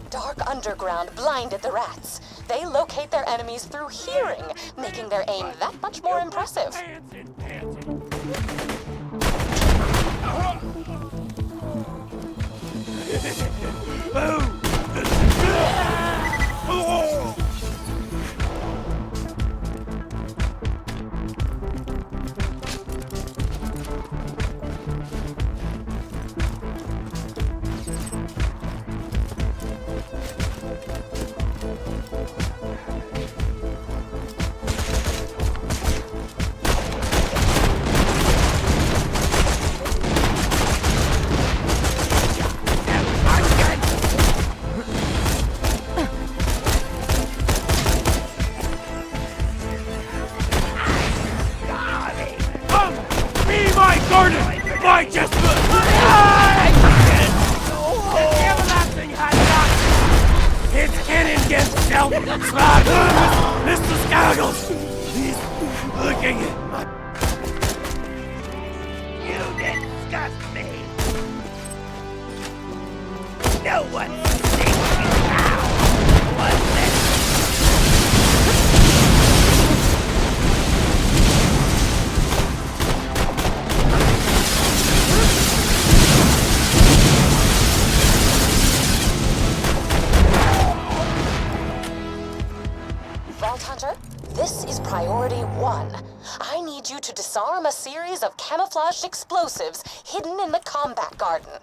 Dark underground blinded the rats. They locate their enemies through hearing, making their aim that much more impressive. Mr. Scoggles! He's looking at my... You disgust me! No one's seen you now! What's this? Vault Hunter, this is priority 1. I need you to disarm a series of camouflaged explosives hidden in the combat garden.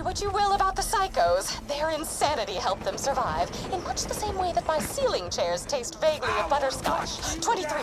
What you will about the psychos, their insanity helped them survive, in much the same way that my ceiling chairs taste vaguely of butterscotch. 23.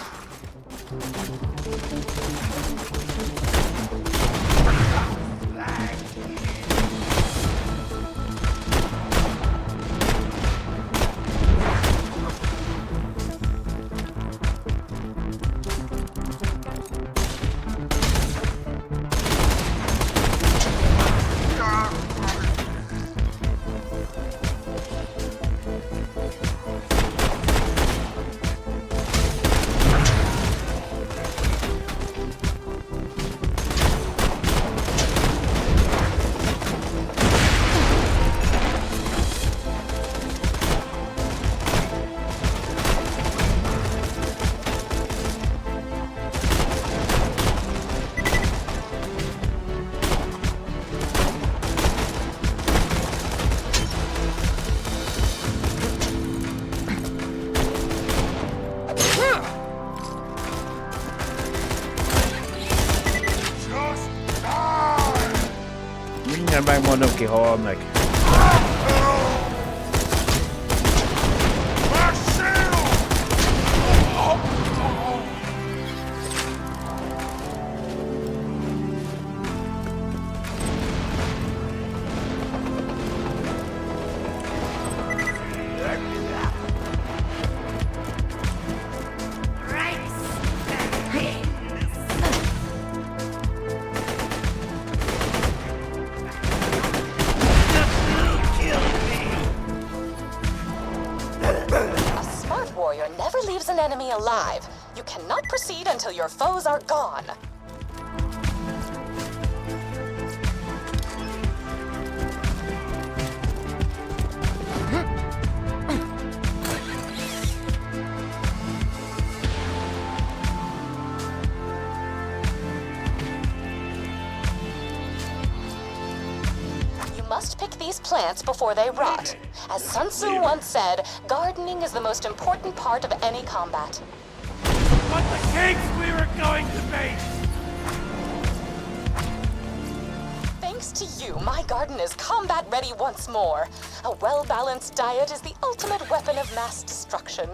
Mindjárt megmondom, ki hal meg. An enemy alive. You cannot proceed until your foes are gone. You must pick these plants before they rot. As Sun Tzu once said, gardening is the most important part of any combat. What the kings we were going to be! Thanks to you, my garden is combat ready once more. A well-balanced diet is the ultimate weapon of mass destruction.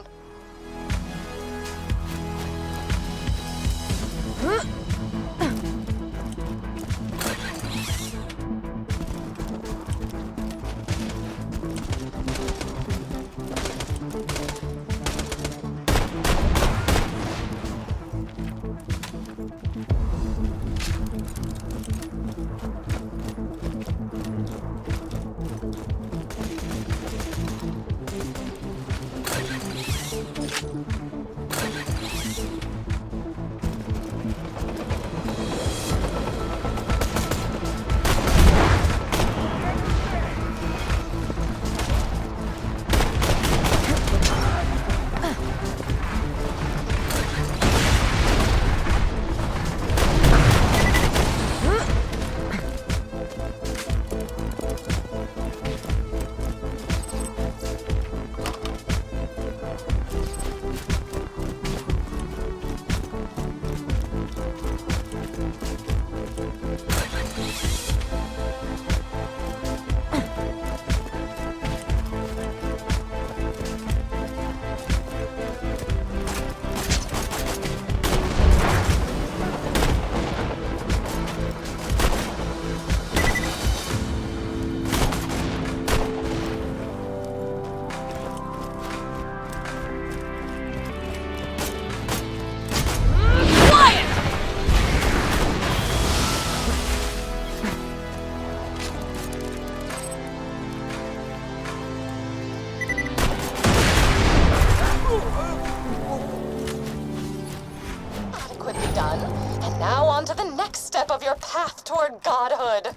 Done. And now on to the next step of your path toward godhood.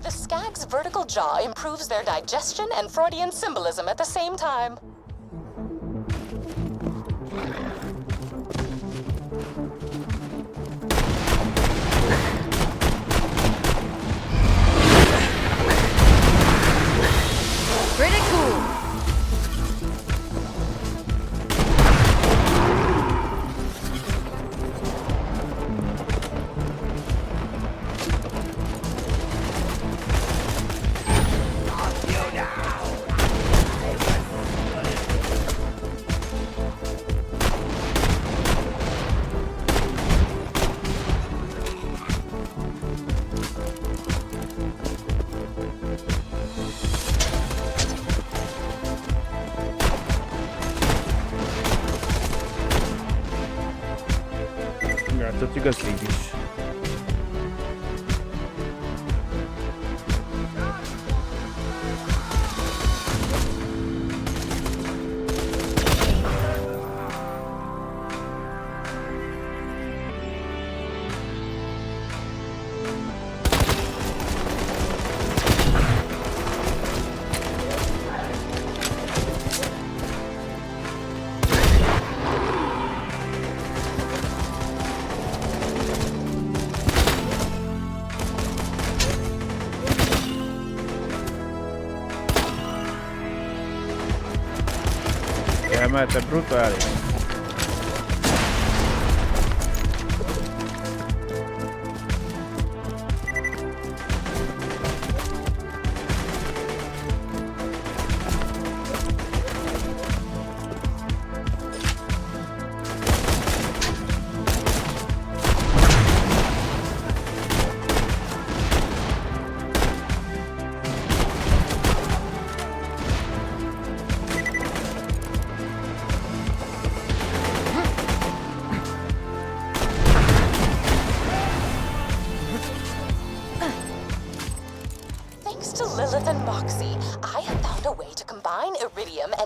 The skag's vertical jaw improves their digestion and Freudian symbolism at the same time. Pretty cool. Játszottuk az így is. Chiamata brutale.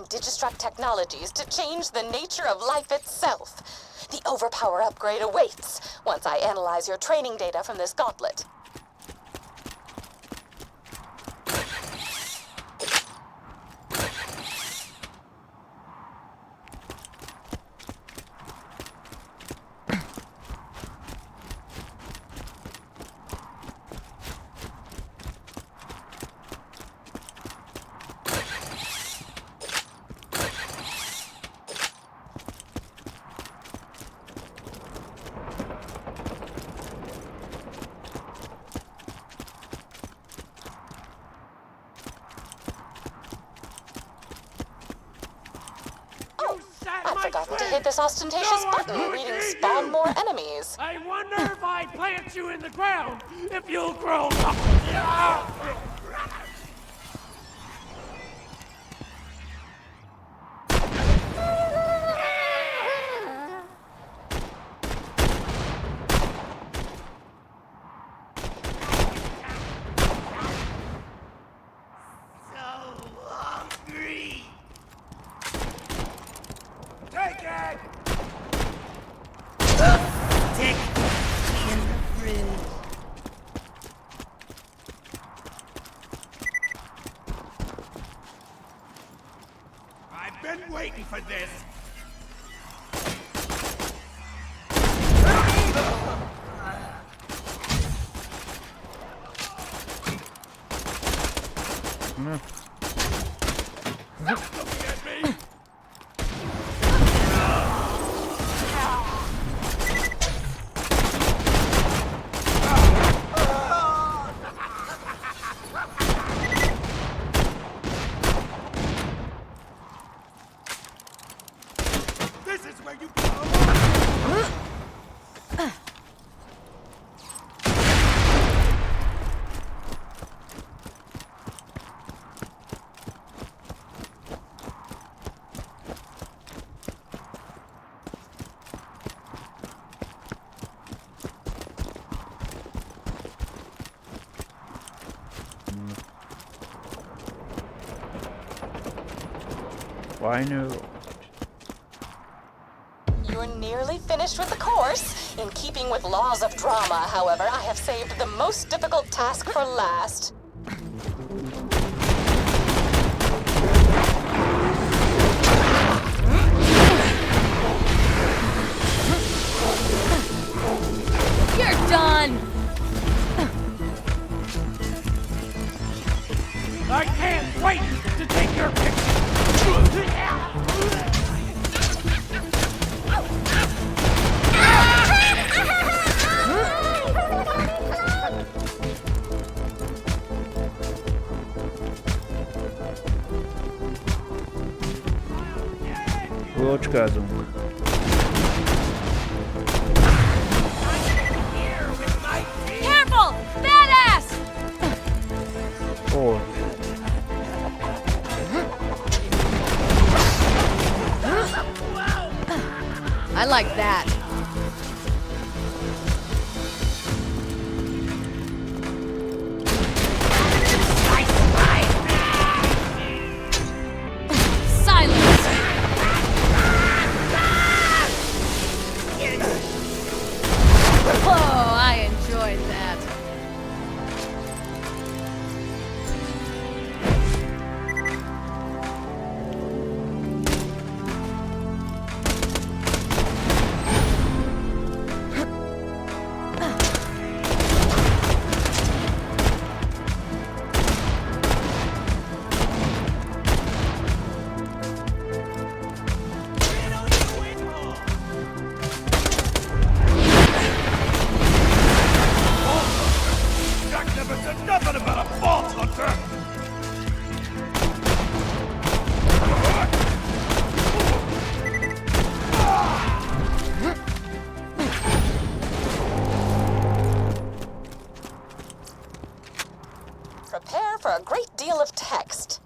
Digistruct technologies to change the nature of life itself. The overpower upgrade awaits once I analyze your training data from this gauntlet. I've forgotten to hit this ostentatious button reading spawn more enemies. I wonder if I'd plant you in the ground if you'll grow up. Final. You're nearly finished with the course. In keeping with laws of drama, however, I have saved the most difficult task for last. You're done! I can't wait to take your picture. Gócskázunk. Careful! Badass! Hol? I like that. Silence! Oh, I enjoyed that. Jack never said nothing about a vault hunter. Prepare for a great deal of text.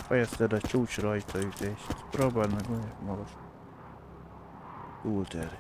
Fejezted a csúcs rajtaütést. Próbáld meg magas. Túlterj.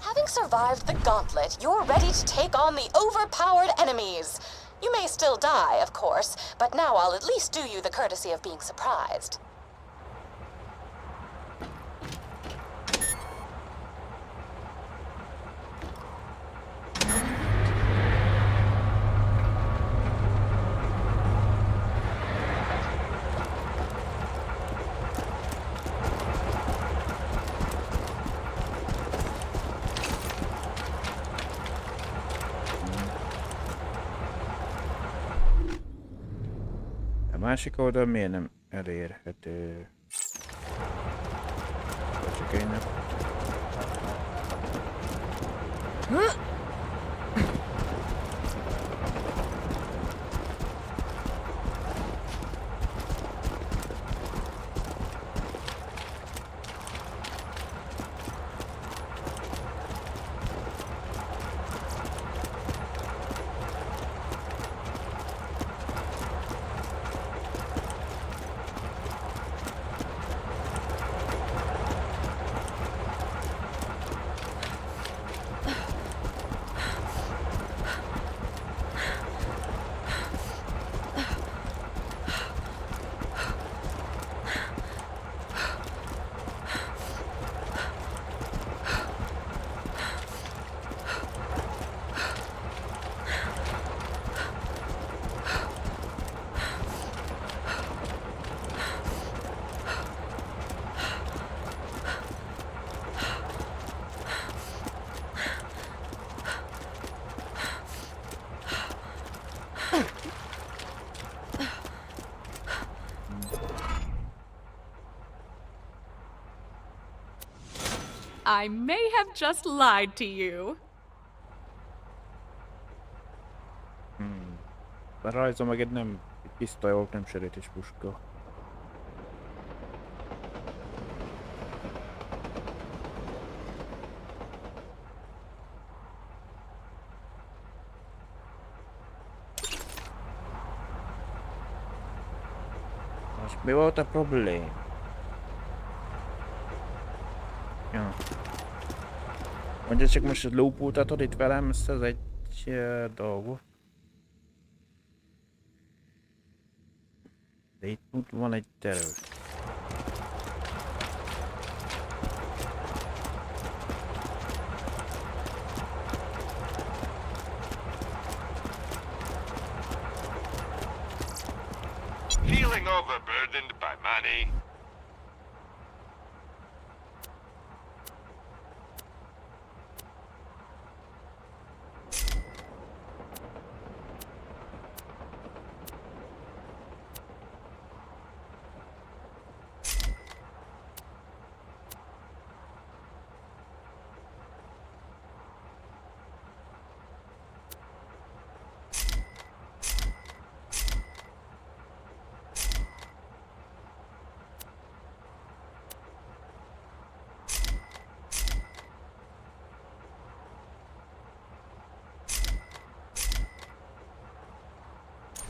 Having survived the gauntlet, you're ready to take on the overpowered enemies. You may still die, of course, but now I'll at least do you the courtesy of being surprised. A másik oldal miért nem elérhető? Csak én nem. I may have just lied to you. A rajzom meg egy nem egy pisztoly volt, nem sörétes puska. Mi volt a problém? Ja. Mondja csak most, hogy lópultatod itt velem ezt az egy dolgot. De itt van egy terület. Feeling overburdened by money?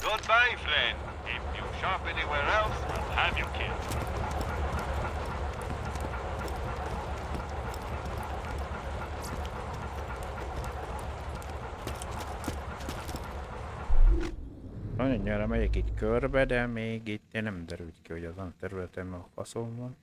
Goodbye, friend. If you shop anywhere else, I'll have you killed. Annyira megyek itt körbe, de még itt nem derült ki, hogy azon a területen a faszom van.